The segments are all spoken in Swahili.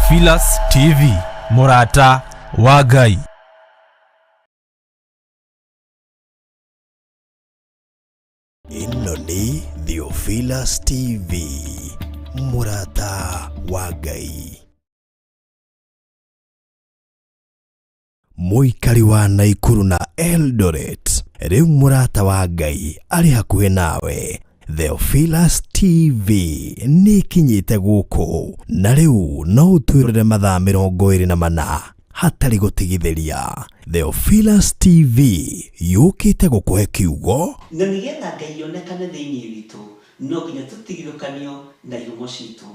Theophilus TV, Murata wa Ngai. Ino ni Theophilus TV, Murata wa Ngai. Muikari wa Naikuru na Eldoret, riu Murata wa Ngai ari hakuhe nawe. Theophilus TV ni kinyite guku na riu no utwirire mathaa 24 hatari gutigithiria. Theophilus TV yukite gukuhe kiugo na nigetha Ngai yonekane thiini witu no nginya tutigithukanio na ihumo citu.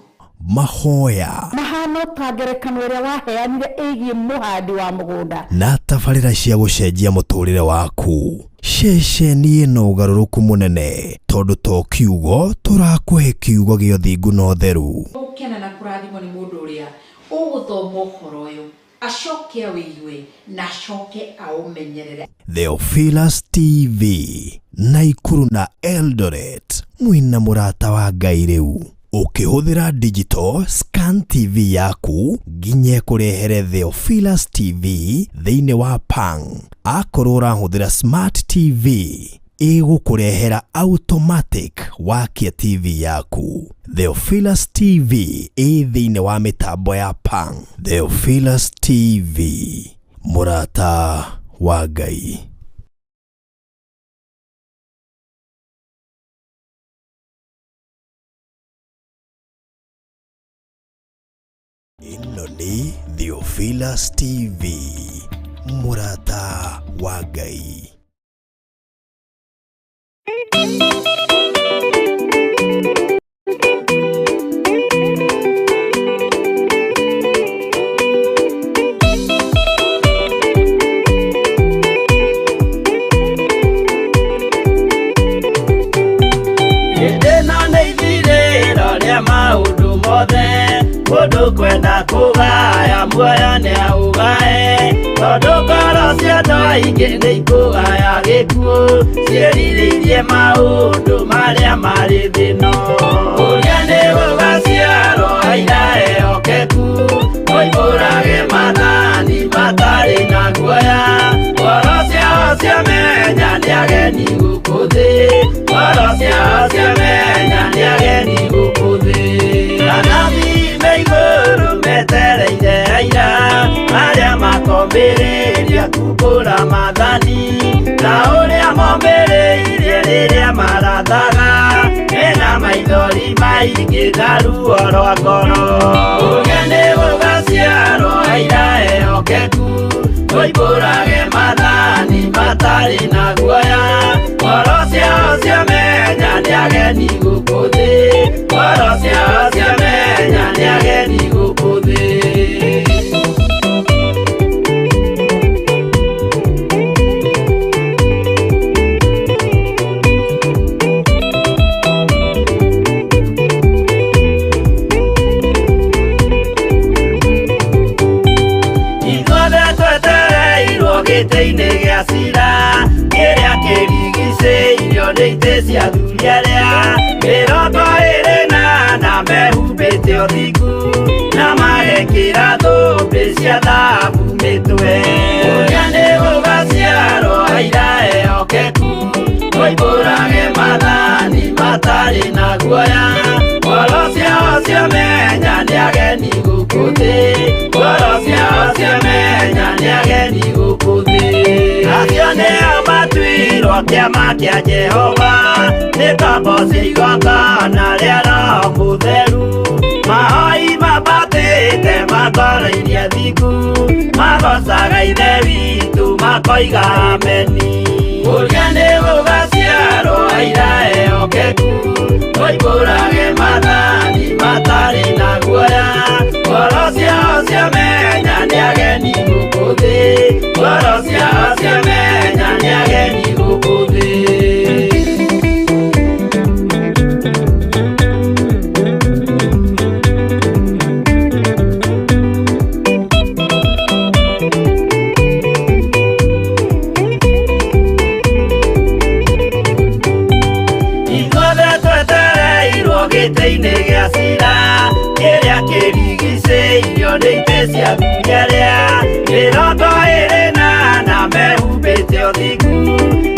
Mahoya mahano tangerekano iria waheanire igie muhandi wa mugunda na tabarira cia gucenjia muturire waku. Ceceni ino ugaruruku munene tondu to kiugo turakuhe kiugo gio thingu no theru. ukena na kurathimwo ni mundu uria uguthoma uhoro uyu acoke wigue na acoke aumenyerere. Theophilus TV, Naikuru na Eldoret, mwina Murata wa Ngai riu. Ukihũthĩra digital scan TV yaku nginye kurehere Theophilus TV thĩinĩ wa Pang. Akorwo ũrahũthĩra smart TV ĩgũkũrehera automatic wakia TV yaku. Theophilus TV thĩinĩ wa mitambo ya Pang. Theophilus TV, Murata wa Ngai. Ino ni Theophilus TV, Murata wa Ngai. Ndena neithire roria maundu mothe mundu kwenda kugaya muoyo ni augae tondu ngoro cia andu aingi ni ikugaya gikuo ciĩrirĩirie maundu maria marĩ thĩno. Ũrĩa nĩ gũgaciarwo aira ehokeku oimbũrage mathani matarĩ na guoya. Ngoro ciao ciamenya nĩ ageni gũkũ thĩ, ngoro ciao ciamenya nĩ ageni gũkũ thĩ. Anathi igũrũ metereire aira arĩa makombĩrĩria kumbũra mathani na ũrĩa momĩrĩirie rĩrĩa marathaga mena maithori maingĩ na ruo rwa ngoro. Ũrĩa nĩ gũgaciarwo aira ehokeku oimbũrage mathani matarĩ na guoya. Ngoro ciao ciamenya nĩ ageni gũkũ thĩ, ngoro ciao ciamenya nĩ ageni gũkũ thĩ. Ithuothe twetereirwo gĩtĩ-inĩ gĩa cira kĩrĩa kĩrigicĩirio nĩ itĩ cia athuri arĩa 24 mehumbĩte ũthingu na magekĩra thũmbĩ cia thahabu mĩtwe. Ũrĩa nĩ gũgaciarwo aira ehokeku oimbũrage mathani matarĩ na guoya. Ngoro ciao ciamenya nĩ ageni gũkũ thĩ, ngoro ciao ciamenya nĩ ageni gũkũ thĩ. Acio nĩo matuirwo kĩama kĩa Jehova nĩ tombo cia igongona rĩa Roho Mũtheru. Mahoi mabatĩte makoro-irie thingu magocaga ithe witũ makoiga ameni. Ũrĩa nĩ gũgaciarwo aira ehokeku oimbũrage mathani matarĩ na guoya. Ngoro ciao ciamenya nĩ ageni gũkũ thĩ, ngoro ciao ciamenya nĩ ageni gũkũ thĩ. thuyeria mĩrongo ĩrĩ na mehumbĩte ũthingu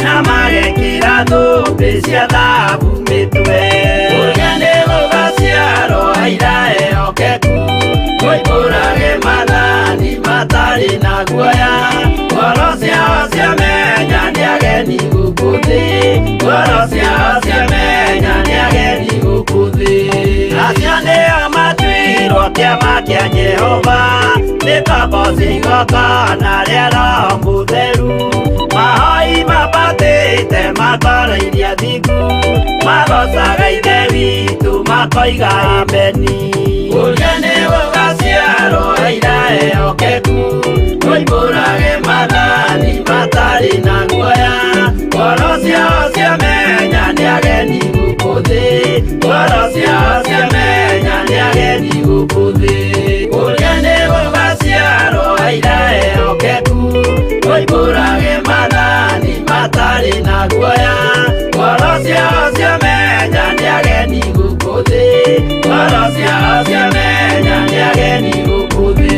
na magekĩra thũmbĩ cia thahabu mĩtwe. Ũrĩa nĩ gũgaciarwo aira ehokeku moimbũrage mathani matarĩ na guoya. Ngoro ciao ciamenya nĩ ageni gũkũ thĩ, ngoro ciao ciamenya nĩ ageni gũkũ thĩ. Acio nĩo matuirwo kĩama kĩa Jehova nĩ tombo cia igongona rĩa Roho Mũtheru. Mahoi mabatĩte makoro-iria thingu magocaga Ithe witũ makoiga ameni. Ũrĩa nĩ gũgaciarwo aira ehokeku moimbũrage mathani matarĩ na guoya. Ngoro ciao ciamenya nĩ ageni gũkũ thĩ, ngoro ciao ciamenya nĩ ageni gũkũ thĩ. Ũrĩa nĩ gũgaciarwo aira ehokeku moimbũrage mathani matarĩ na guoya. Ngoro ciao ciamenya nĩ ageni gũkũ thĩ, ngoro ciao ciamenya nĩ ageni gũkũ thĩ.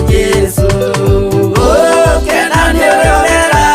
Jesu, oh, kenani oyonera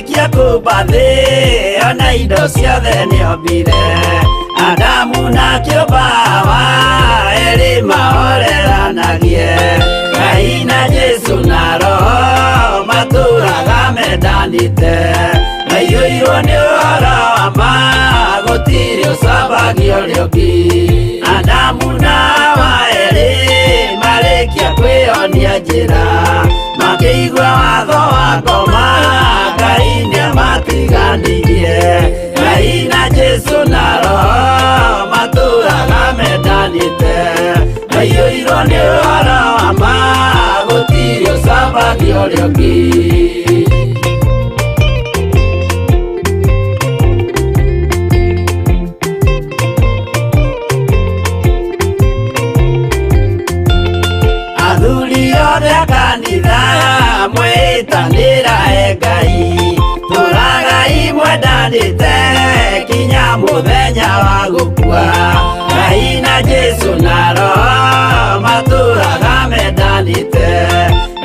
marĩkia kũmba thĩ ona indo ciothe nĩombire Adamu na kĩũmba Hawa erĩ mahoreranagie Ngai na Jesu na Roho matũũraga mendanĩte maiyũirwo nĩ ũhoro wa ma gũtirĩ ũcambagia ũrĩa ũngĩ Adamu na Hawa erĩ marĩkia kwĩyonia njĩra makĩigua watho wa ngoma Ngai nĩamatiganirie Ngai na Jesu na Roho matũũraga mendanĩte maiyũirwo nĩ ũhoro wa ma gũtirĩ ũcambagia ũrĩa ũngĩ athuri othe a kanitha mwĩtanĩra he Ngai tũragai mwendanĩte kinya mũthenya wa gũkua Ngai na Jesu na Roho matũũraga mendanĩte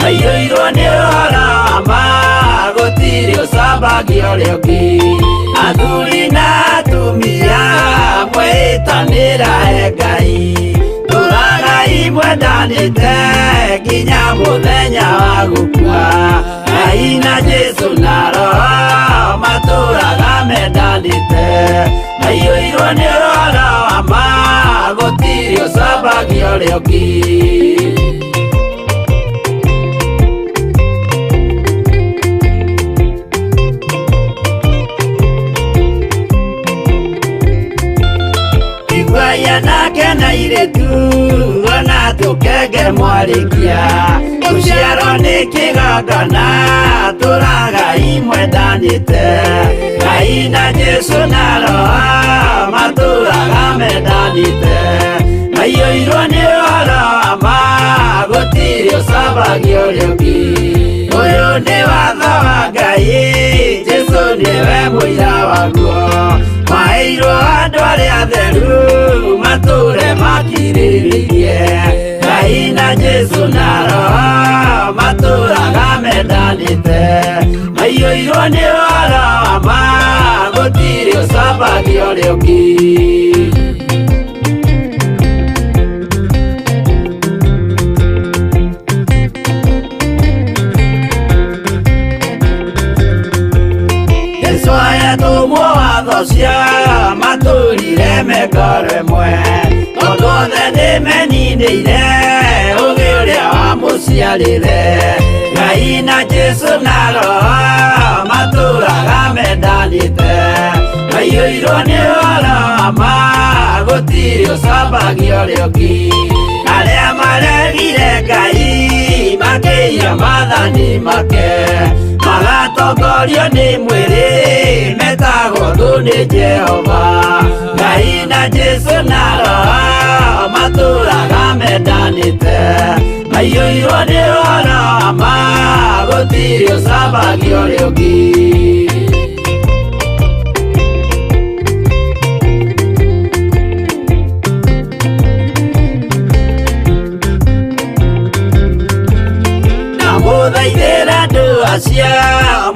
maiyũirwo nĩ ũhoro wa ma gũtirĩ ũcambagia ũrĩa ũngĩ athuri na atumia mwĩtanĩra he Ngai tũragai mwendanĩte kinya mũthenya wa gũkua Ngai na Jesu na Roho matũũraga mendanĩte maiyũirwo nĩ ũhoro wa ma gũtirĩ ũcambagia ũrĩa ũngĩ Igwaya nake na irĩtu ona tũkenge mwarĩkia tũciarwo nĩ kĩgongona tũragai mwendanĩte Ngai na Jesu na Roho matũũraga mendanĩte maiyũirwo nĩ ũhoro wa ma gũtirĩ ũcambagia ũrĩa ũngĩ ũyũ nĩ watho wa Ngai Jesu nĩwe mũira waguo maheirwo andũ arĩa atheru matũũre makirĩrĩirie Ngai na Jesu na Roho matũũraga mendanĩte maiyũirwo nĩ ũhoro wa ma gũtirĩ ũcambagia ũrĩa ũngĩ tũmwo watho cia matũũrire mengoro ĩmwe tondũ othe nĩmeninĩire ũgĩ ũrĩa wamũciarire Ngai na Jesu na Roho matũũraga mendanĩte maiyũirwo nĩ ũhoro wa ma gũtirĩ ũcambagia ũrĩa ũngĩ arĩa maregire Ngai makĩiya maathani make magatongorio nĩ mwĩrĩ metagwo thũ nĩ Jehova Ngai na Jesu na Roho matũũraga mendanĩte maiyũirwo nĩ ũhoro wa ma gũtirĩ ũcambagia ũrĩa ũngĩ mũthaithĩra andũ acio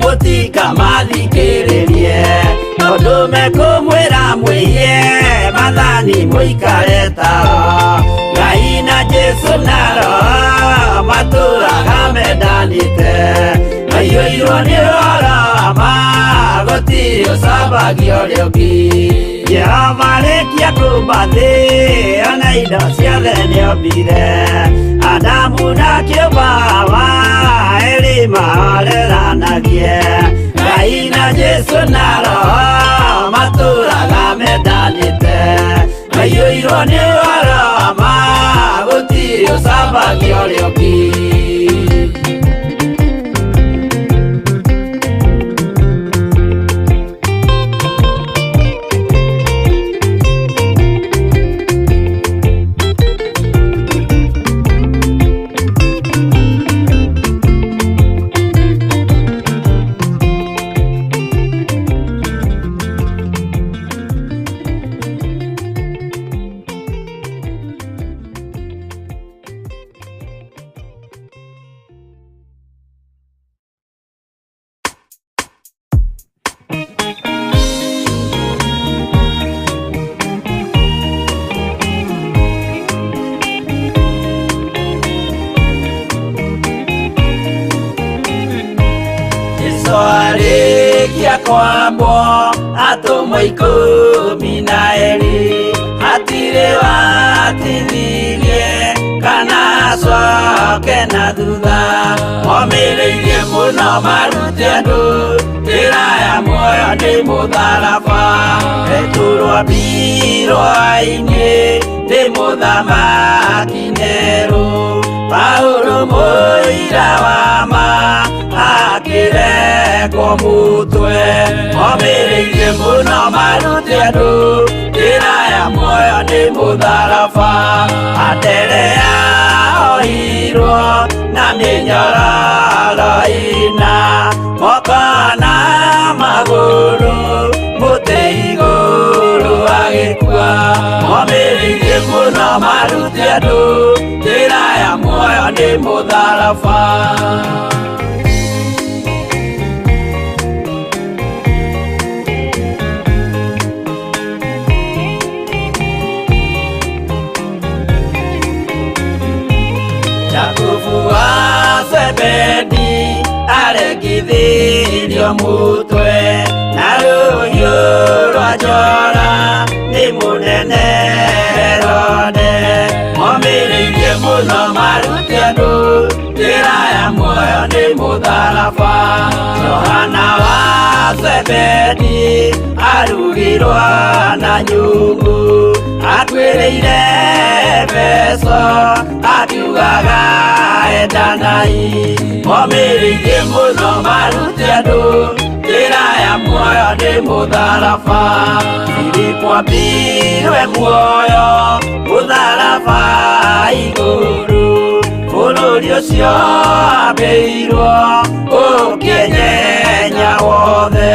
mũtikamathikĩrĩrie tondũ mekũmwĩra mwĩhie maathani mũikare tao Ngai na Jesu na Roho matũũraga mendanĩte maiyũirwo nĩ ũhoro wa ma gũtirĩ ũcambagia ũrĩa ũngĩ Jehova arĩkia kũmba thĩ ona indo ciothe nĩombire Adamu na kĩũmba Hawa erĩ mahoreranagie Ngai na Jesu na Roho matũũraga mendanĩte maiyũirwo nĩ ũhoro wa ma gũtirĩ ũcambagia ũrĩa ũngĩ arĩkia kwambwo atũmwo 12 hatirĩ watithirie kana acoke na thutha momĩrĩirie mũno marute andũ njĩra ya muoyo nĩ mũtharaba eturwo mbirwa-inĩ nĩ mũthamaki Nero Paulo mũira wa ma akĩrengwo mũtwe momĩrĩirie mũno marute andũ njĩra ya muoyo nĩ mũtharaba atere yaohirwo na mĩnyororo ina moko na magũrũ mũtĩ igũrũ agĩkua momĩrĩirie mũno marute andũ njĩra ya muoyo nĩ mũtharaba Jakubu wa Zebedi aregithirio mũtwe na rũhiũ rwa njora nĩ mũnene Herode momĩrĩirie mũno marute andũ njĩra ya muoyo nĩ mũtharaba Johana wa Zebedi arugirwo na nyũngũ atuĩrĩire Efeso akiugaga endanai momĩrĩirie mũno marute andũ njĩra ya muoyo nĩ mũtharaba Filipo ambirwe muoyo mũtharaba igũrũ bũrũri ũcio ambĩirwo ũkĩnyenya wothe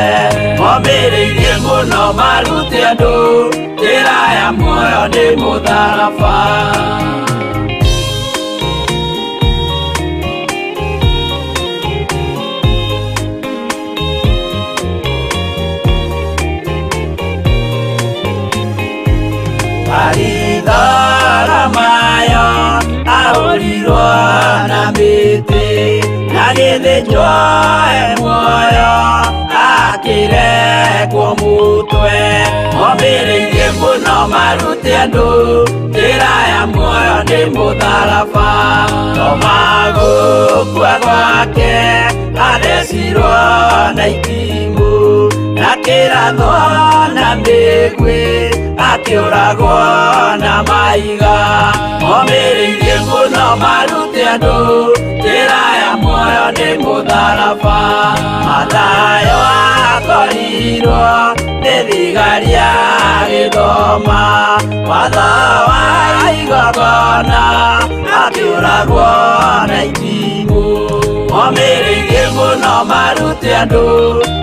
momĩrĩirie mũno marute andũ njĩra ya muoyo nĩ mũtharaba Mayo ahũrirwo na mĩtĩ na gĩthĩnjwo muoyo akĩrengwo mũtwe momĩrĩirie mũno marute andũ njĩra ya muoyo nĩ mũtharaba Toma gũkua gwake athecirwo na itimũ na kĩrathwo na mĩguĩ akĩũragwo na maiga momĩrĩirie mũno marute andũ njĩra ya muoyo nĩ mũtharaba Mathayo akorirwo nĩ thigari agĩthoma watho wa igongona akĩũragwo na itimũ momĩrĩirie mũno marute andũ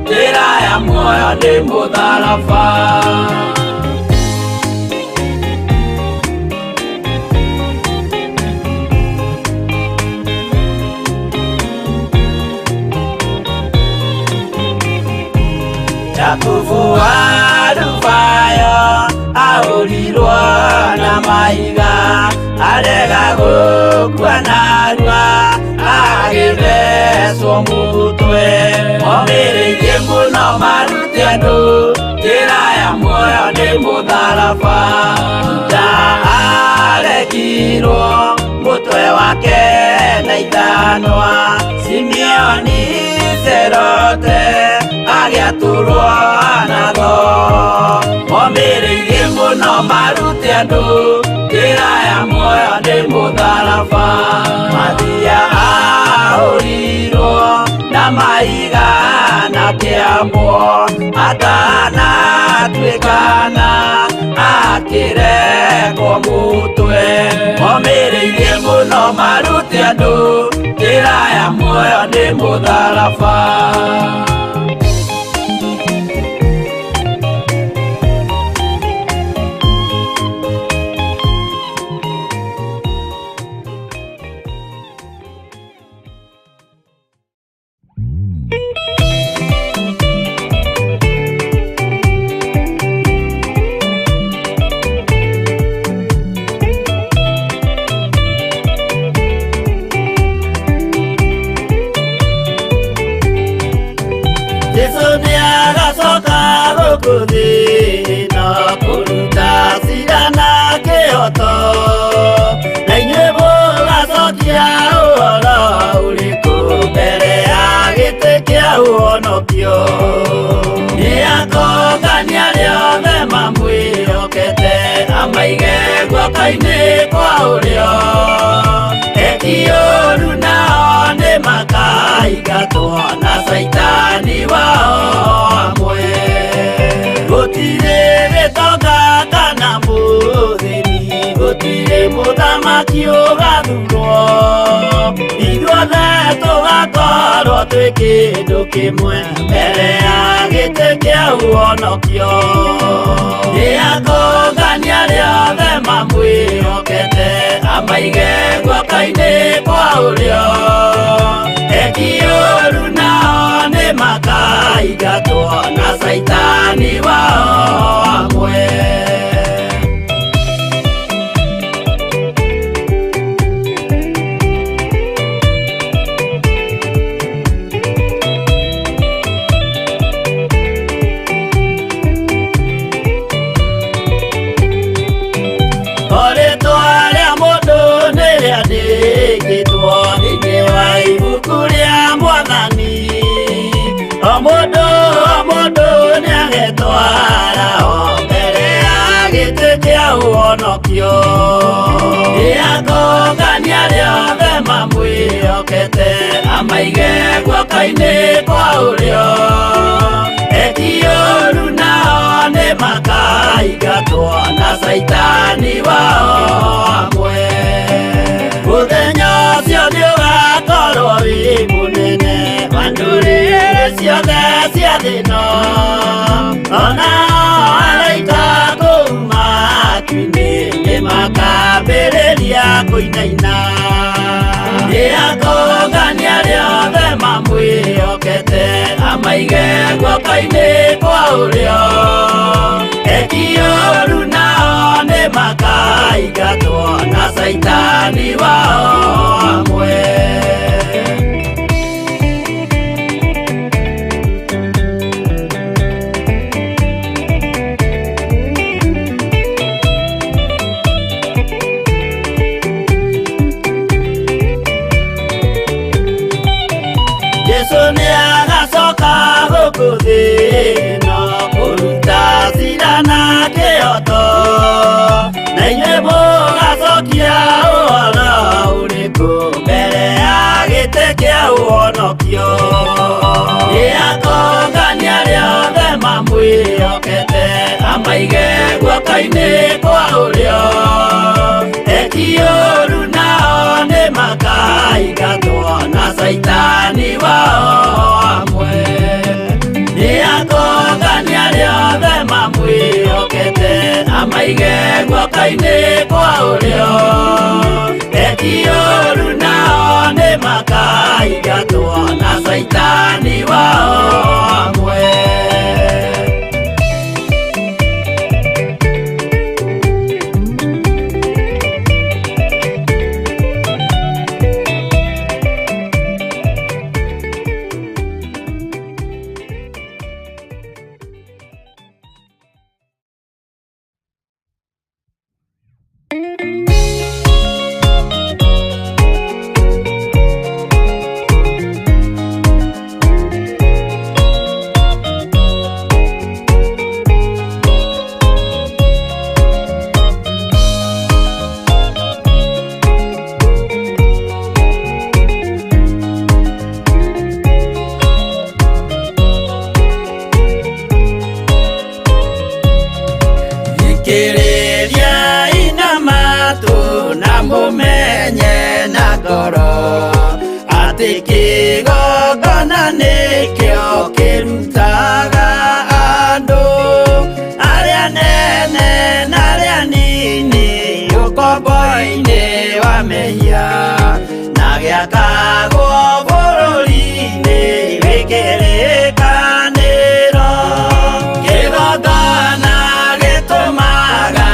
njĩra ya muoyo nĩ mũtharaba Jakubu wa Rufayo ahũrirwo na maiga arega gũkua narua agĩthecwo mũtwe momĩrĩirie mũno marute andũ njĩra ya muoyo nĩ mũtharaba Juda aregirwo mũtwe wake na ithanwa Simeoni Zelote agĩatũrwo na thoo momĩrĩirie mũno marute andũ njĩra ya muoyo nĩ mũtharaba Mathia ahũrirwo na maiga na kĩambwo atanatuĩkana akĩrengwo mũtwe momĩrĩirie mũno marute andũ njĩra ya muoyo nĩ mũtharaba nĩ agacoka gũkũ thĩ ĩno kũruta cira na kĩhoto, na inyuĩ mũgacokia ũhoro ũrĩkũ mbere ya gĩtĩ kĩa ũhonokio? Nĩ akongania arĩa othe mamwĩhokete, amaige guoko-inĩ kwa ũrĩo, eki ũũru nao nĩ makaingatwo na Saitani wao hamwe. Gũtirĩ gĩtonga kana mũthĩni, gũtirĩ mũthamaki ũgathurwo, ithuothe tũgakorwo twĩ kĩndũ kĩmwe mbere ya gĩtĩ kĩa ũhonokio. Nĩ akongania arĩa othe mamwĩhokete, amaige guoko-inĩ kwa ũrĩo, eki ũũru nao nĩ makaingatwo na Saitani wao hamwe. Rĩĩtwa rĩa mũndũ nĩ rĩandĩkĩtwo thĩinĩ wa ibuku rĩa Mwathani. O mũndũ nĩagetwara ho mbere ya gĩtĩ kĩa ũhonokio. Nĩ akongania arĩa othe mamwĩhokete, amaige guoko-inĩ kwa ũrĩo, eki ũũru nao nĩ makaingatwo na Saitani wao hamwe. Mũthenya ũcio nĩũgakorwo wĩ mũnene wa ndũrĩrĩ ciothe cia thĩ ĩno, onao araika kũu matu-inĩ nĩmakambĩrĩria kũinaina. Nĩ akongania arĩa othe mamwĩhokete, amaige guoko-inĩ kwa ũrĩo, eki ũũru nao nĩ makaingatwo na Saitani wao hamwe. Jesũ nĩ agacoka gũkũ thĩ ĩno kũruta cira na kĩhoto, na inyuĩ mũgacokia ũhoro ũrĩkũ mbere ya gĩtĩ kĩa ũhonokio? Nĩ akongania arĩa othe mamwĩhokete, amaige guoko-inĩ kwa ũrĩo, eki ũũru nao nĩ makaingatwo na Saitani wao hamwe. Nĩ akongania arĩa othe mamwĩhokete, amaige guoko-inĩ kwa ũrĩo, eki ũũru nao nĩ makaingatwo na Saitani wao hamwe. atĩ kĩgongona nĩkĩo kĩrutaga andũ arĩa nene na arĩa nini ũkombo-inĩ wa mehia, na gĩakagwo bũrũri-inĩ wĩkĩrĩkanĩro. Kĩgongona gĩtũmaga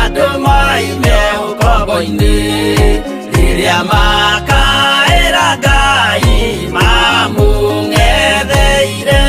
andũ moime ũkombo-inĩ rĩrĩa makaĩra Ngai mamũng'etheire.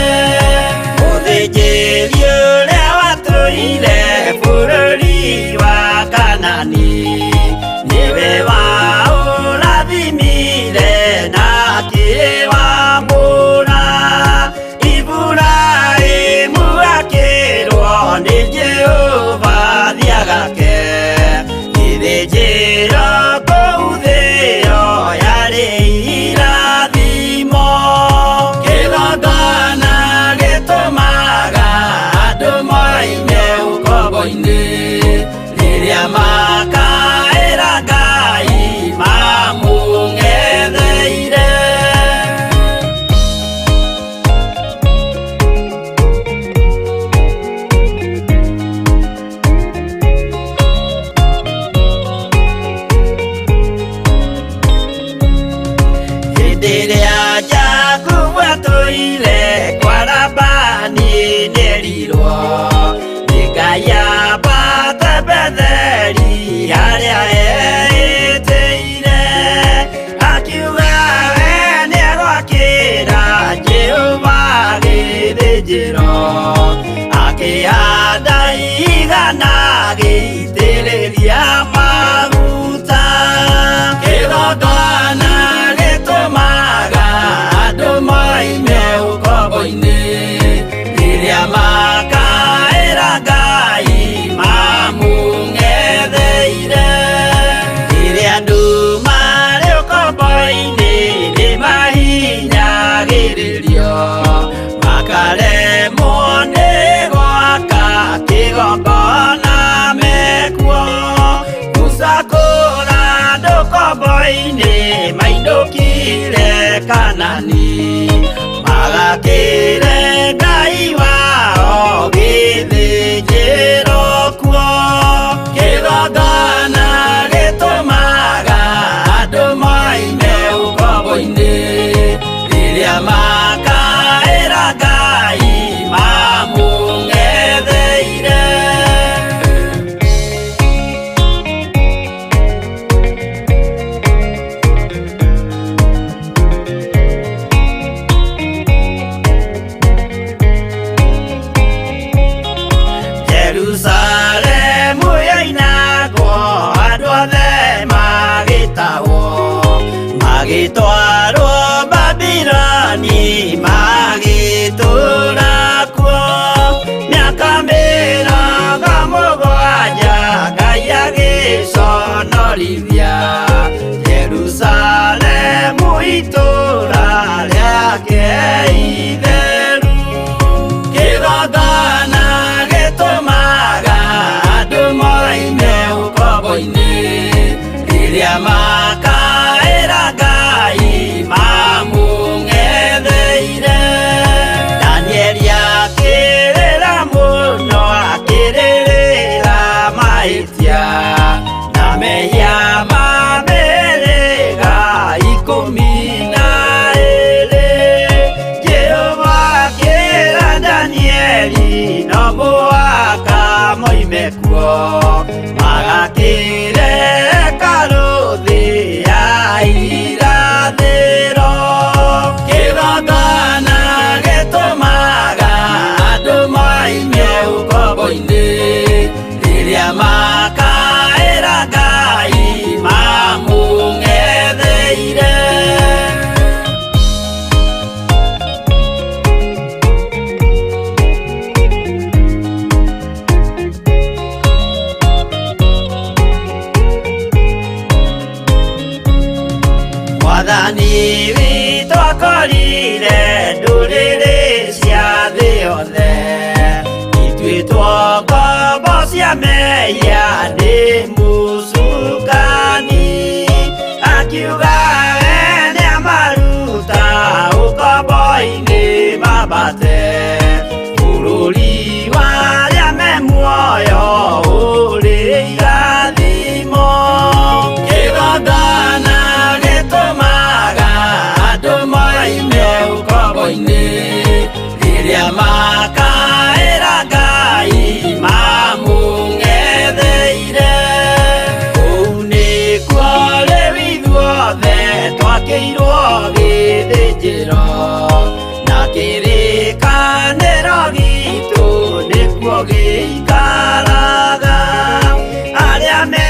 nani magakire ngai wao githĩnjĩro kuo kĩgongona gĩtũmaga andũ moime ũkombo-inĩ rĩrĩa makaĩra ngai mamũng'etheire. Jerusalemu yainagwo andũ othe magĩtahwo magĩtwarwo Babironi magĩtũũra kuo mĩaka mĩrongo mũgwanja Ngai agĩconorithia Jerusalemu itũũra rĩake itheru. Kĩgongona gĩtũmaga andũ moime ũkombo-inĩ rĩrĩa makaĩra ngai mamũng'etheire. Danieli akĩrĩra mũno akĩrĩrĩra mahĩtia na mehia ma mĩhĩrĩga 12. Jehova akĩra Danieli no mũhaka moime kuo magakĩre hekarũ thĩ ya irathĩro. Kĩgongona gĩtũmaga andũ moime ũkombo-inĩ rĩrĩa makaĩra ngai mamũng'etheire. Mwathani witũ akorire ndũrĩrĩ cia thĩ yothe ituĩtwo ngombo cia mehia nĩ mũcukani, akiuga we nĩamaruta ũkombo-inĩ mambate bũrũri warĩa me muoyo ũrĩ irathimo. Kĩgongona gĩtũmaga andũ moime ũkombo-inĩ rĩrĩa makaĩra ngai mamũng'etheire. Kũu nĩkuo rĩu ithuothe twakĩirwo gĩthĩnjĩro na kĩrĩkanĩro gitũ nĩkuo gĩikaraga. Arĩa me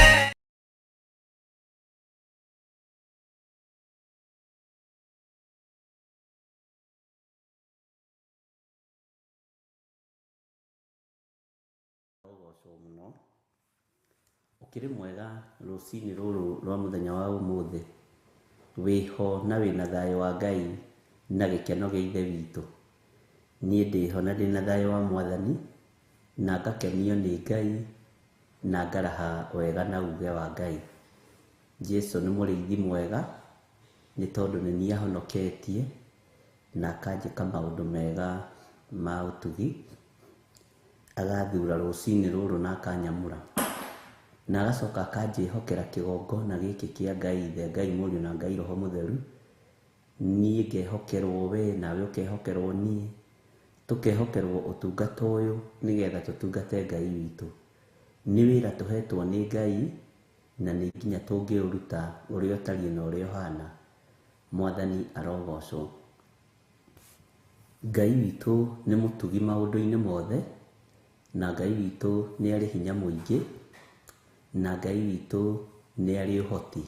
ũgocwo mũno ũkĩrĩ mwega rũcinĩ rũrũ rwa mũthenya wa ũmũthĩ wĩho na wĩna thayũ wa Ngai na gĩkeno gĩa ithe witũ. Niĩ ndĩho na ndĩna thayũ wa Mwathani na ngakenio nĩ Ngai na ngaraha wega na uge wa Ngai. Jesũ nĩ mũrĩithi mwega nĩ tondũ nĩ niĩ ahonoketie na akanjĩka maũndũ mega ma ũtugi, agathura rũcinĩ rũrũ na akanyamũra na agacoka akanjĩhokera kĩgongona gĩkĩ kĩa Ngai Ithe, Ngai Mũriũ na Ngai Roho Mũtheru. Niĩ ngehokerwo we nawe ũkehokerwo niĩ, tũkehokerwo ũtungata ũyũ nĩgetha tũtungate Ngai witũ. Nĩ wĩra tũhetwo nĩ Ngai na nĩ nginya tũngĩũruta ũrĩa ũtariĩ na ũrĩa ũhana. Mwathani arogocwo. Ngai witũ nĩ mũtugi maũndũ-inĩ mothe na Ngai witũ nĩ arĩ hinya mũingĩ na Ngai witũ nĩ arĩ ũhoti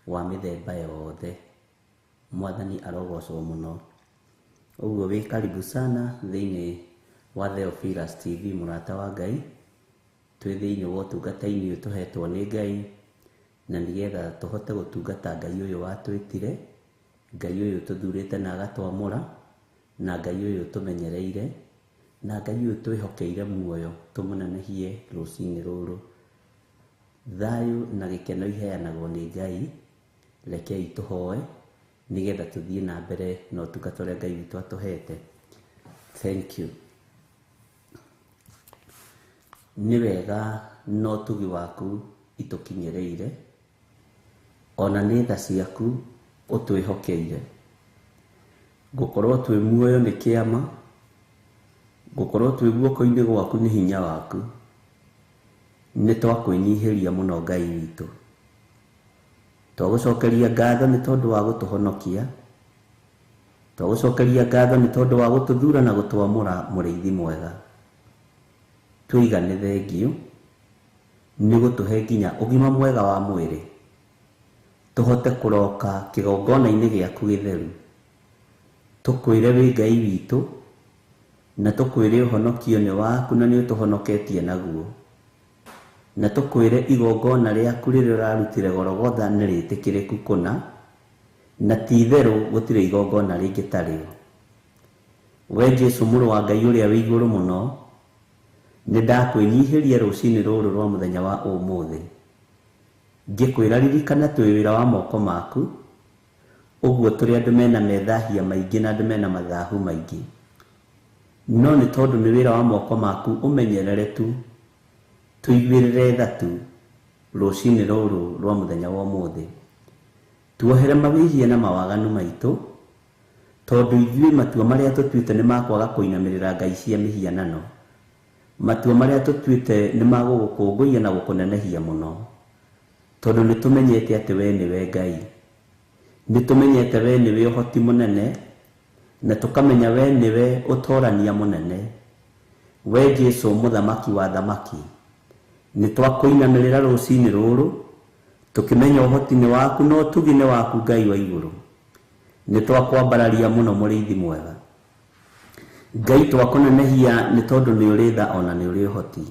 wa mĩthemba yothe. Mwathani arogocwo mũno. Ũguo wĩ karibu sana thĩinĩ wa Theophilus TV mũrata wa Ngai. Twĩ thĩinĩ wa ũtungata-inĩ ũyũ tũhetwo nĩ Ngai na nĩgetha tũhote gũtungata Ngai ũyũ watwĩtire, Ngai ũyũ tũthurĩte na agatwamũra, na Ngai ũyũ tũmenyereire, na Ngai ũyũ twĩhokeire muoyo tũmũnenehie rũcinĩ rũrũ. Thayũ na gĩkeno iheanagwo nĩ Ngai. Rekei tũhoe nigetha tuthie na mbere na ũtungata ũrĩa Ngai witũ atũhete. Thank you. Nĩ wega no tugi waku itukinyereire, ona nĩ tha ciaku ũtwĩhokeire. Gũkorwo twĩ muoyo nĩ kĩama, gũkorwo twĩ guoko-inĩ gwaku nĩ hinya waku. Nĩ twakwĩnyihĩria mũno Ngai witũ. Twagũcokeria ngatho nĩ tondũ wa gũtũhonokia, twagũcokeria ngatho nĩ tondũ wa gũtũthura na gũtwamũra mũrĩithi mwega. Tũigane thengio nĩ gũtũhe nginya ũgima mwega wa mwĩrĩ, tũhote kũroka kĩgongona-inĩ gĩaku gĩtheru, tũkwĩre wĩ Ngai witũ, na tũkwĩre ũhonokio nĩ waku na nĩ ũtũhonoketie naguo, na tũkwĩre igongona rĩaku rĩrĩa ũrarutire Golgotha nĩ rĩtĩkĩrĩku kũna, na ti itherũ gũtirĩ igongona rĩngĩ tarĩo. We Jesu mũrũ wa Ngai ũrĩa wĩ igũrũ mũno, nĩ ndakwĩnyihĩria rũcinĩ rũrũ rwa mũthenya wa ũmũthĩ, ngĩkwĩra ririkana twĩ wĩra wa moko maku, ũguo tũrĩ andũ mena methahia maingĩ na andũ mena mathahu maingĩ. No nĩ tondũ nĩ wĩra wa moko maku ũmenyerere tu, tũiguĩrĩre tha tu rũcinĩ rũrũ rwa mũthenya wa ũmũthĩ. Tuohere mawĩhia na mawaganu maitũ, tondũ ithuĩ matua marĩa tũtuĩte nĩ makwaga kũinamĩrĩra ngai cia mĩhianano. Matua marĩa tũtuĩte nĩ magũgũkũngũiya na gũkũnenehia mũno, tondũ nĩ tũmenyete atĩ we nĩwe Ngai. Nĩ tũmenyete we nĩwe ũhoti mũnene, na tũkamenya we nĩwe ũtorania mũnene. We Jesu mũthamaki wa thamaki, nĩ twakũinamĩrĩra rũcinĩ rũrũ, tũkĩmenya ũhoti nĩ waku no tugi nĩ waku Ngai wa igũrũ. Nĩ twakwambararia mũno mũrĩithi mwega. Ngai twakũnenehia nĩ tondũ nĩ ũrĩ tha ona nĩ ũrĩ ũhoti.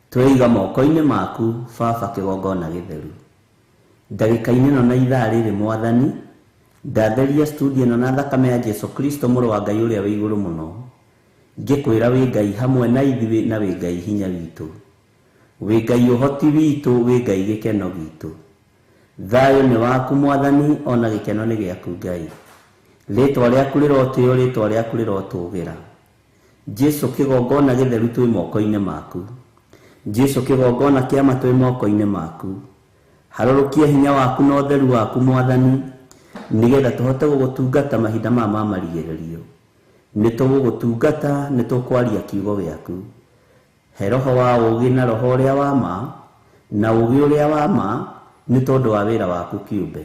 Tweiga moko-inĩ maku Baba kĩgongona gĩtheru. Ndagĩka-inĩ ĩno na ithaa rĩrĩ Mwathani, ndatheria studio ĩno na thakame ya Jesu Kristo mũrũ wa Ngai ũrĩa wĩ igũrũ mũno, ngĩkwĩra wĩ Ngai hamwe na ithuĩ na wĩ Ngai hinya witũ, wĩ Ngai ũhoti witũ, wĩ Ngai gĩkeno gitũ. Thayũ nĩ waku Mwathani, ona gĩkeno nĩ gĩaku Ngai. Rĩtwa rĩaku rĩrotĩo, rĩtwa rĩaku rĩrotũgĩra. Jesu kĩgongona gĩtheru twĩ moko-inĩ maku. Jesu kĩgongona kĩama twĩ moko-inĩ maku. Harũrũkia hinya waku na ũtheru waku Mwathani, nĩgetha tũhote gũgũtungata mahinda maya ma marigĩrĩrio. Nĩ tũgũgũtungata, nĩ tũkwaria kiugo gĩaku. He roho wa ũũgĩ na roho ũrĩa wa ma, na ũũgĩ ũrĩa wa ma, nĩ tondũ wa wĩra waku kĩũmbe.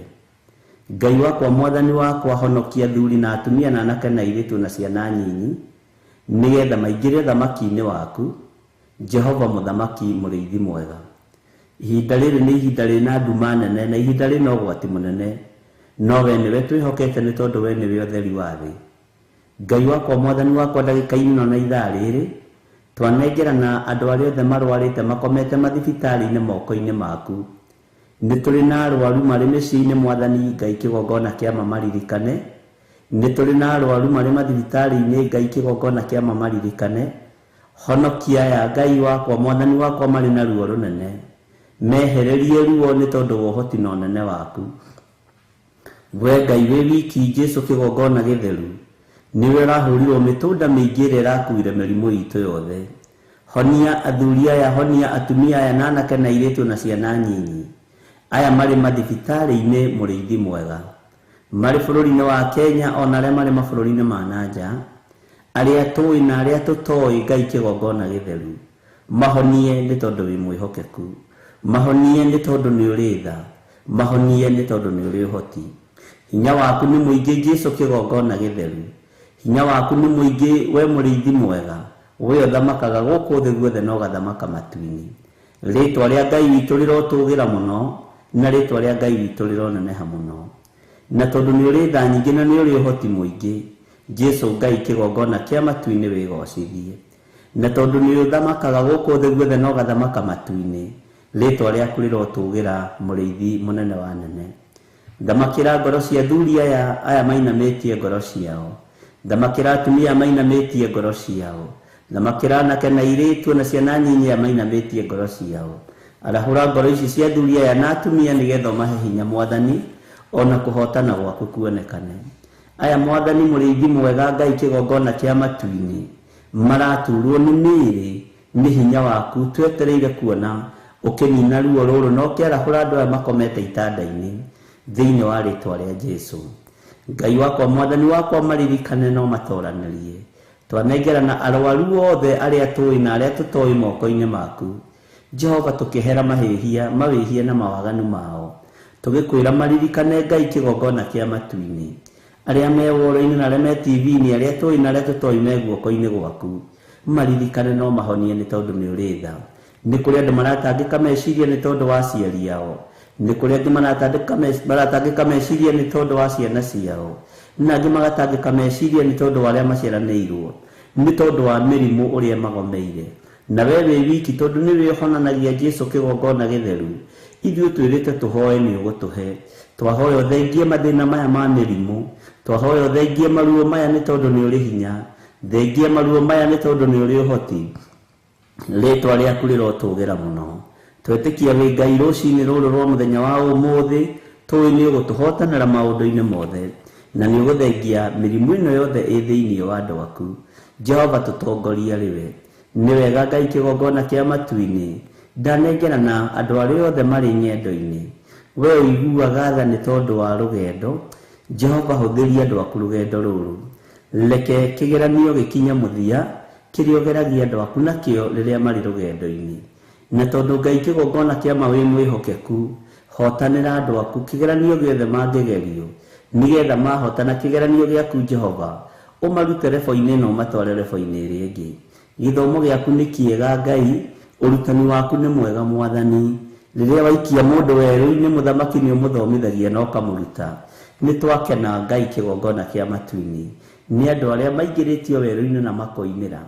Ngai wakwa Mwathani wakwa, honokia athuri na atumia na anake na airĩtu na ciana nyinyi, nĩgetha maingĩre thamaki-inĩ waku, Jehova mũthamaki mũrĩithi mwega. Ihinda rĩrĩ nĩ ihinda rĩna nduma nene na ihinda rĩna ũgwati mũnene, no we nĩwe twĩhokete nĩ tondũ we nĩwe ũtheri wa thĩ. Ngai wakwa Mwathani wakwa, ndagĩka-inĩ ĩno na ithaa rĩrĩ, twanengerana andũ arĩa othe marwarĩte makomete mathibitarĩ-inĩ moko-inĩ maku. Nĩ tũrĩ na arwaru marĩ mĩciĩ-inĩ Mwathani Ngai kĩgongona kĩama maririkane. Nĩ tũrĩ na arwaru marĩ mathibitarĩ-inĩ Ngai kĩgongona kĩama maririkane. Honokia aya Ngai wakwa Mwathani wakwa marĩ na ruo rũnene, mehererie ruo nĩ tondũ wa ũhoti na ũnene waku. We Ngai wĩ wiki, Jesu kĩgongona gĩtheru, nĩwe ũrahũrirwo mĩtũnda mĩingĩ ĩrĩa ĩrakuire mĩrimũ itũ yothe. Honia athuri aya, honia atumia aya na anake na airĩtu na ciana nyinyi, aya marĩ mathibitarĩ-inĩ mũrĩithi mwega, marĩ bũrũri-inĩ wa Kenya ona arĩa marĩ mabũrũri-inĩ ma nanja, arĩa tũĩ na arĩa tũtoĩ Ngai kĩgongona gĩtheru. Mahonie nĩ tondũ wĩ mwĩhokeku, mahonie nĩ tondũ nĩ ũrĩ tha, mahonie nĩ tondũ nĩ ũrĩ ũhoti. Hinya waku nĩ mũingĩ Jesu kĩgongona gĩtheru, hinya waku nĩ mũingĩ we mũrĩithi mwega, we ũthamakaga gũkũ thĩ guothe na ũgathamaka matu-inĩ. Rĩtwa rĩa Ngai witũ rĩrotũgĩra mũno, na rĩtwa rĩa Ngai witũ rĩroneneha mũno. Na tondũ nĩ ũrĩ tha nyingĩ na nĩ ũrĩ ũhoti mũingĩ, Jesu Ngai kĩgongona kĩa matu-inĩ wĩgocithie. Na tondũ nĩ ũthamakaga gũkũ thĩ guothe na ũgathamaka matu-inĩ, rĩtwa rĩaku rĩrotũgĩra mũrĩithi mũnene wa nene. Thamakĩra ngoro cia athuri aya mainamĩtie ngoro ciao, thamakĩra atumia mainamĩtie ngoro ciao, thamakĩra anake na airĩtu na ciana nyinyi aya mainamĩtie ngoro ciao. Arahũra ngoro ici cia athuri aya na atumia nĩgetha ũmahe hinya Mwathani, ona kuhotana gwaku kuonekane. Aya Mwathani mũrĩithi mwega Ngai kĩgongona kĩa matu-inĩ maraturwo nĩ mĩĩrĩ nĩ hinya waku twetereire kuona ũkĩnina ruo rũrũ na ũkĩarahũra andũ aya makomete itanda-inĩ thĩinĩ wa rĩtwa rĩa Jesũ. Ngai wakwa Mwathani wakwa maririkane no matoranĩrie twanengerana arwaru othe arĩa tũĩ na arĩa tũtoĩ moko-inĩ maku Jehova, tũkĩhera mawĩhia na mawaganu mao, tũgĩkwĩra maririkane Ngai kĩgongona kĩa matu-inĩ arĩa me woro-inĩ na arĩa me TV-inĩ arĩa tũĩ na arĩa tũtoĩ me guoko-inĩ gwaku, maririkane no mahonie nĩ tondũ nĩ ũrĩ tha. Nĩ kũrĩ andũ maratangĩka meciria nĩ tondũ wa aciari ao, nĩ kũrĩ angĩ maratangĩka meciria nĩ tondũ wa ciana ciao, na angĩ magatangĩka meciria nĩ tondũ wa arĩa maciaranĩirwo, nĩ tondũ wa mĩrimũ ũrĩa magomeire. Na we wĩ wiki tondũ nĩ wĩhonanagia Jesũ kĩgongona gĩtheru, ithuĩ twĩrĩte tũhoe nĩ ũgũtũhe. Twahoya ũthengie mathĩna maya ma mĩrimũ, twahoya ũthengie maruo maya nĩ tondũ nĩ ũrĩ hinya, thengie maruo maya nĩ tondũ nĩ ũrĩ ũhoti. Rĩtwa rĩaku rĩrotũgĩra mũno. Twetĩkia wĩ Ngai rũcinĩ rũrũ rwa mũthenya wa ũmũthĩ, tũĩ nĩ ũgũtũhotanĩra maũndũ-inĩ mothe, na nĩ ũgũthengia mĩrimũ ĩno yothe ĩ thĩinĩ wa andũ aku. Jehova, tũtongoria rĩwe. Nĩ wega Ngai kĩgongona kĩa matu-inĩ ndanengerana andũ arĩa othe marĩ ng'endo-inĩ. We ũiguaga tha nĩ tondũ wa rũgendo. Jehova, hũthĩria andũ aku rũgendo rũrũ, reke kĩgeranio gĩkinye mũthia kĩrĩa ũgeragia andũ aku nakĩo rĩrĩa marĩ rũgendo-inĩ. Na tondũ Ngai kĩgongona kĩa wĩ mwĩhokeku, hotanĩra andũ aku kĩgeranio gĩothe mangĩgerio, nĩgetha mahotana kĩgeranio gĩaku Jehova, ũmarute rebo-inĩ ĩno ũmatware rebo-inĩ ĩrĩa ĩngĩ. Gĩthomo gĩaku nĩ kĩega Ngai, ũrutani waku nĩ mwega Mwathani. Rĩrĩa waikia mũndũ werũ-inĩ mũthamaki nĩ ũmũthomithagia na ũkamũruta. Nĩ twakena Ngai kĩgongona kĩa matu-inĩ nĩ andũ arĩa maingĩrĩtio werũ-inĩ na makoimĩra,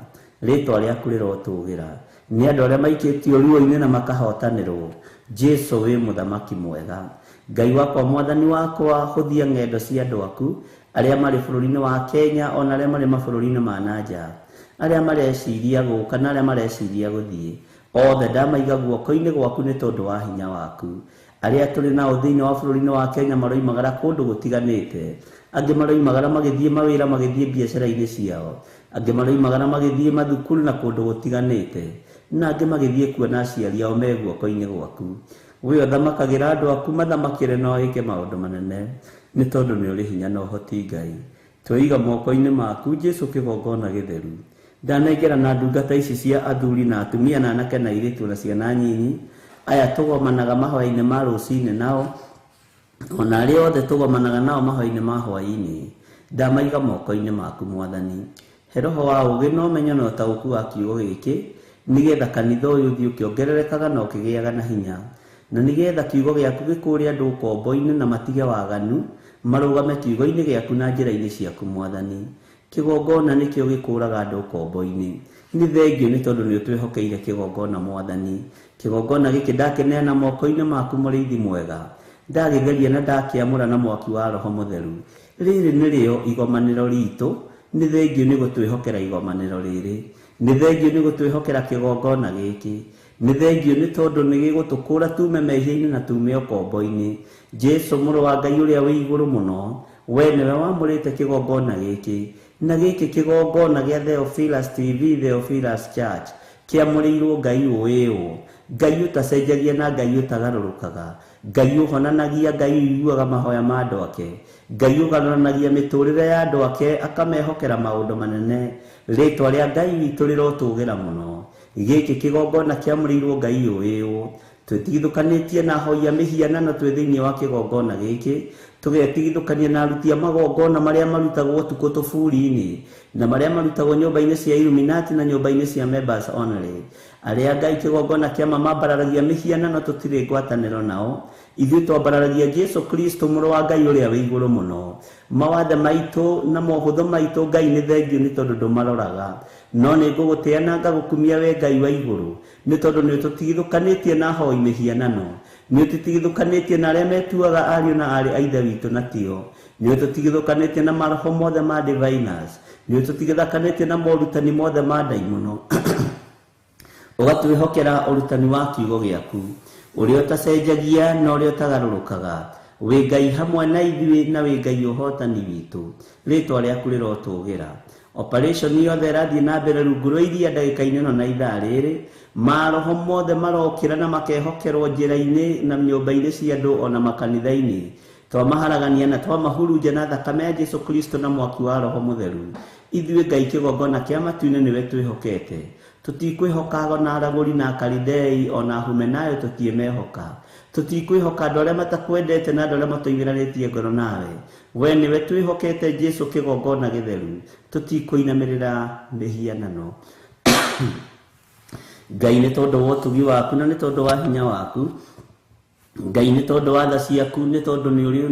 rĩtwa rĩaku rĩrotũgĩra. Nĩ andũ arĩa maikĩtio ruo-inĩ na makahotanĩrwo. Jesũ wĩ mũthamaki mwega. Ngai wakwa Mwathani wakwa, hũthia ng'endo cia andũ aku arĩa marĩ bũrũri-inĩ wa Kenya ona arĩa marĩ mabũrũri-inĩ ma nanja, arĩa mareciria gũka na arĩa mareciria gũthiĩ, othe ndamaiga guoko-inĩ gwaku nĩ tondũ wa hinya waku. Arĩa tũrĩ nao thĩinĩ wa bũrũri-inĩ wa Kenya maroimagara kũndũ gũtiganĩte, angĩ maroimagara magĩthiĩ mawĩra, magĩthiĩ biacara-inĩ ciao, angĩ maroimagara magĩthiĩ mathukuru na kũndũ gũtiganĩte, na angĩ magĩthiĩ kuona aciari ao me guoko-inĩ gwaku. We ũthamakagĩra andũ aku, mathamakĩre na wĩke maũndũ manene, nĩ tondũ nĩ ũrĩ hinya na ũhoti Ngai. Twĩiga moko-inĩ maku Jesũ kĩgongona gĩtheru. Ndanengera na ndungata ici cia athuri na atumia na anake na airĩtu na ciana nyinyi aya tũgomanaga mahoya-inĩ ma rũcinĩ nao, ona arĩa othe tũgomanaga nao mahoya-inĩ ma hwaĩ-inĩ, ndamaiga moko-inĩ maku Mwathani. He roho wa ũũgĩ na ũmenyo na ũtaũku wa kiugo gĩkĩ, nĩgetha kanitha ũyũ ũthiĩ ũkĩongererekaga na ũkĩgĩaga na hinya, na nĩgetha kiugo gĩaku gĩkũũre andũ ũkombo-inĩ na matige waganu, marũgame kiugo-inĩ gĩaku na njĩra-inĩ ciaku Mwathani. Kĩgongona nĩkĩo gĩkũũraga andũ ũkombo-inĩ. Nĩ thengio nĩ tondũ nĩ ũtwĩhokeire kĩgongona Mwathani. Kĩgongona gĩkĩ ndakeneana moko-inĩ maku mũrĩithi mwega, ndagĩtheria na ndakĩamũra na mwaki wa Roho Mũtheru. Rĩrĩ nĩrĩo igomanĩro ritũ. Nĩ thengio nĩ gũtwĩhokera igomanĩro rĩrĩ. Nĩ thengio nĩ gũtwĩhokera kĩgongona gĩkĩ. Nĩ thengio nĩ tondũ nĩ gĩgũtũkũũra tume mehia-inĩ na tume ũkombo-inĩ. Jesũ mũrũ wa Ngai ũrĩa wĩ igũrũ mũno, we nĩwe wamũrĩte kĩgongona gĩkĩ, na gĩkĩ kĩgongona gĩa Theophilus TV, Theophilus Church, kĩamũrĩirwo Ngai ũĩ-ũ, Ngai ũtacenjagia na Ngai ũtagarũrũkaga, Ngai ũhonanagia, Ngai ũiguaga mahoya ma andũ ake, Ngai ũgarũranagia mĩtũrĩre ya andũ ake, akamehokera maũndũ manene. Rĩtwa rĩa Ngai witũ rĩrotũgĩra mũno. Gĩkĩ kĩgongona kĩamũrĩirwo Ngai ũĩ-ũ, twĩtigithũkanĩtie na ahoia mĩhianano twĩ thĩinĩ wa kĩgongona gĩkĩ, tũgetigithũkania na aruti a magongona marĩa marutagwo ũtukũ tũburi-inĩ na marĩa marutagwo nyũmba-inĩ cia Illuminati na nyũmba-inĩ cia members only, arĩa Ngai kĩgongona kĩama mambararagia mĩhianano tũtirĩ ngwatanĩro nao. Ithuĩ twambararagia Jesũ Kristo mũrũ wa Ngai ũrĩa wĩ igũrũ mũno. Mawathe maitũ na mohũthũ maitũ Ngai nĩ thengio nĩ tondũ ndũmaroraga, no nĩ ngũgũtĩa na ngagũkumia we Ngai wa igũrũ, nĩ tondũ nĩ ũtũtigithũkanĩtie na ahoi mĩhianano, nĩ ũtũtigithũkanĩtie na arĩa metuaga ariũ na arĩ a ithe witũ na tio, nĩ ũtũtigithũkanĩtie na maroho mothe ma diviners, nĩ ũtũtigithũkanĩtie na morutani mothe ma ndaimono. Ũgatwĩhokera ũrutani wa kiugo gĩaku, ũrĩa ũtacenjagia na ũrĩa ũtagarũrũkaga, wĩ Ngai hamwe na ithuĩ na wĩ Ngai ũhotani witũ, rĩtwa rĩaku rĩrotũgĩra. Operation yothe ĩrathiĩ na mbere rungu rwa iria ndagĩka-inĩ ĩno na ithaa rĩrĩ, maroho mothe marokĩra na makehokerwo njĩra-inĩ na nyũmba-inĩ cia andũ ona makanitha-inĩ, twamaharagania na twamahurunja na thakame ya Jesu Kristo na mwaki wa Roho Mũtheru. Ithuĩ Ngai kĩgongona kĩa matu-inĩ nĩwe twĩhokete, tũtikwĩhoka na aragũri na Akalidei ona Humenayo tũtiĩmehoka, tũtikwĩhoka andũ arĩa matakwendete na andũ arĩa matoimĩranĩtie ngoro nawe. We nĩwe twĩhokete Jesu kĩgongona gĩtheru, tũtikũinamĩrĩra mĩhianano. Ngai nĩ tondũ wa ũtugi waku na nĩ tondũ wa hinya waku, Ngai nĩ tondũ wa tha ciaku, nĩ tondũ nĩ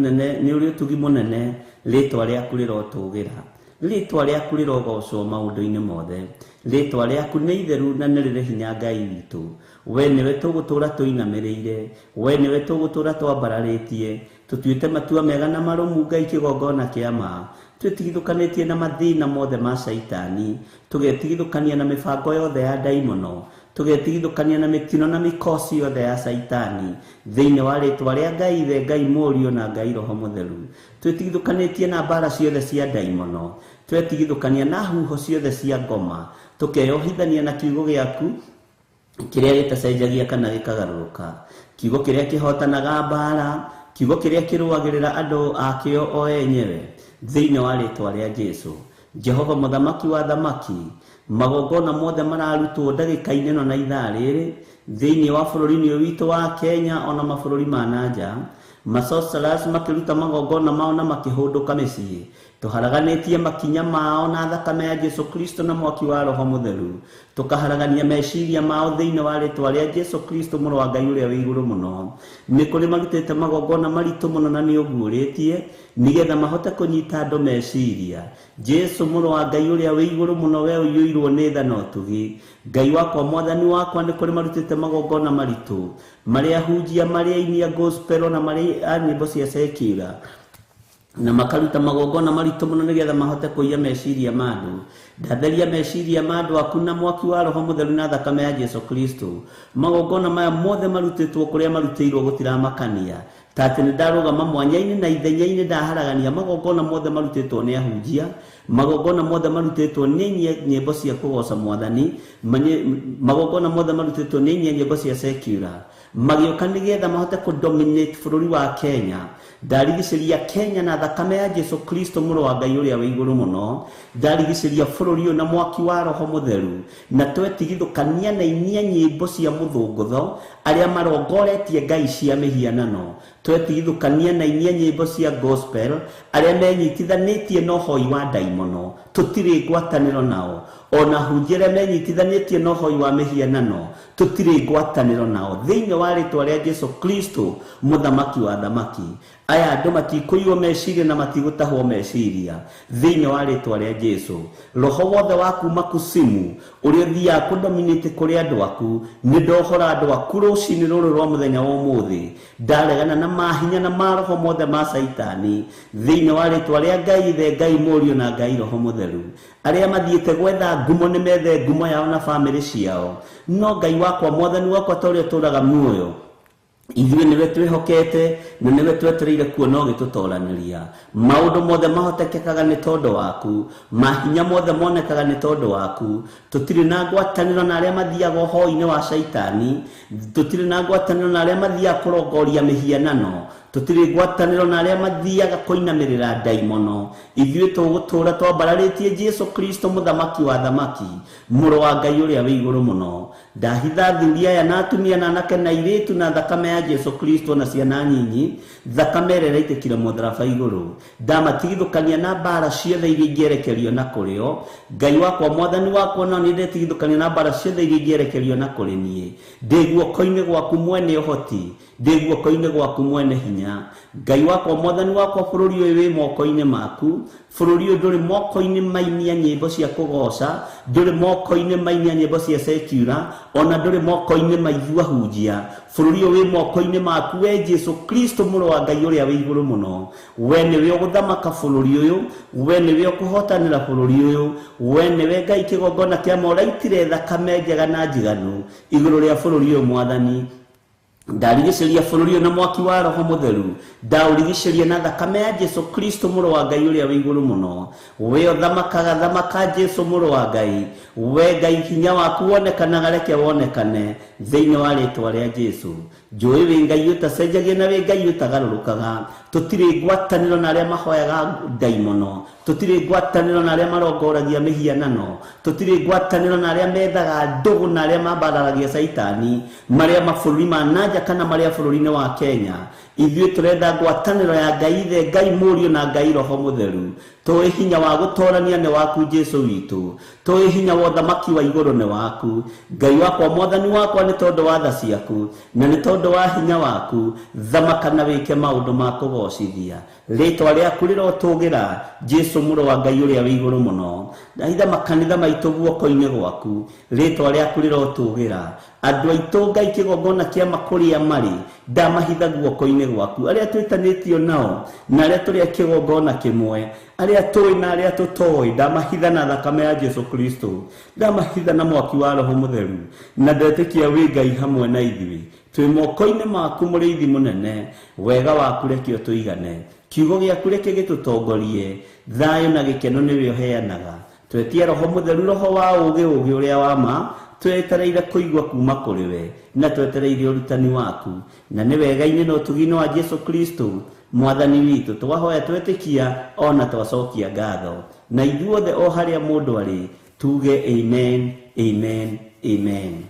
ũrĩ ũtugi mũnene, rĩtwa rĩaku rĩrotũgĩra, rĩtwa rĩaku rĩrogocwo maũndũ-inĩ mothe, rĩtwa rĩaku nĩ itheru na nĩ rĩrĩ hinya Ngai witũ. We nĩwe tũgũtũra tũinamĩrĩire, we nĩwe tũgũtũra twambararĩtie, tũtuĩte matua mega na marũmu Ngai kĩgongona kĩa ma, twĩtigithũkanĩtie na mathĩna mothe ma Saitani, tũgetigithũkania na mĩbango yothe ya ndaimono, tũgetigithũkania na mĩtino na mĩkosi yothe ya Saitani, thĩinĩ wa rĩtwa rĩa Ngai Ithe, Ngai Mũriũ na Ngai Roho Mũtheru. Twĩtigithũkanĩtie na mbara ciothe cia ndaimono, twetigithũkania na huho ciothe cia ngoma, tũkeyohithania na kiugo gĩaku kĩrĩa gĩtacenjagia kana gĩkagarũrũka, kiugo kĩrĩa kĩhotanaga mbara, kiugo kĩrĩa kĩrũagĩrĩra andũ akĩo o enyewe, thĩinĩ wa rĩtwa rĩa Jesu. Jehova mũthamaki wa thamaki, magongona mothe mararutwo ndagĩka-inĩ ĩno na ithaa rĩrĩ thĩinĩ wa bũrũri-inĩ ũyũ witũ wa Kenya ona mabũrũri ma nanja, masosalas makĩruta magongona mao na makĩhũndũka mĩciĩ, tũharaganĩtie makinya mao na thakame ya Jesu Kristo na mwaki wa Roho Mũtheru, tũkaharagania meciria mao thĩinĩ wa rĩtwa rĩa Jesu Kristo mũrũ wa Ngai ũrĩa wĩ igũrũ mũno. Nĩ kũrĩ marutĩte magongona maritũ mũno na nĩ ũguũrĩtie nĩgetha mahote kũnyita andũ meciria. Jesu mũrũ wa Ngai ũrĩa wĩ igũrũ mũno, we ũiyũirwo nĩ tha na ũtugi. Ngai wakwa mwathani wakwa, nĩ kũrĩ marutĩte magongona maritũ, marĩa hunjia, marĩa ainia gospel na marĩa nyĩmbo cia secular, na makaruta magongona maritũ mũno nĩgetha mahote kũiya meciria ma andũ. Ndatheria meciria ma andũ aku na mwaki wa Roho Mũtheru na thakame ya Jesu Kristo. Magongona maya mothe marutĩtwo kũrĩa marutĩirwo gũtiramakania, ta atĩ nĩ ndarũgama mwanya-inĩ na ithenya-inĩ ndaharagania magongona mothe marutĩtwo nĩ ahunjia, magongona mothe marutĩtwo nĩ nyĩmbo cia kũgoca mwathani, magongona mothe marutĩtwo nĩ nyĩmbo cia secular, magĩũka nĩgetha mahote kũdominate bũrũri wa Kenya. Ndarigicĩria Kenya na thakame ya Jesu Kristo mũrũ wa Ngai ũrĩa wĩ igũrũ mũno, ndarigicĩria bũrũri ũyũ na mwaki wa Roho Mũtheru, na twetigithũkania na inia nyĩmbo cia mũthũngũtho arĩa marongoretie ngai cia mĩhianano, twetigithũkania na inia nyĩmbo cia gospel arĩa menyitithanĩtie na ũhoi wa ndaimono, tũtirĩ ngwatanĩro nao. Ona hunjia arĩa menyitithanĩtie na ũhoi wa mĩhianano, tũtirĩ ngwatanĩro nao thĩinĩ wa rĩtwa rĩa Jesu Kristo mũthamaki wa thamaki. Aya andũ matikũiywo meciria na matigũtahwo meciria thĩinĩ wa rĩtwa rĩa Jesu. Roho wothe wa kuma kusimu ũrĩa ũthiaga kũdominate kũrĩ andũ aku, nĩ ndohora andũ aku rũcinĩ rũrũ rwa mũthenya wa ũmũthĩ, ndaregana na mahinya na maroho mothe ma Saitani thĩinĩ wa rĩtwa rĩa Ngai Ithe, Ngai Mũriũ na Ngai Roho Mũtheru. Arĩa mathiĩte gwetha ngumo nĩ methe ngumo yao na bamĩrĩ ciao, no Ngai wakwa mwathani wakwa ta ũrĩa ũtũũraga muoyo, ithuĩ nĩwe twĩhokete na nĩwe twetereire kuona ũgĩtũtoranĩria. Maũndũ mothe mahotekekaga nĩ tondũ waku, mahinya mothe monekaga nĩ tondũ waku. Tũtirĩ na ngwatanĩro na arĩa mathiaga ũhoi-inĩ wa Saitani, tũtirĩ na ngwatanĩro na arĩa mathiaga kũrongoria mĩhianano, tũtirĩ ngwatanĩro na arĩa mathiaga kũinamĩrĩra ndaimono. Ithuĩ tũgũtũũra twambararĩtie Jesu Kristo mũthamaki wa thamaki, mũrũ wa Ngai ũrĩa wĩ igũrũ mũno. Ndahitha athuri aya na atumia na anake na airĩtu na thakame ya Jesu Kristo na ciana nyinyi, thakame ĩrĩa ĩraitĩkire mũtharaba igũrũ. Ndamatigithũkania na mbara ciothe iria ingĩerekerio na kũrĩo. Ngai wakwa mwathani wakwa, no nĩ ndetigithũkania na mbara ciothe iria ingĩerekerio na kũrĩ niĩ. Ndĩ guoko-inĩ gwaku mwene ũhoti, ndĩ guoko-inĩ gwaku mwene hinya. Ngai wakwa mwathani wakwa, bũrũri ũyũ wĩ moko-inĩ maku. Bũrũri ũyũ ndũrĩ moko-inĩ mainia nyĩmbo cia kũgoca, ndũrĩ moko-inĩ mainia nyĩmbo cia secular, ona ndũrĩ moko-inĩ maithu ahunjia. Bũrũri ũyũ wĩ moko-inĩ maku, we Jesu Kristo mũrũ wa Ngai ũrĩa wĩ igũrũ mũno. We nĩwe ũgũthamaka bũrũri ũyũ, we nĩwe ũkũhotanĩra bũrũri ũyũ, we nĩwe Ngai kĩgongona kĩa ma ũraitire thakame njega na njiganu igũrũ rĩa bũrũri ũyũ mwathani. ndarigicĩria bũrũri na mwaki wa roho mũtheru, ndaũrigicĩria na thakame ya Jesu Kristo mũrũ wa Ngai ũrĩa wĩ igũrũ mũno. We ũthamakaga thamaka Jesu mũrũ wa Ngai, we Ngai hinya waku wonekanaga reke wonekane thĩinĩ wa rĩtwa rĩa Jesu. Njũĩ wĩ Ngai ũtacenjagia na wĩ Ngai ũtagarũrũkaga. Tũtirĩ ngwatanĩro na arĩa mahoyaga ndaimono, tũtirĩ ngwatanĩro na arĩa marongoragia mĩhianano, tũtirĩ ngwatanĩro na arĩa methaga ndũgũ na arĩa mambararagia Saitani marĩa mabũrũri ma nanja kana marĩa bũrũri-inĩ wa Kenya. Ithuĩ tũrenda ngwatanĩro ya Ngai Ithe, Ngai Mũriũ na Ngai Roho Mũtheru. Tũĩ hinya wa gũtũrania nĩ waku Jesu witũ, tũĩ hinya wa ũthamaki wa igũrũ nĩ waku. Ngai wakwa mwathani wakwa, nĩ tondũ wa tha ciaku na nĩ tondũ wa hinya waku, thamaka na wĩke maũndũ ma kũgocithia. Rĩtwa rĩaku rĩrotũgĩra Jesu mũrũ wa Ngai ũrĩa wĩ igũrũ mũno. Ndaitha makanitha maitũ guoko-inĩ gwaku, rĩtwa rĩaku rĩrotũgĩra. Andũ aitũ Ngai kĩgongona kĩa makũrĩa marĩ, ndamahitha guoko-inĩ gwaku. Arĩa twĩtanĩtio nao na arĩa tũrĩ kĩgongona kĩmwe, arĩa tũĩ na arĩa tũtoĩ, ndamahitha na thakame ya Jesu Kristo, ndamahitha na mwaki wa Roho Mũtheru, na ndetĩkia wĩ Ngai hamwe na ithuĩ. Twĩ moko-inĩ maku mũrĩithi mũnene, wega waku reke ũtũigane, kiugo gĩaku reke gĩtũtongorie, thayũ na gĩkeno nĩwe ũheanaga. Twetie Roho Mũtheru, roho wa ũũgĩ ũrĩa wa ma, twetereire kũigua kuma kũrĩ we, na twetereire ũrutani waku, na nĩ wega-inĩ na ũtugi-inĩ wa Jesu Kristo mwathani witũ twahoya twetĩkia ona twacokia ngatho. Na ithuothe o harĩa mũndũ arĩ tuge amen, amen, amen.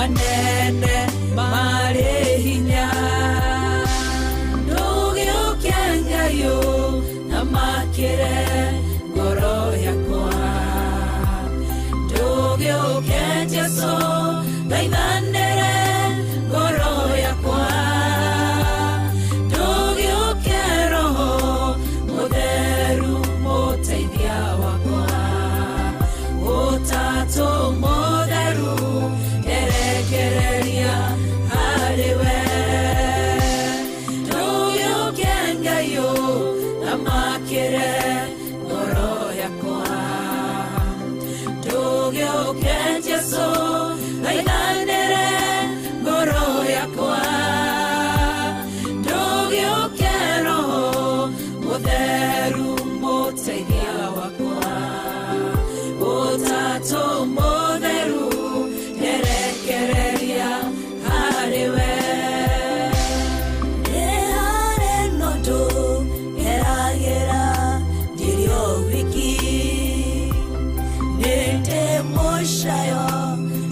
manene marehinya ndugĩũkia Ngai na makĩre ngoro yakwa ndugĩũkia Jesũ thaithanĩre ngoro yakwa ndugĩũkia Roho Mũtheru mũteithia wakwa Ũtatũ Mũtheru erekereria harĩwe ndugĩũkia Ngai na makĩre ngoro yakwa ndugĩũkia Jesũ thaithanĩre ngoro yakwa ndugĩũkia Roho Mũtheru mũteithia wakwa Ũtatũ Mũtheru erekereria harĩwe nĩ harĩ nũndũ ngeragĩra ndirĩ o wiki nĩ ndĩ mũcayo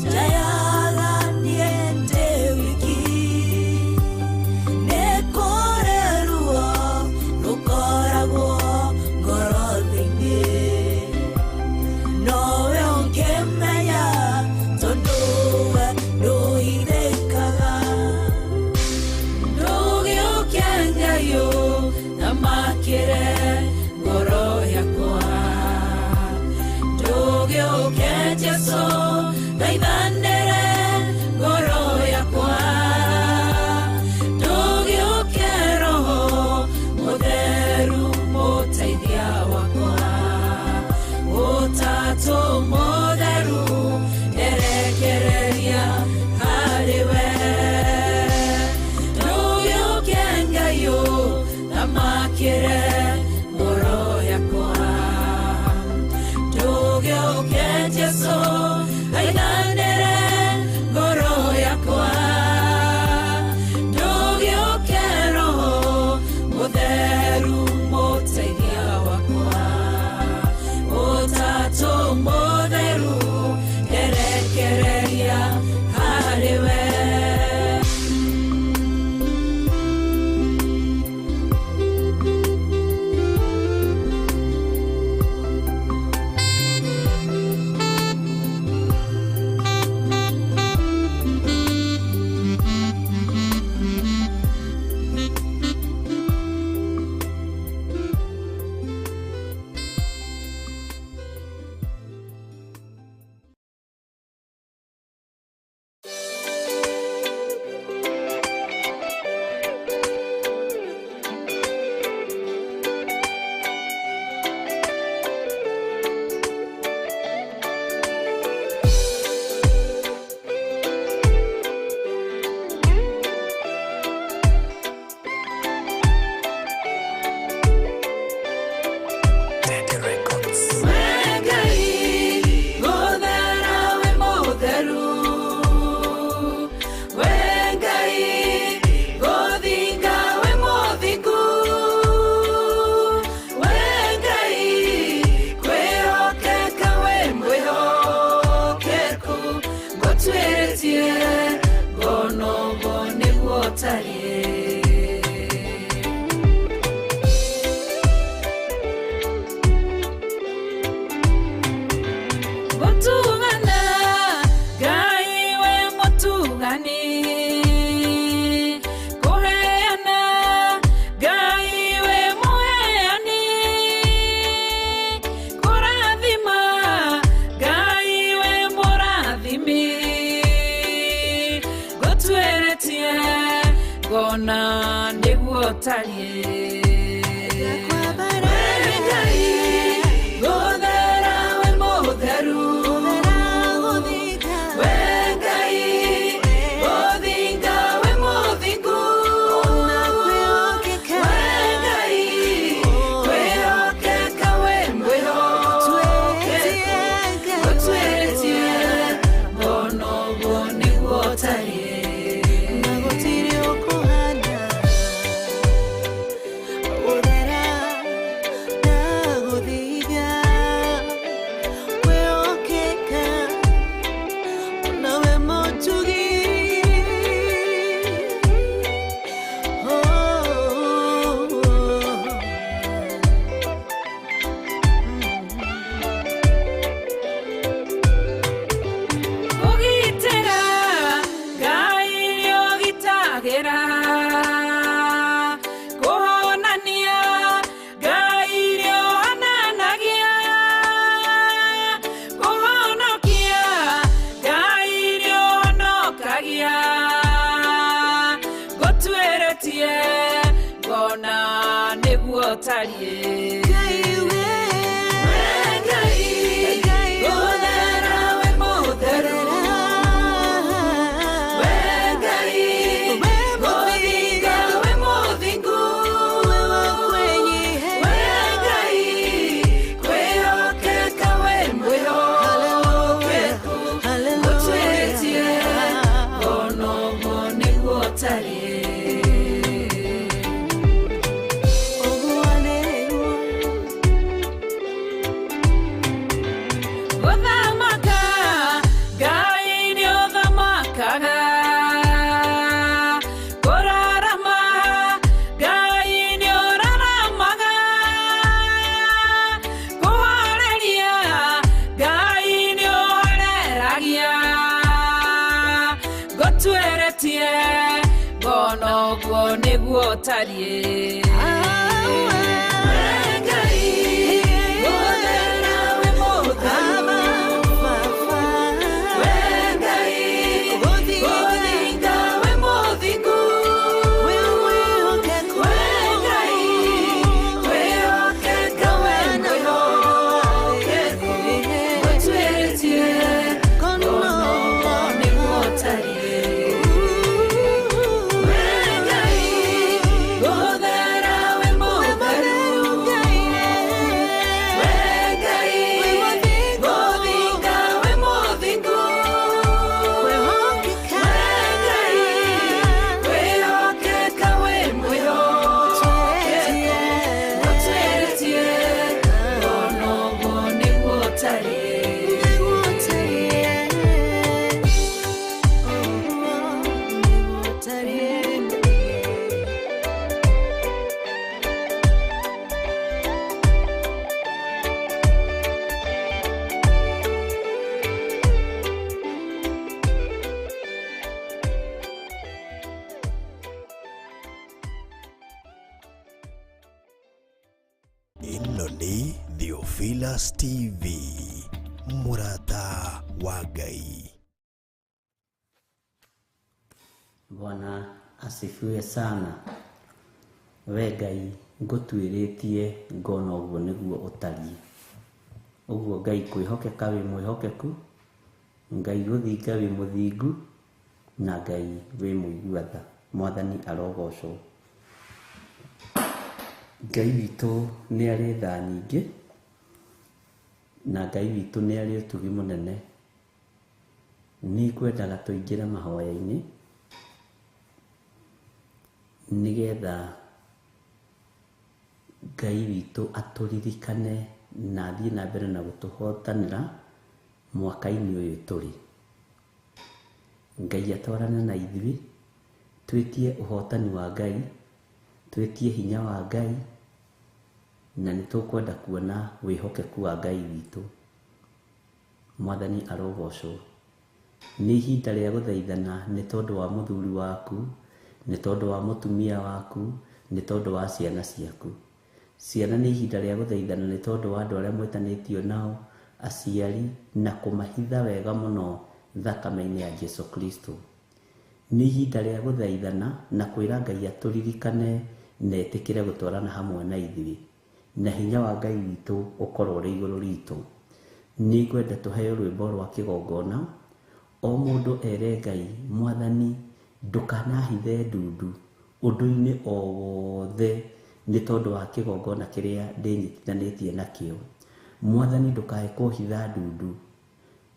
njayaga niĩ ndĩ wiki nĩ kũrĩ ruo rũkoragwo ngoro-inĩ nowe ũngĩmenya tondũ we ndũhithĩkaga ndugĩũkia Ngai na makĩre ngoro yakwa ndugĩũkia Jesũ thaithanĩre ngoro yakwa ndugĩũkia Roho Mũtheru mũteithia wakwa Ũtatũ Mũtheru erekereria harĩwe ndugĩũkia Ngai na makĩre ngoro yakwa ndugĩũkia Jesũ thaithanĩre ngoro yakwa ndugĩũkia Roho Mũtheru mũteithia wakwa Ũtatũ Mũtheru erekereria harĩwe ngũtheragia ngũtuĩrĩtie ngona nĩguo tariĩ tariĩ ĩno nĩ Theophilus TV, mũrata wa Ngai. Bwana asifiwe sana. We Ngai ngũtuĩrĩtie ngona ũguo nĩguo ũtariĩ. Ũguo Ngai kwĩhokeka wĩ mwĩhokeku, Ngai gũthinga wĩ mũthingu, na Ngai wĩ mũiguatha. Mwathani arogocwo. Ngai witũ nĩ arĩ tha nyingĩ, na Ngai witũ nĩ arĩ ũtugi mũnene. Nĩ ngwendaga tũingĩre mahoya-inĩ nĩgetha Ngai witũ atũririkane na athiĩ na mbere na gũtũhotanĩra mwaka-inĩ ũyũ tũrĩ. Ngai atwarane na ithuĩ, twĩtie ũhotani wa Ngai, twĩtie hinya wa Ngai, na nĩ tũkwenda kuona wĩhokeku wa Ngai witũ. Mwathani arogocwo. Nĩ ihinda rĩa gũthaithana nĩ tondũ wa mũthuri waku, nĩ tondũ wa mũtumia waku, nĩ tondũ wa ciana ciaku. Ciana nĩ ihinda rĩa gũthaithana nĩ tondũ wa andũ arĩa mwetanĩtio nao, aciari, na kũmahitha wega mũno thakame-inĩ ya Jesu Kristo. Nĩ ihinda rĩa gũthaithana na kwĩra Ngai atũririkane na etĩkĩre gũtwarana hamwe na ithuĩ, na hinya wa Ngai witũ ũkorwo ũrĩ igũrũ ritũ. Nĩ ngwenda tũheo rwĩmbo rwa kĩgongona, o mũndũ ere Ngai, Mwathani ndũkanahithe ndundu ũndũ-inĩ o wothe nĩ tondũ wa kĩgongona kĩrĩa ndĩnyitithanĩtie nakĩo. Mwathani ndũkae kũhitha ndundu.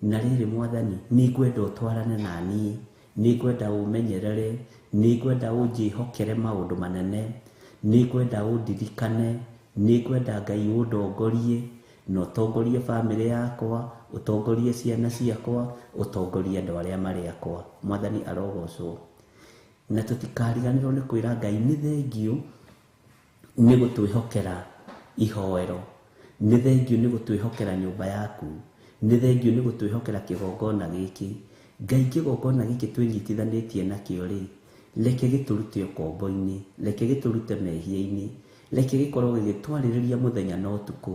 Na rĩrĩ Mwathani, nĩ ngwenda ũtwarane na niĩ, nĩ ngwenda ũmenyerere, nĩ ngwenda ũnjĩhokere maũndũ manene, nĩ ngwenda ũndirikane, nĩ ngwenda Ngai ũndongorie, na ũtongorie bamĩrĩ yakwa, ũtongorie ciana ciakwa, ũtongorie andũ arĩa marĩ akwa. Mwathani arogocwo. Na tũtikariganĩrwo nĩ kwĩra Ngai nĩ thengiũ nĩ gũtwĩhokera ihoero, nĩ thengiũ nĩ gũtwĩhokera nyũmba yaku, nĩ thengiũ nĩ gũtwĩhokera kĩgongona gĩkĩ. Ngai kĩgongona gĩkĩ twĩnyitithanĩtie nakĩo rĩ, reke gĩtũrute ũkombo-inĩ, reke gĩtũrute mehia-inĩ, reke gĩkorwo gĩgĩtwarĩrĩria mũthenya na ũtukũ.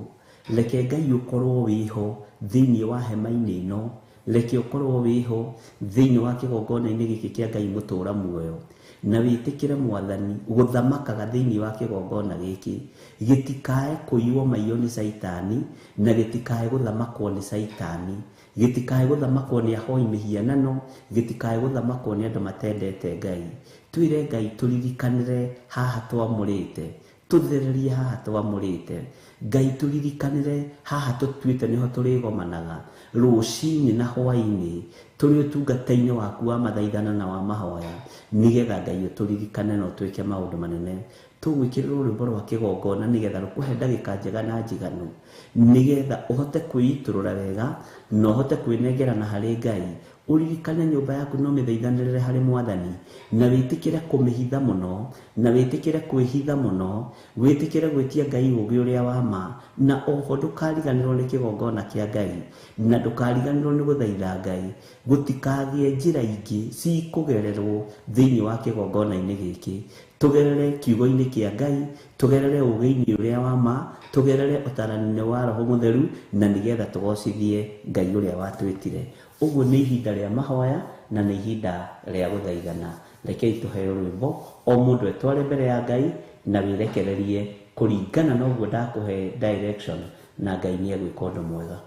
Reke Ngai ũkorwo wĩho thĩinĩ wa hema-inĩ ĩno, reke ukorwo wiho thiini wa kigongona-ini giki kia Ngai mutura muoyo na witikire mwathani guthamakaga thiini wa kigongona giki gitikae kuiywo maiyo ni saitani na gitikae guthamakwo ni saitani gitikae guthamakwo ni ahoi mihianano gitikae guthamakwo ni andu matendete Ngai twire Ngai turirikanire haha twamurite tuthererie haha twamurite Ngai turirikanire haha tutuite niho turigomanaga rucini na hwaini turi utungata-ini waku wa mathaithana na wa mahoya nigetha Ngai uturirikane no twike maundu manene tugwikirira rwimbo rwa kigongona nigetha rukuhe ndagika njega na njiganu nigetha uhote kwiiturura wega no uhote kwinengerana hari Ngai uririkane nyumba yaku no mithaithanirire hari mwathani na witikire kumihitha muno na witikire kwihitha muno witikire gwitia Ngai ugi uria wa ma na oho ndukariganirwo ni kigongona kia Ngai na ndukariganirwo ni guthaitha Ngai gutikagie njira ingi cikugererwo thiini wa kigongona-ini giki tugerere kiugo-ini kia Ngai tugerere ugi-ini uria wa ma tugerere utarani wa Roho Mutheru na nigetha tugocithie Ngai uria watwitire uguo ni ihinda ria mahoya na ni ihinda ria guthaithana rekei tuheo rwimbo o mundu etware mbere ya Ngai na wirekererie kuringana na uguo ndakuhe direction na Ngai ni egwika undu mwega.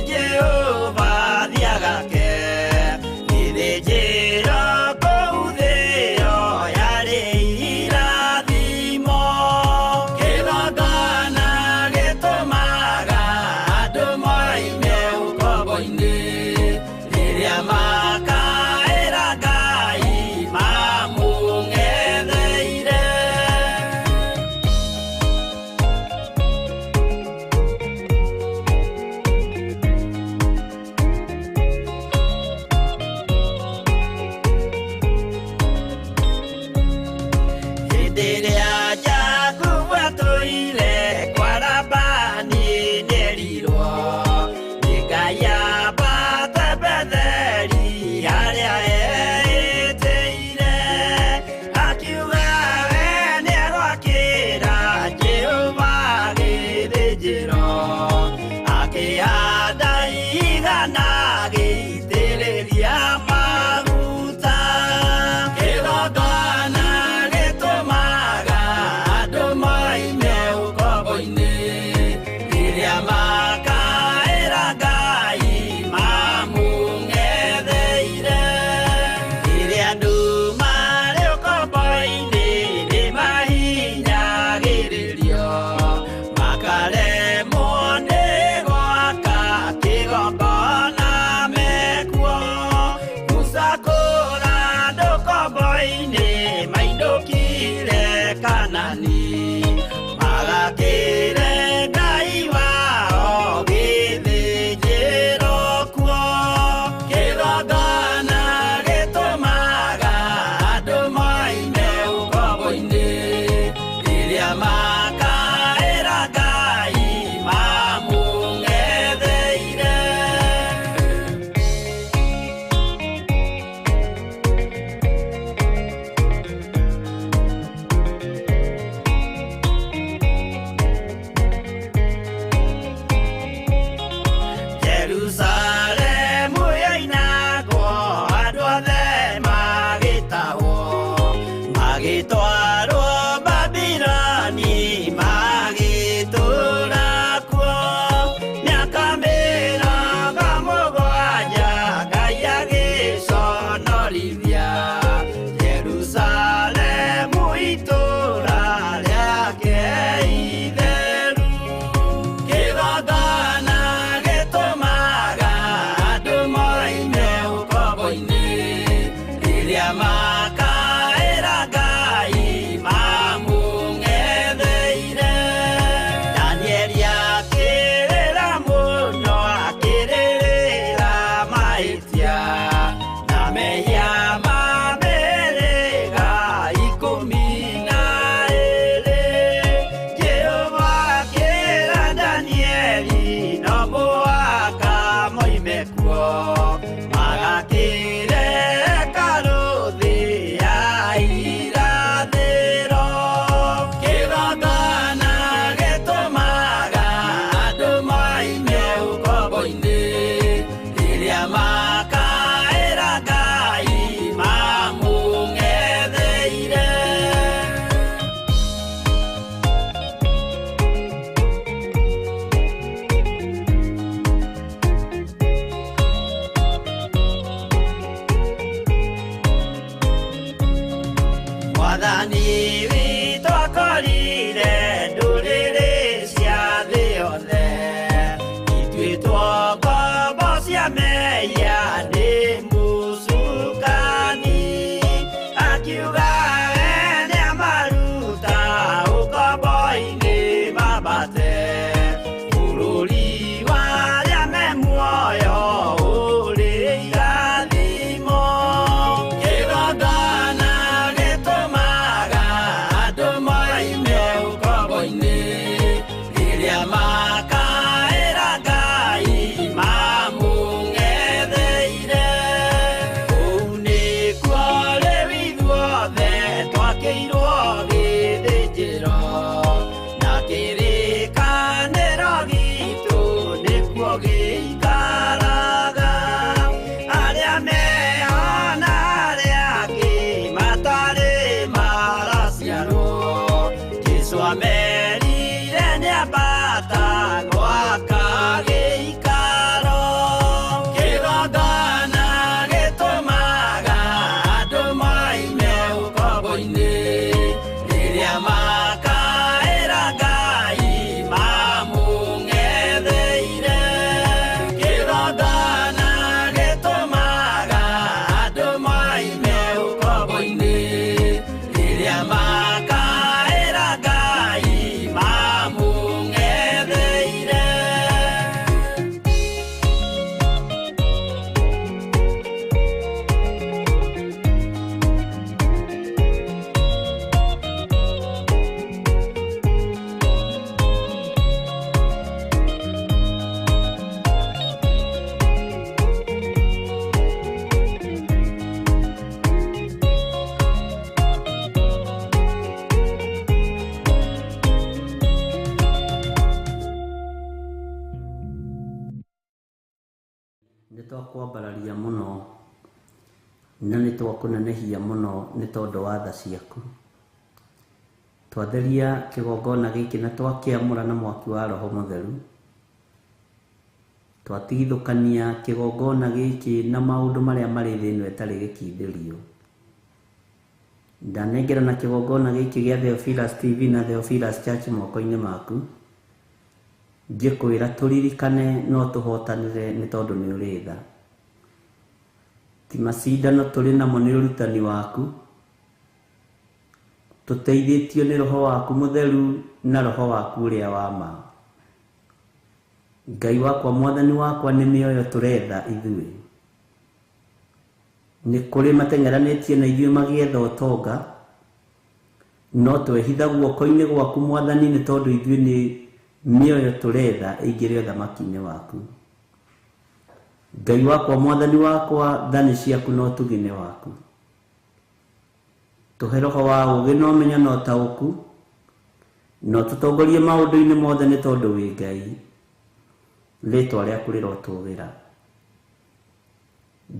Jehova thiaga ke, githĩ njĩra Riria makaĩra Ngai mamũng'etheire. Danieli akĩrĩra mũno akĩrĩrĩra mahĩtia na mehia ma mĩhĩrĩga 12. Jehova akĩra Danieli no mũhaka moime kuo magakĩre hekarũ thĩ ya irathĩro. Kĩgongona gĩtũmaga andũ moime ũkombo-inĩ rĩrĩa makaĩra Ngai mamũng'etheire. Mwathani witũ akorire ndũrĩrĩ cia thĩ yothe, ituĩtwo ngombo cia mehia nĩ mũcukani. Akiuga we nĩamaruta ũkombo-inĩ mambate bũrũri wa arĩa me muoyo ũrĩ irathimo. Kĩgongona gĩtũmaga andũ moime ũkombo-inĩ rĩrĩa makaĩra Ngai mamũng'etheire. Kũu nĩkuo rĩu ithuothe twakĩirwo gĩthĩnjĩro, na kĩrĩkanĩro gitũ nĩkuo gĩikaraga. Arĩa meho na arĩa angĩ matarĩ maraciarwo, Jesũ amerire nĩambata gwaka gĩikaro. Kĩgongona gĩtũmaga andũ moime ũkombo-inĩ rĩrĩa makaĩra Ngai mamũng'etheire. Kĩgongona gĩtũmaga andũ moime ũkombo-inĩ rĩrĩa makaĩra Ngai mamũng'etheire. Nĩtwakwambararia mũno na nĩtwakũnenehia mũno nĩ tondũ wa tha ciaku. Twatheria kĩgongona gĩkĩ na twakĩamũra na mwaki wa Roho Mũtheru. Twatigithũkania kĩgongona gĩkĩ na maũndũ marĩa marĩ thĩ ĩno ĩtarĩ gĩkindĩrio. Ndanengerana kĩgongona gĩkĩ gĩa Theophilus TV na Theophilus Church moko-inĩ maku, ngĩkwĩra tũririkane no tũhotanĩre nĩ tondũ nĩ ũrĩ tha. Ti macindano tũrĩ namo nĩ ũrutani waku, tũteithĩtio nĩ Roho waku Mũtheru na Roho waku ũrĩa wa ma. Ngai wakwa, Mwathani wakwa, nĩ mĩoyo tũretha ithuĩ. Nĩ kũrĩ mateng'eranĩtie na ithuĩ magĩetha ũtonga, no twehitha guoko-inĩ gwaku Mwathani nĩ tondũ ithuĩ nĩ mĩoyo tũretha ĩingĩre ũthamaki-inĩ waku. Ngai wakwa, Mwathani wakwa, tha nĩ ciaku no tũgine waku. Tũhe Roho wa ũũgĩ na ũmenyo na ũtaũku, no tũtongorie maũndũ-inĩ mothe nĩ tondũ wĩ Ngai. Rĩĩtwa rĩaku rĩrotũũgĩra.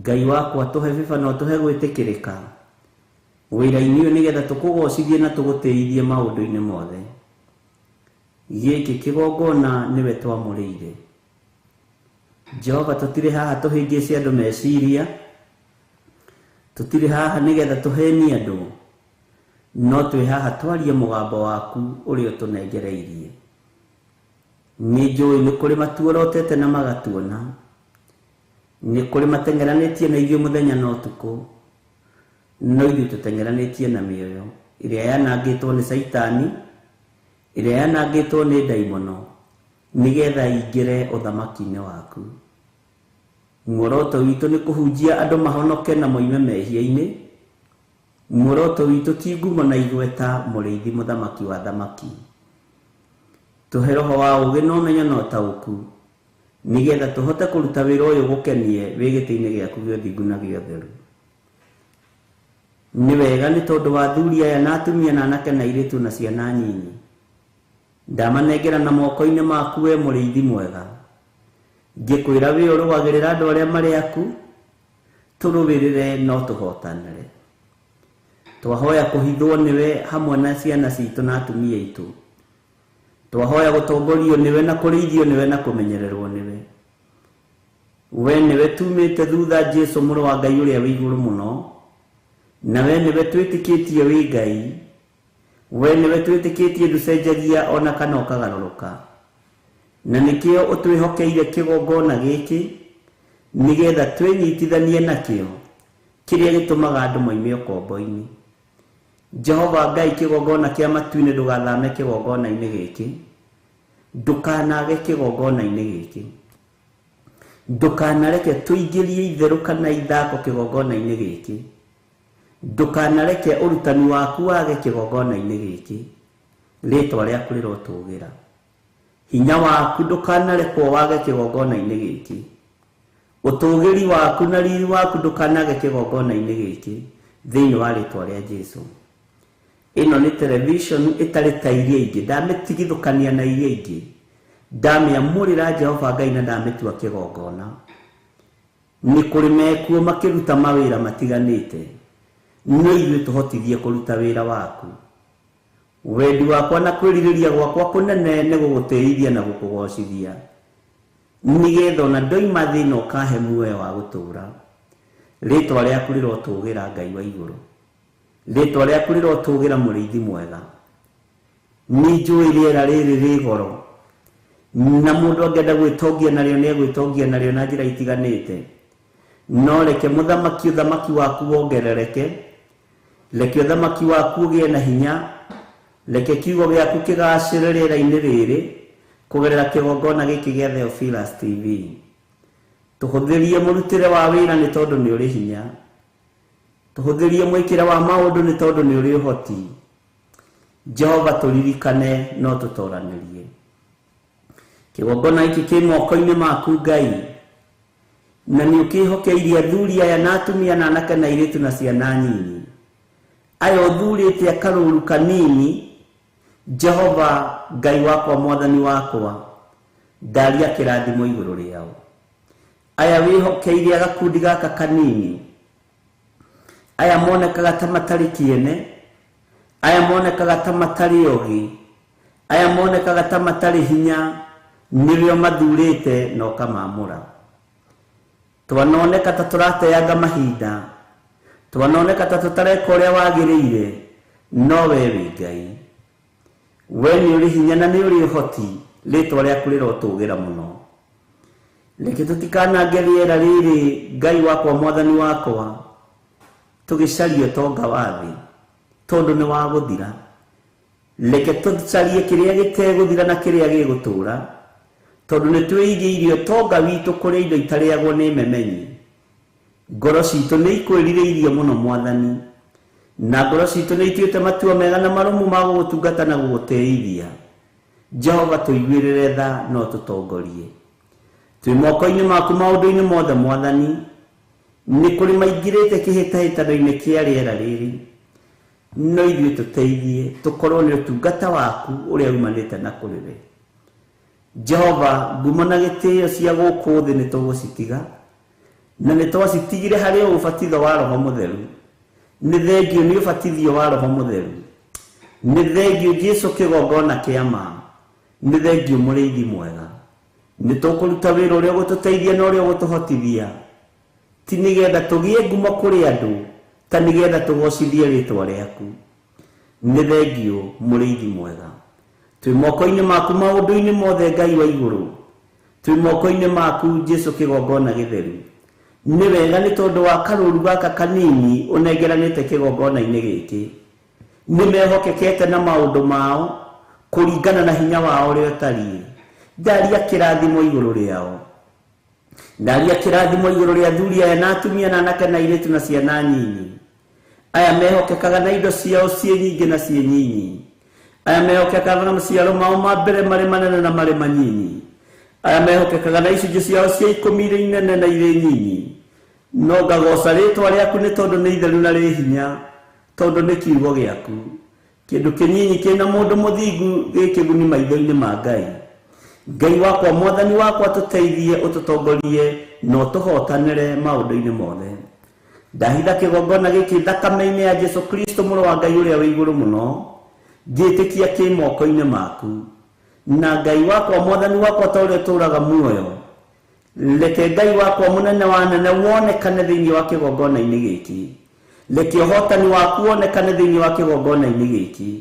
Ngai wakwa, tũhe biba no tũhe gwĩtĩkĩrĩka wĩra-inĩ ũyũ nĩgetha tũkũgocithie na tũgũtĩithie maũndũ-inĩ mothe. Gĩkĩ kĩgongona nĩwe twamũrĩire. Jehova, tũtirĩ haha tũhĩngĩce andũ meciria, tũtirĩ haha nĩgetha tũhenie andũ, no twĩ haha twarie mũgambo waku ũrĩa ũtũnengereirie. Nĩ njũĩ nĩ kũrĩ matuorotete na magatuona, nĩ kũrĩ mateng'eranĩtie na ithuĩ mũthenya na ũtukũ, no ithuĩ tũtengeranĩtie na mĩoyo ĩrĩa yanangĩtwo nĩ Saitani, ĩrĩa yanangĩtwo nĩ ndaimono, nĩgetha ingĩre ũthamaki-inĩ waku. Muoroto witũ nĩ kũhunjia andũ mahonoke na moime mehia-inĩ. Muoroto witũ ti ngumo na igweta, mũrĩithi mũthamaki wa thamaki. Tũhe roho wa ũũgĩ na ũmenyo na ũtaũku, nĩgetha tũhote kũruta wĩra ũyũ gũkenie wĩ gĩtĩ-inĩ gĩaku gĩa ũthingu na gĩa ũtheru. Nĩ wega nĩ tondũ wa athuri aya na atumia na anake na airĩtu na ciana nyinyi, ndamanengera na moko-inĩ maku we mũrĩithi mwega. Ngĩkwĩra wĩ ũrũagĩrĩra andũ arĩa marĩ aku, tũrũwĩrĩre no tũhotanĩre. Twahoya kũhithwo nĩwe hamwe na ciana citũ na atumia aitũ. Twahoya gũtongorio nĩwe na kũrĩithio nĩwe na kũmenyererwo nĩwe. We nĩwe tumĩte thutha Jesũ mũrũ wa Ngai ũrĩa wĩ igũrũ mũno, na we nĩwe twĩtĩkĩtie wĩ Ngai. We nĩwe twĩtĩkĩtie ndũcenjagia ona kana ũkagarũrũka. Na nĩkĩo ũtwĩhokeire kĩgongona gĩkĩ, nĩgetha twĩnyitithanie nakĩo kĩrĩa gĩtũmaga andũ moime ũkombo-inĩ. Jehova Ngai, kĩgongona kĩa matu-inĩ ndũgathame kĩgongona-inĩ gĩkĩ, ndũkanage kĩgongona-inĩ gĩkĩ, ndũkanareke tũingĩrie itherũ kana ithako kĩgongona-inĩ gĩkĩ, ndũkanareke ũrutani waku wage kĩgongona-inĩ gĩkĩ. Rĩĩtwa rĩaku rĩrotũũgĩra. Hinya waku ndũkanarekwo wage kĩgongona-inĩ gĩkĩ. Ũtũũgĩri waku na riri waku ndũkanage kĩgongona-inĩ gĩkĩ, thĩinĩ wa rĩĩtwa rĩa Jesũ. Ĩno nĩ television ĩtarĩ ta iria ingĩ, ndamĩtigithũkania na iria ingĩ, ndamĩamũrĩra Jehova Ngai na ndamĩtua kĩgongona. Nĩ kũrĩ mekuo makĩruta mawĩra matiganĩte, no ithuĩ tũhotithie kũruta wĩra waku. Wendi wakwa na kwĩrirĩria gwakwa kũnene nĩ gũgũtĩithia na gũkũgocithia, nĩgetha ona ndoima thĩna ũkahe muoyo wa gũtũũra. Rĩĩtwa rĩaku rĩrotũũgĩra Ngai wa igũrũ. Rĩĩtwa rĩaku rĩrotũũgĩra mũrĩithi mwega. Nĩ njũĩ rĩera rĩrĩ rĩ goro, na mũndũ angĩenda gwĩtongia narĩo nĩ egwĩtongia narĩo na njĩra itiganĩte. No reke mũthamaki ũthamaki waku wongerereke, reke ũthamaki waku ũgĩe na hinya, reke kiugo gĩaku kĩgacĩre rĩera-inĩ rĩrĩ kũgerera kĩgongona gĩkĩ gĩa Theophilus TV. Tũhũthĩrie mũrutĩre wa wĩra nĩ tondũ nĩ ũrĩ hinya. Tũhũthĩrie mwĩkĩre wa maũndũ nĩ tondũ nĩ ũrĩ ũhoti. Jehova, tũririkane no tũtoranĩrie. Kĩgongona gĩkĩ kĩ moko-inĩ maku Ngai, na nĩ ũkĩhokeirie athuri aya na atumia na anake na airĩtu na ciana nyinyi. Aya ũthurĩte akarũru kanini, Jehova Ngai wakwa, mwathani wakwa, ndaria kĩrathimo igũrũ rĩao. Aya wĩhokeire agakundi gaka kanini, aya monekaga ta matarĩ kĩene, aya monekaga ta matarĩ ogi, aya monekaga ta matarĩ hinya, nĩrĩo mathurĩte na ũkamamũra. Twanoneka ta tũrateanga mahinda, twanoneka ta tũtareka ũrĩa wagĩrĩire, no we wĩ Ngai. We nĩ ũrĩ hinya na nĩ ũrĩ ũhoti, rĩĩtwa rĩaku rĩrotũũgĩra mũno. Reke tũtikanange rĩera rĩrĩ Ngai wakwa, mwathani wakwa, tũgĩcarie ũtonga wa thĩ, tondũ nĩ wa gũthira. Reke tũcarie kĩrĩa gĩtegũthira na kĩrĩa gĩgũtũũra, tondũ nĩ twĩigĩire ũtonga witũ kũrĩa indo itarĩagwo nĩ memenyi. Ngoro citũ nĩ ikwĩrirĩirie mũno Mwathani, na ngoro citũ nĩ ituĩte matua mega na marũmu ma gũgũtungata na gũgũtĩithia. Jehova, tũiguĩrĩre tha no tũtongorie. Twĩ moko-inĩ maku maũndũ-inĩ mothe Mwathani. Nĩ kũrĩ maingĩrĩte kĩhĩtahĩtano-inĩ kĩa rĩera rĩrĩ, no ithuĩ tũteithie tũkorwo nĩ ũtungata waku ũrĩa umanĩte na kũrĩ we. Jehova, ngumo na gĩtĩo cia gũkũ thĩ nĩ tũgũcitiga, na nĩ twacitigire harĩ ũbatitho wa Roho Mũtheru. Nĩ thengio nĩ ũbatithio wa Roho Mũtheru, nĩ thengio Jesũ kĩgongona kĩa ma, nĩ thengio mũrĩithi mwega. Nĩ tũkũruta wĩra ũrĩa ũgũtũteithia na ũrĩa ũgũtũhotithia, ti nĩgetha tũgĩe ngumo kũrĩ andũ, ta nĩgetha tũgocithie rĩĩtwa rĩaku. Nĩ thengio mũrĩithi mwega. Twĩ moko-inĩ maku maũndũ-inĩ mothe Ngai wa igũrũ, twĩ moko-inĩ maku Jesũ kĩgongona gĩtheru. nĩ wega nĩ tondũ wa karũru gaka kanini ũnengeranĩte kĩgongona-inĩ gĩkĩ nĩ mehokekete na maũndũ mao kũringana na hinya wao ũrĩa ũtariĩ. Ndaria kĩrathimo igũrũ rĩao, ndaria kĩrathimo igũrũ rĩa athuri aya na atumia na anake na airĩtu na ciana nyinyi. Aya mehokekaga na indo ciao ciĩ nyingĩ na ciĩ nyinyi. Aya mehokekaga na maciaro mao ma mbere marĩ manene na marĩ manyinyi. Aya mehokekaga na icunjĩ ciao cia 10 irĩ nene na irĩ nyinyi. No ngagoca rĩtwa rĩaku nĩ tondũ nĩ itheru na rĩ hinya, tondũ nĩ kiugo gĩaku. Kĩndũ kĩnyinyi kĩna mũndũ mũthingu gĩ kĩguni maitho-inĩ ma Ngai. Ngai wakwa, Mwathani wakwa, tũteithie, ũtũtongorie na ũtũhotanĩre maũndũ-inĩ mothe. Ndahitha kĩgongona gĩkĩ thakame-inĩ ya Jesu Kristo mũrũ wa Ngai ũrĩa wĩ igũrũ mũno, ngĩtĩkia kĩ moko-inĩ maku. Na Ngai wakwa, Mwathani wakwa, ta ũrĩa ũtũũraga muoyo, reke Ngai wakwa mũnene wa nene wonekane thĩinĩ wa kĩgongona-inĩ gĩkĩ. Reke ũhotani waku wonekane thĩinĩ wa kĩgongona-inĩ gĩkĩ.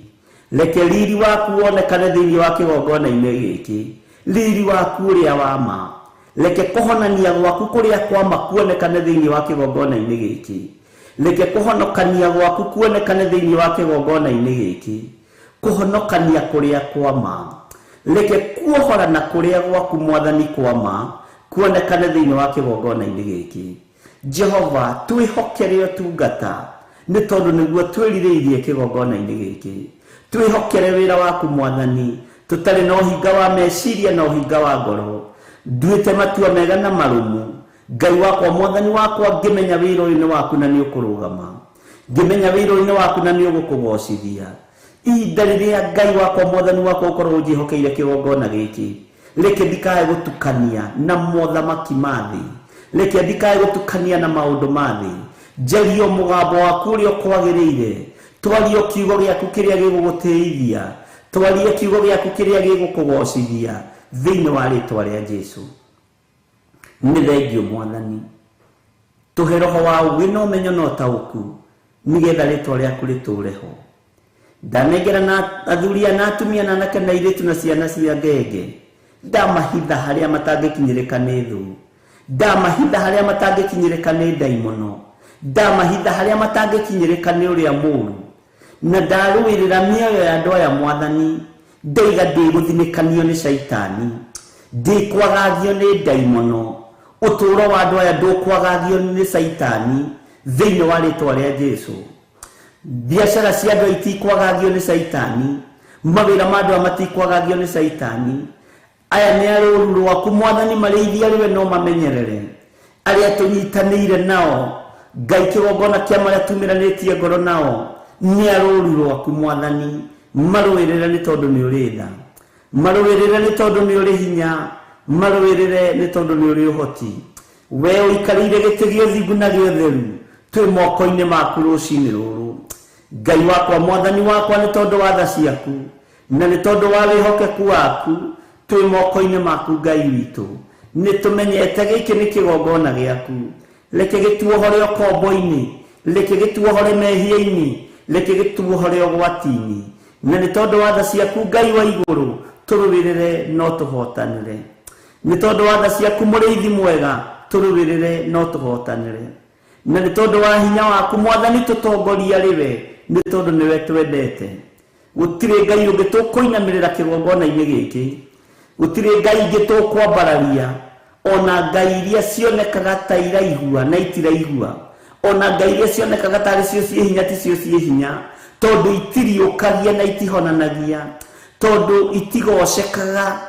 Reke riri waku wonekane thĩinĩ wa kĩgongona-inĩ gĩkĩ. Riri waku ũrĩa wa ma. Reke kũhonania gwaku kũrĩa kwa ma kuonekane thĩinĩ wa kĩgongona-inĩ gĩkĩ. Reke kũhonokania gwaku kuonekane thĩinĩ wa kĩgongona-inĩ gĩkĩ. Kũhonokania kũrĩa kwa ma. Reke kuohora na kũrĩa gwaku Mwathani kwa ma kuonekane thĩinĩ wa kĩgongona-inĩ gĩkĩ. Jehova, twĩhokere ũtungata nĩ tondũ nĩguo twĩrirĩirie kĩgongona-inĩ gĩkĩ. Twĩhokere wĩra waku Mwathani, tũtarĩ na ũhinga wa meciria na ũhinga wa ngoro. Nduĩte matua mega na marũmu. Ngai wakwa, Mwathani wakwa, ngĩmenya wĩra ũyũ nĩ waku na nĩ ũkũrũgama. Ngĩmenya wĩra ũyũ nĩ waku na nĩ ũgũkũgocithia. Ihinda rĩrĩa Ngai wakwa, Mwathani wakwa, ũkorwo ũnjĩhokeire kĩgongona gĩkĩ, reke ndikae gũtukania na mothamaki ma thĩ. Reke ndikae gũtukania na maũndũ ma thĩ. Njario mũgambo waku ũrĩa ũkwagĩrĩire. Twario kiugo gĩaku kĩrĩa gĩgũgũtĩithia. Twarie kiugo gĩaku kĩrĩa gĩgũkũgocithia thĩinĩ wa rĩtwa rĩa Jesũ. Nĩ thengio Mwathani. Tũhe roho wa ũũgĩ na ũmenyo na ũtaũku, nĩgetha rĩtwa rĩaku rĩtũũre ho. Ndanengera na athuri na atumia na anake na airĩtu na ciana cia ngenge. Ndamahitha harĩa matangĩkinyĩrĩka nĩ thũ. Ndamahitha harĩa matangĩkinyĩrĩka nĩ ndaimono. Ndamahitha harĩa matangĩkinyĩrĩka nĩ ũrĩa mũũru. Na ndarũĩrĩra mĩoyo ya andũ aya Mwathani, ndaiga ndĩgũthinĩkanio nĩ Shaitani, ndĩkwagagio nĩ ndaimono. Ũtũũro wa andũ aya ndũkwagagio nĩ Shaitani thĩinĩ wa rĩtwa rĩa Jesũ. Biacara cia andũ itikwagagio nĩ Shaitani. Mawĩra ma andũ aya matikwagagio nĩ Shaitani. Aya nĩ arũũru rwaku Mwathani, marĩithia rĩwe no mamenyerere. Arĩa tũnyitanĩire nao, Ngai kĩgongona kĩa marĩa tumĩranĩtie ngoro nao, nĩ arũũru rwaku Mwathani. Marũĩrĩre nĩ tondũ nĩ ũrĩ tha. Marũĩrĩre nĩ tondũ nĩ ũrĩ hinya. Marũĩrĩre nĩ tondũ nĩ ũrĩ ũhoti. Wee ũikarĩire gĩtĩ gĩa ũthingu na gĩa ũtheru, twĩ moko-inĩ maku rũcinĩ rũrũ. Ngai wakwa, Mwathani wakwa, nĩ tondũ wa tha ciaku na nĩ tondũ wa wĩhokeku waku, twĩ moko-inĩ maku Ngai witũ. Nĩ tũmenyete gĩkĩ nĩ kĩgongona gĩaku. Reke gĩtuohore ũkombo-inĩ, reke gĩtuohore mehia-inĩ, reke gĩtuohore ũgwati-inĩ. Na nĩ tondũ wa tha ciaku Ngai wa igũrũ, tũrũĩrĩre no tũhotanĩre. Nĩ tondũ wa tha ciaku mũrĩithi mwega, tũrũĩrĩre no tũhotanĩre. Na nĩ tondũ wa hinya waku Mwathani, tũtongoria rĩwe, nĩ tondũ nĩwe twendete. Gũtirĩ Ngai ũngĩ tũkũinamĩrĩra kĩgongona-inĩ gĩkĩ. Gũtirĩ Ngai ingĩ tũkwambararia, ona Ngai iria cionekaga ta iraigua na itiraigua, ona Ngai iria cionekaga tarĩ cio ciĩ hinya ti cio ciĩ hinya, tondũ itiriũkagia na itihonanagia, tondũ itigocekaga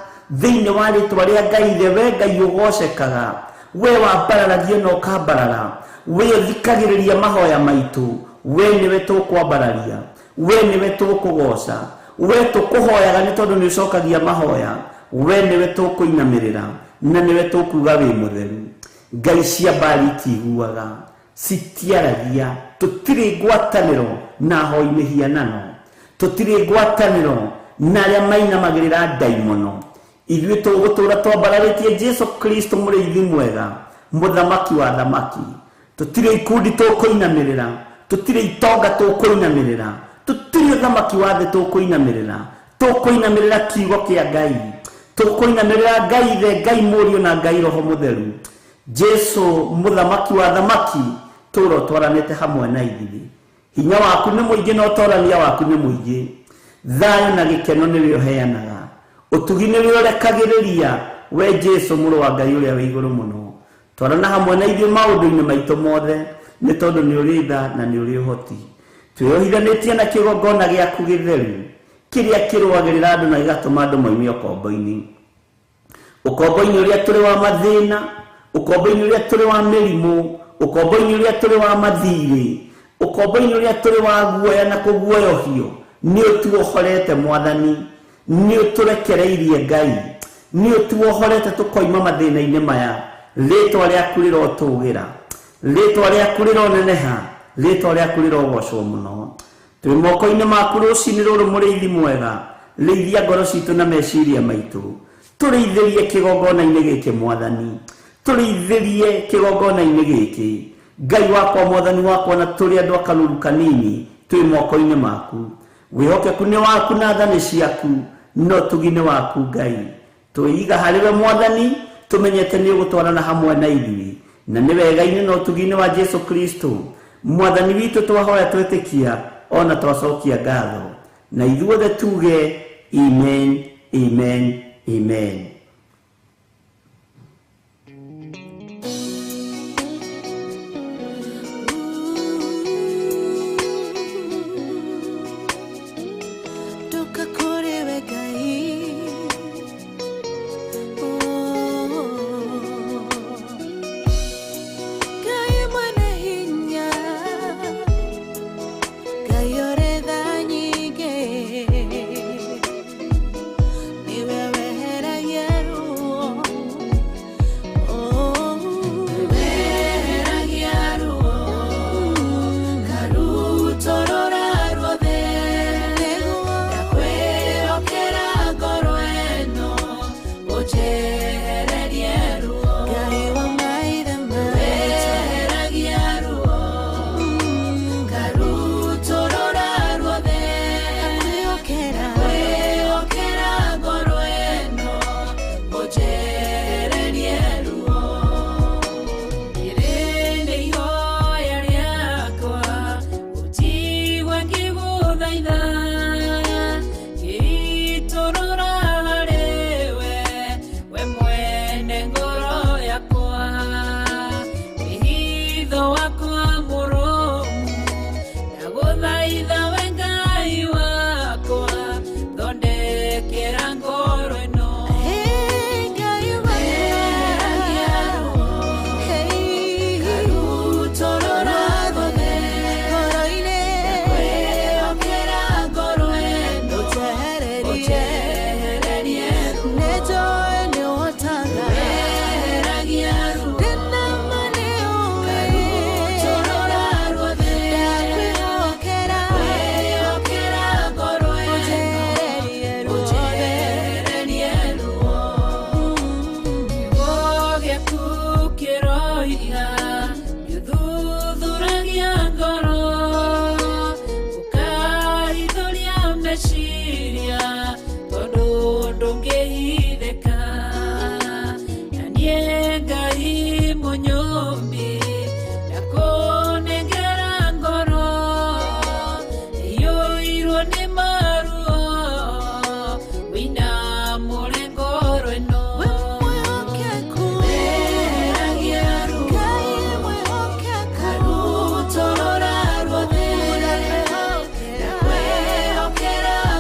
thĩinĩ wa rĩtwa rĩa Ngai. Ithe, we Ngai ũgocekaga, we wambararagia na ũkambarara, we ũthikagĩrĩria mahoya maitũ. We nĩwe tũkwambararia, we nĩwe tũkũgoca, we tũkũhoyaga nĩ tondũ nĩ ũcokagia mahoya. We nĩwe tũkũinamĩrĩra na nĩwe tũkuga wĩ mũtheru. Ngai cia Baali itiiguaga, citiaragia. Tũtirĩ ngwatanĩro na hoi mĩhianano, tũtirĩ ngwatanĩro na arĩa mainamagĩrĩra ndaimono. Ithuĩ tũgũtũũra twambararĩtie Jesu Kristo, mũrĩithi mwega, mũthamaki wa thamaki. Tũtirĩ ikundi tũkũinamĩrĩra, tũtirĩ itonga tũkũinamĩrĩra, tũtirĩ ũthamaki wa thĩ tũkũinamĩrĩra. Tũkũinamĩrĩra kiugo kĩa Ngai, tũkũinamĩrĩra Ngai Ithe, Ngai Mũriũ na Ngai Roho Mũtheru. Jesu muthamaki wa thamaki turo twaranete hamwe na ithuĩ. Hinya waku nĩ mũingĩ na ũtorania waku nĩ mũingĩ. Thayũ na gĩkeno nĩwe ũheanaga. Ũtugi nĩwe ũrekagĩrĩria, we Jesu mũrũ wa Ngai ũrĩa wĩ igũrũ mũno. Twarana hamwe na ithuĩ maũndũ-inĩ maitũ mothe, nĩ tondũ nĩ ũrĩ tha na nĩ ũrĩ ũhoti. Twĩyohithanĩtie na kĩgongona gĩaku gĩtheru kĩrĩa kĩrũagĩrĩra andũ na gĩgatũma andũ moime ũkombo-inĩ. Ũkombo-inĩ ũrĩa tũrĩ wa mathĩna, ũkombo-inĩ ũrĩa tũrĩ wa mĩrimũ, ũkombo-inĩ ũrĩa tũrĩ wa mathirĩ, ũkombo-inĩ ũrĩa tũrĩ wa guoya na kũguoyohio, nĩ ũtuohorete Mwathani, nĩ ũtũrekereirie Ngai, nĩ ũtuohorete tũkoima mathĩna-inĩ maya. Rĩtwa rĩaku rĩrotũgĩra, rĩtwa rĩaku rĩroneneha, rĩtwa rĩaku rĩrogocwo mũno. Twĩ moko-inĩ maku rũcinĩ rũrũ mũrĩithi mwega, rĩithia ngoro citũ na meciria maitũ. Tũrĩithĩrie kĩgongona-inĩ gĩkĩ Mwathani, tũrĩithĩrie kĩgongona-inĩ gĩkĩ. Ngai wakwa, Mwathani wakwa, na tũrĩ andũ akanunu kanini, twĩ moko-inĩ maku. Wĩhokeku nĩ waku na tha nĩ ciaku, no tugi nĩ waku Ngai. Twĩiga harĩwe Mwathani, tũmenyete nĩ ũgũtwarana hamwe na ithuĩ, na nĩ wega-inĩ na ũtugi-inĩ wa Jesu Kristo Mwathani witũ twahoya twĩtĩkia, ona twacokia ngatho, na ithuothe tuge amen, amen, amen.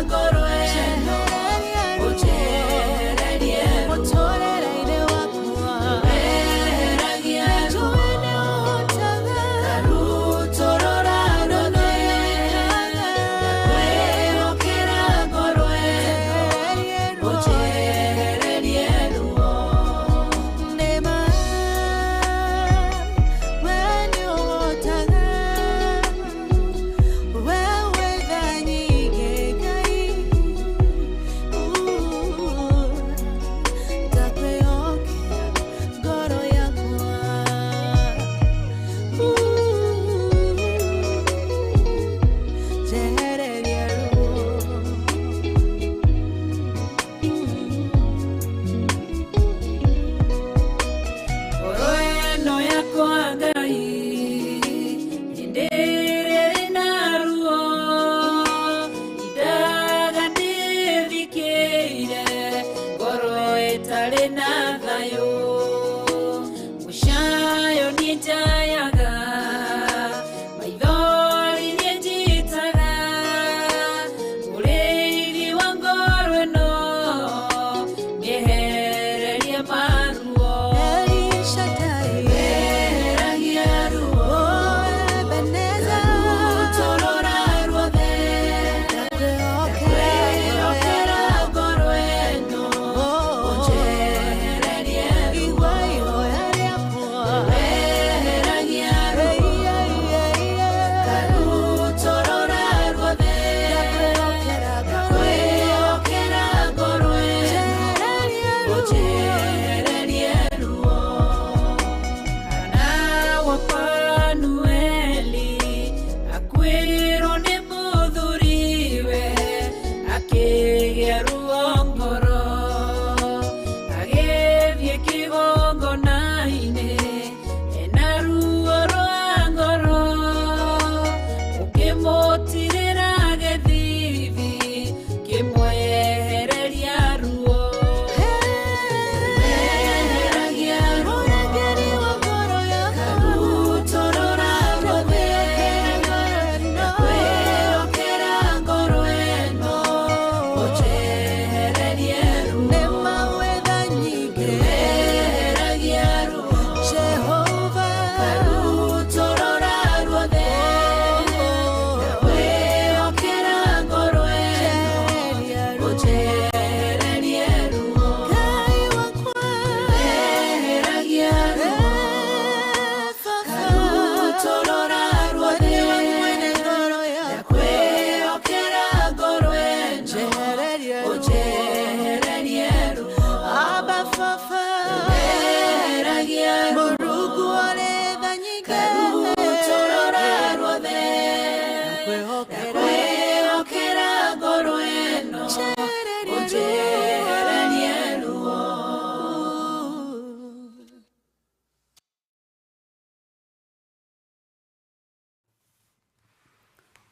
Go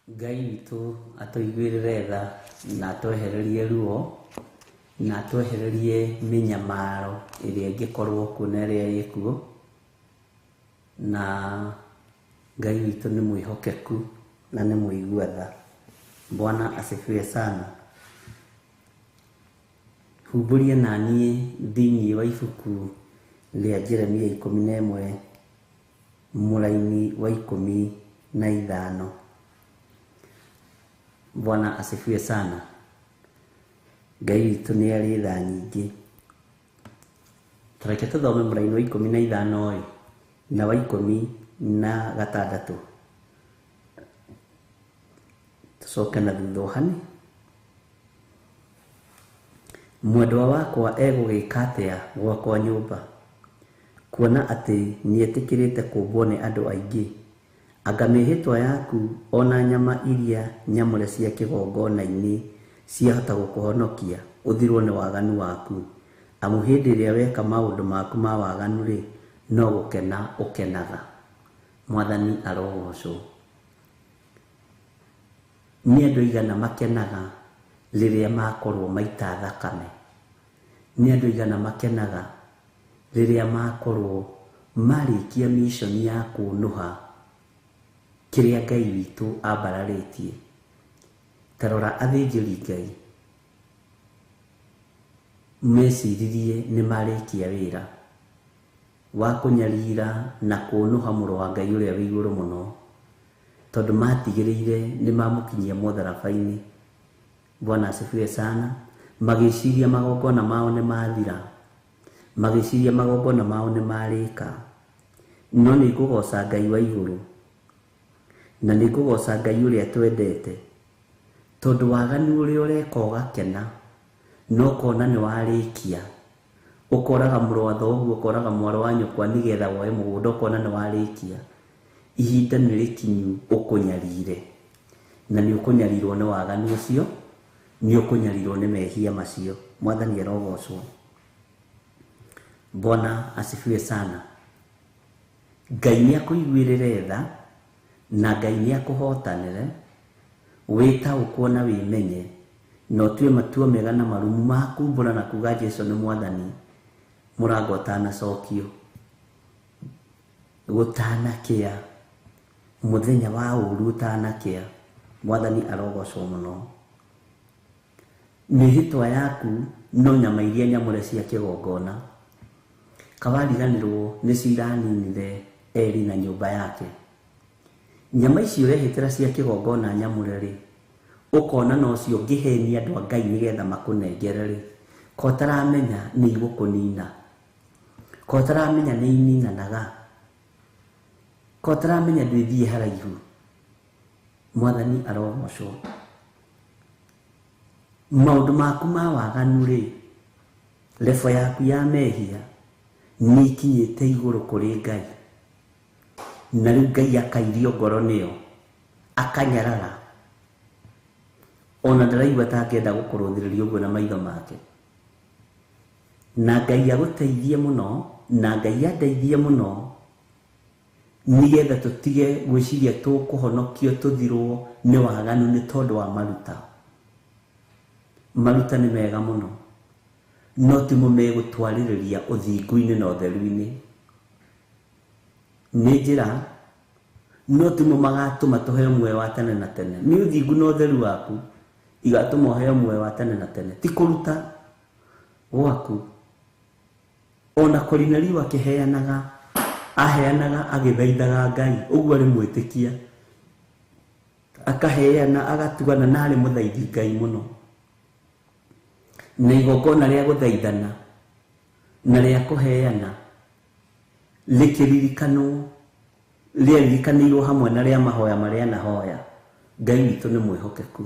Ngai witũ atũiguĩrĩre tha na atwehererie ruo na atwehererie mĩnyamaro ĩrĩa ĩngĩkorwo kuo na ĩrĩa ĩkuo, na Ngai witũ nĩ mwĩhokeku na nĩ mũigua tha. Bwana asifiwe sana. Humbũria na niĩ thĩinĩ wa ibuku rĩa Jeremia 11 mũraini wa 15. Bwana asifiwe sana. Ngai witũ nĩ arĩ tha nyingĩ. Tũreke tũthome mũraini wa 15 na wa 16. Tũcoke na thutha hani. Mwendwa wakwa egũgĩka atĩa gwakwa nyũmba, kuona atĩ nĩetĩkĩrĩte kũmbwo nĩ andũ aingĩ, anga mĩhĩtwa yaku ona nyama iria nyamũre cia kĩgongona-inĩ ciahota gũkũhonokia ũthirwo nĩ waganu waku, amu hĩndĩ ĩrĩa weka maũndũ maku ma waganu rĩ, no gũkena ũkenaga. Mwathani arogocwo. Nĩ andũ aigana makenaga rĩrĩa makorwo maita thakame? Nĩ andũ aigana makenaga rĩrĩa makorwo marĩkia mission ya kũnũha kĩrĩa Ngai witũ ambararĩtie? Tarora athĩnjĩri Ngai meciririe nĩ marĩkia wĩra wa kũnyarira na kũnũha mũrũ wa Ngai ũrĩa wĩ igũrũ mũno, tondũ matigĩrĩire nĩ mamũkinyia mũtharaba-inĩ. Bwana asifiwe sana. Magĩciria magongona mao nĩ mathira, magĩciria magongona mao nĩ marĩka, no nĩ ngũgoca Ngai wa igũrũ na nĩ ngũgoca Ngai ũrĩa twendete, tondũ waganu ũrĩa ũreka ũgakena, no kona nĩ warĩkia, ũkoraga mũrũ wa thoguo, ũkoraga mwarĩ wa nyũkwa nĩgetha woe mũgũnda, ũkona nĩ warĩkia, ihinda nĩ rĩkinyu ũkũnyarire, na nĩ ũkũnyarirwo nĩ waganu ũcio, nĩ ũkũnyarirwo nĩ mehia macio. Mwathani arogocwo. Bwana asifiwe sana. Ngai nĩ akũiguĩrĩre tha na Ngai nĩ akũhotanĩre, wĩtaũkwo na wĩmenye, na ũtue matua mega na marumu ma kumbũra na kuga Jesũ nĩ Mwathani, mũrango ũtanacokio, gũtanakĩa, mũthenya wa ũru ũtanakĩa. Mwathani arogocwo mũno. Mĩhĩtwa yaku no nyama iria nyamũre cia kĩgongona. Kawariganĩrwo nĩ ciraninire Eli na nyũmba yake. Nyama icio ũrehĩtĩra cia kĩgongona nyamũre rĩ, ũkona no cio ngĩhenia andũ a Ngai nĩgetha makũnengere rĩ, ko taramenya nĩ igũkũnina, ko taramenya nĩ ininanaga, ko taramenya ndwĩthiĩ haraihu. Mwathani arogocwo. Maũndũ maku ma waganu rĩ, lebo yaku ya mehia nĩ ikinyĩte igũrũ kũrĩ Ngai, na rĩu Ngai akairio ngoro nĩyo, akanyarara, ona ndaraigua atangĩenda gũkũrũthĩrĩria ũguo na maitho make. Na Ngai agũteithie mũno, na Ngai andeithie mũno, nĩgetha tũtige gwĩciria tũkũhonokio tũthirwo nĩ waganu nĩ tondũ wa maruta. Maruta nĩ mega mũno, no timo megũtwarĩrĩria ũthingu-inĩ na ũtheru-inĩ. Nĩ njĩra, no timo magatũma tũheo muoyo wa tene na tene. Nĩ ũthingu na ũtheru waku igatũma ũheo muoyo wa tene na tene, ti kũruta gwaku. Ona Korinelio akĩheanaga, aheanaga agĩthaithaga Ngai, ũguo arĩ mwĩtĩkia, akaheana agatugana na arĩ mũthaithi Ngai mũno. Na igongona rĩa gũthaithana na rĩa kũheana rĩkĩririkanwo, rĩaririkanĩirwo hamwe na rĩa mahoya marĩa anahoya. Ngai witũ nĩ mwĩhokeku.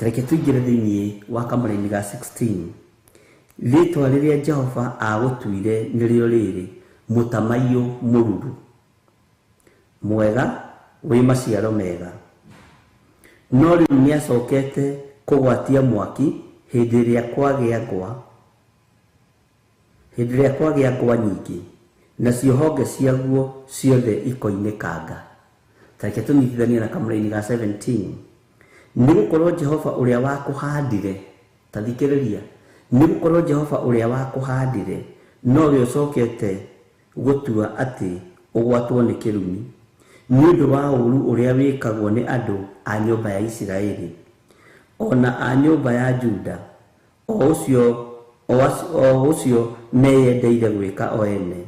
Reke tũingĩre thĩinĩ wa kamũra-inĩ ga 16. Rĩtwa rĩrĩa Jehova agũtuire nĩrĩo rĩrĩ, mũtamaiyũ mũruru, mwega wĩ maciaro mega. No rĩu nĩacokete kũgwatia mwaki hĩndĩ ĩrĩa kwagĩa ngwa nyingĩ, nacio honge ciaguo ciothe ikoinĩkanga. Tareke tunyitithanie na kamũra-inĩ ga 17. Nĩgũkorwo Jehova ũrĩa wakũhandire, tathikĩrĩria, nĩgũkorwo Jehova ũrĩa wakũhandire nowe ũcokete gũtua atĩ ũgwatwo nĩ kĩrumi nĩ ũndũ wa ũũru ũrĩa wĩkagwo nĩ andũ a nyũmba ya Isiraeli ona a nyũmba ya Juda, o ũcio meyendeire gwĩka o ene,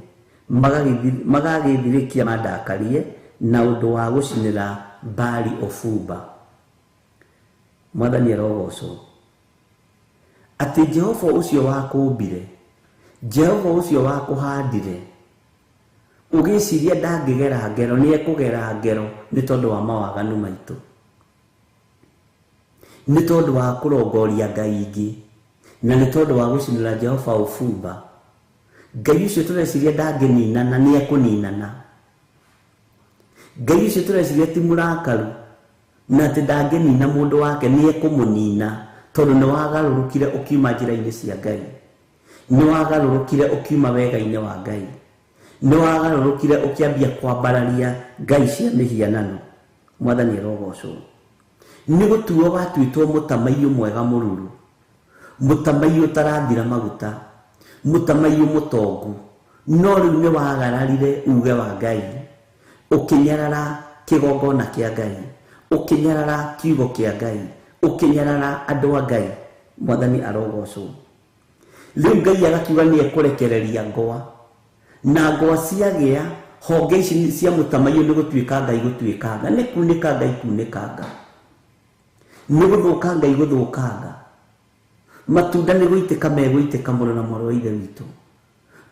magagĩthirĩkia mandakarie na ũndũ wa gũcinĩra Baali Ofumba. Mwathani arogocwo. Atĩ Jehova ũcio wakũmbire, Jehova ũcio wakũhandire, ũgĩciria ndangĩgera ngero, nĩ ekũgera ngero nĩ tondũ wa mawaganu maitũ, nĩ tondũ wa kũrongoria ngai ingĩ, na nĩ tondũ wa gũcinĩra Jehova Ofumba. Ngai ũcio tũreciria ndangĩninana, nĩ ekũninana. Ngai ũcio tũreciria ti mũrakaru na atĩ ndangĩnina mũndũ wake, nĩ ekũmũnina tondũ nĩ wagarũrũkire ũkiuma njĩra-inĩ cia Ngai, nĩ wagarũrũkire ũkiuma wega-inĩ wa Ngai, nĩ wagarũrũkire ũkĩambia kwambararia ngai cia mĩhianano. Mwathani arogocwo. Nĩ gũtuo watuĩtwo mũtamaiyũ mwega mũruru, mũtamaiyũ ũtarathira maguta, mũtamaiyũ mũtongu, no rĩu nĩ wagararire uge wa Ngai, ũkĩnyarara kĩgongona kĩa Ngai, ũkĩnyarara kiugo kĩa Ngai, ũkĩnyarara andũ a Ngai. Mwathani arogocwo. Rĩu Ngai agakiuga nĩ ekũrekereria ngwa, na ngwa ciagĩa, honge ici cia mũtamaiyũ nĩ gũtuĩka Ngai gũtuĩkanga, nĩ kunĩka Ngai kunĩkanga, nĩ gũthũka Ngai gũthũkanga, matunda nĩ gũitĩka megũitĩka mũno na mũrũ wa Ithe witũ,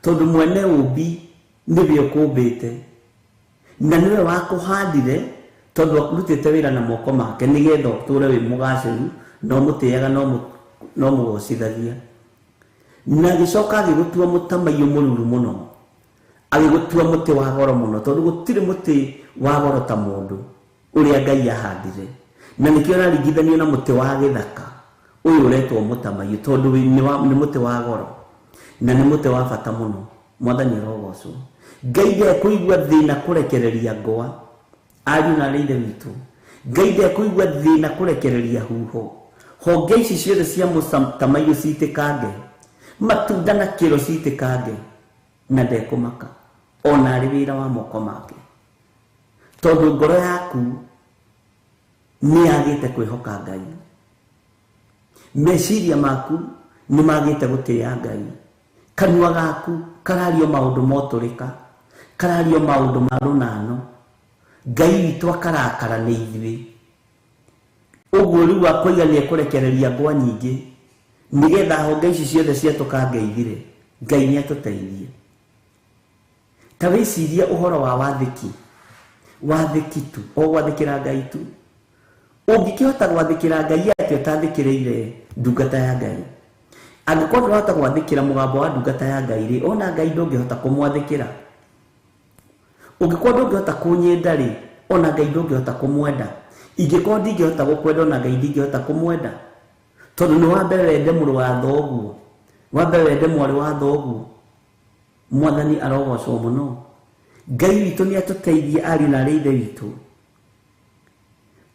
tondũ mwene ũmbi nĩwe ũkũmbĩte na nĩwe wakũhandire, tondũ akũrutĩte wĩra na moko make nĩgetha ũtũũre wĩ mũgacĩru na ũmũtĩaga no mũgocithagia. Na agĩcoka agĩgũtua mũtamaiyũ mũruru mũno, agĩgũtua mũtĩ wa goro mũno, tondũ gũtirĩ mũtĩ wa goro ta mũndũ ũrĩa Ngai ahandire, na nĩkĩo ũraringithanio na mũtĩ wa gĩthaka ũyũ ũretwo mũtamaiyũ, tondũ nĩ mũtĩ wa goro na nĩ mũtĩ wa bata mũno. Mwathani arogocwo. Ngai ndekũigua thĩna kũrekereria ngwa, ariũ na Ithe witũ. Ngai ndekũigua thĩna kũrekereria huho, honge ici ciothe cia mũtamaiyũ citĩkange, matunda na kĩro citĩkange, na ndekũmaka ona arĩ wĩra wa moko make, tondũ ngoro yaku nĩ yagĩte kwĩhoka Ngai, meciria maku nĩ magĩte gũtĩĩa Ngai, kanua gaku karario maũndũ motũrĩka, karario maũndũ ma rũnano, Ngai witũ akarakara nĩ ithuĩ. Ũguo rĩu akoiga nĩ ekũrekereria ngwa nyingĩ nĩgetha honge ici ciothe ciatũkange ithire. Ngai nĩ atũteithie. Ta wĩcirie ũhoro wa wathĩki tu, o gwathĩkĩra Ngai tu. Ũngĩkĩhota gwathĩkĩra Ngai atĩ ũtathĩkĩrĩire ndungata ya Ngai, angĩkorwo ndũrahota gwathĩkĩra mũgambo wa ndungata ya Ngai rĩ, ona Ngai ndũngĩhota kũmwathĩkĩra. Ũngĩkorwo ndũngĩhota kũnyenda rĩ, ona Ngai ndũngĩhota kũmwenda. Ingĩkorwo ndingĩhota gũkwenda, ona Ngai ndingĩhota kũmwenda, tondũ nĩ wambe wende mũrũ wa thoguo, wambe wende mwarĩ wa thoguo. Mwathani arogocwo mũno. Ngai witũ nĩ atũteithie ariũ na Ithe witũ,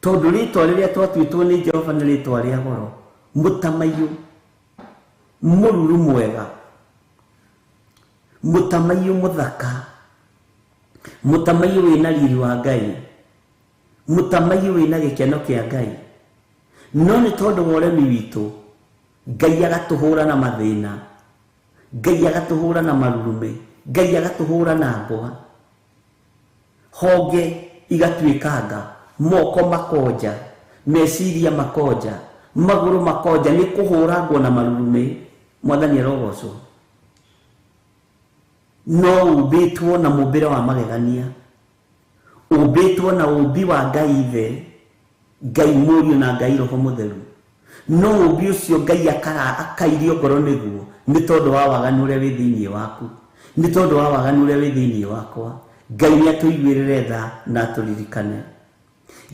tondũ rĩtwa rĩrĩa twatuĩtwo nĩ Jehova nĩ rĩtwa rĩa goro, mũtamaiyũ mũruru mwega, mũtamaiyũ mũthaka, mũtamaiyũ wĩna riri wa Ngai, mũtamaiyũ wĩna gĩkeno kĩa Ngai. No nĩ tondũ wa ũremi witũ, Ngai agatũhũra na mathĩna, Ngai agatũhũra na marurume, Ngai agatũhũra na ngwa, honge igatuĩkanga, moko makonja, meciria makonja, magũrũ makonja, nĩ kũhũrangwo na marurume. Mwathani arogocwo. No ũmbĩtwo na mũmbĩre wa magegania, ũmbĩtwo na ũmbi wa Ngai Ithe, Ngai Mũriũ na Ngai Roho Mũtheru. No ũmbi ũcio Ngai akairio ngoro nĩguo, nĩ tondũ wa waganu ũrĩa wĩ thĩinĩ waku, nĩ tondũ wa waganu ũrĩa wĩ thĩinĩ wakwa. Ngai nĩ atũiguĩrĩre tha na atũririkane,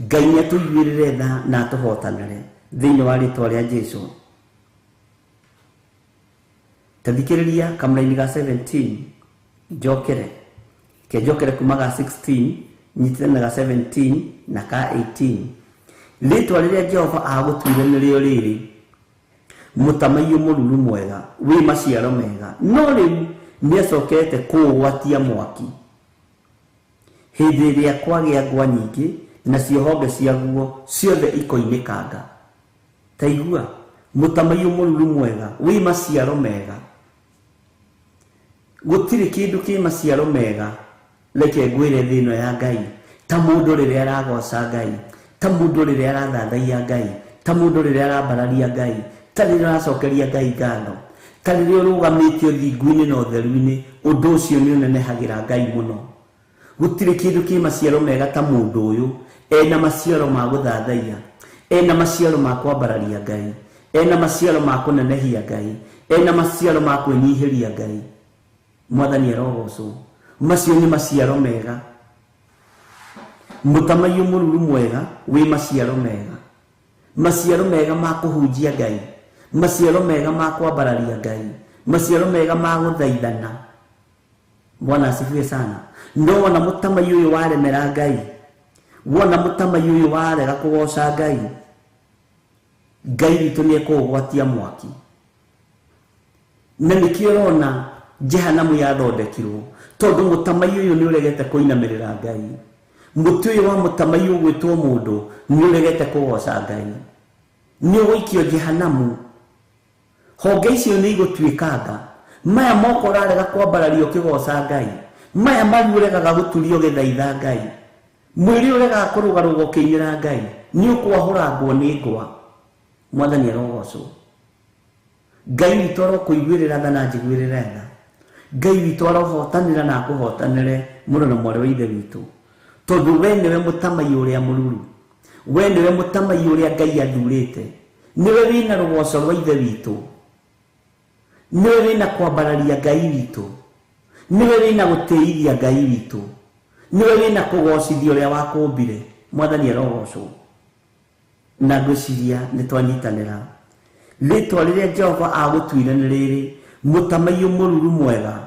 Ngai nĩ atũiguĩrĩre tha na atũhotanĩre thĩinĩ wa rĩtwa rĩa Jesũ. Tathikĩrĩria kamũra-inĩ ga 17, njokere kuma ga 16 nyitana ga 17 na ka 18 litwa riria Jehova agutwire nirio riri mutamaiyũ mũruru mwega wi maciaro mega no riu niacokete kũgwatia mwaki hindi ĩrĩa kwagĩa ngwa nyingĩ na honge ciaguo ciothe ikoinĩkanga. Taigua mutamaiyũ mũruru mwega wi maciaro mega gũtirĩ kĩndũ kĩ maciaro mega reke ngwĩre thĩ ĩno ya Ngai ta mũndũ rĩrĩa aragoca Ngai, ta mũndũ rĩrĩa arathathaiya Ngai, ta mũndũ rĩrĩa arambararia Ngai, ta rĩrĩa aracokeria Ngai ngatho, ta rĩrĩa ũrũgamĩte ũthingu-inĩ na ũtheru-inĩ, ũndũ ũcio nĩ ũnenehagĩra Ngai mũno. Gũtirĩ kĩndũ kĩ maciaro mega ta mũndũ ũyũ ena maciaro ma gũthathaiya, ena maciaro ma kwambararia Ngai, ena maciaro ma kũnenehia Ngai, ena maciaro ma kwĩnyihĩria Ngai. Mwathani arogocwo. Macio nĩ maciaro mega. Mutamaiyũ mũruru mwega wi maciaro mega. Maciaro mega ma kũhunjia Ngai, maciaro mega ma kwambararia Ngai, maciaro mega ma gũthaithana. Bwana asifiwe sana. No wana mutamaiyũ ũyũ waremera Ngai, wona mutamaiyũ ũyũ warega kũgoca Ngai, Ngai witũ nĩekũgwatia mwaki. Na nĩkĩo ũrona Jehanamu yathondekirwo tondũ mutamaiyũ ũyũ nĩũregete kũinamĩrĩra Ngai. Mũtĩ ũyũ wa mutamaiyũ ũgwĩtwo mũndũ nĩũregete kũgoca Ngai, nĩũgũikio Jehanamu. Honge icio nĩigũtuĩkanga. Maya moko ũrarega kwambararia ũkĩgoca Ngai, maya mari ũregaga gũturia ũgĩthaitha Ngai, mwĩrĩ ũregaga kũrũgarũga ũkĩinĩra Ngai, nĩũkwahũrangwo nĩ ngwa. Mwathani arogocwo. Ngai witũ arokũiguĩrĩra tha na njiguĩrĩre tha. Ngai witũ arohotanĩra na akũhotanĩre mũno na mwarĩ wa ithe witũ, tondũ we nĩwe mutamaiyũ ũrĩa mũruru, we nĩwe mutamaiyũ ũrĩa Ngai athurĩte, nĩwe wĩna rũgoco rwa ithe witũ, nĩwe wĩna kwambararia Ngai witũ, nĩwe wĩna gũtĩithia Ngai witũ, nĩwe wĩna kũgocithia ũrĩa wakũmbire. Mwathani arogocwo. Na ngwĩciria nĩtwanyitanĩra. Rĩtwa rĩrĩa Jehova agũtuire nĩ rĩrĩ mutamaiyũ mũruru mwega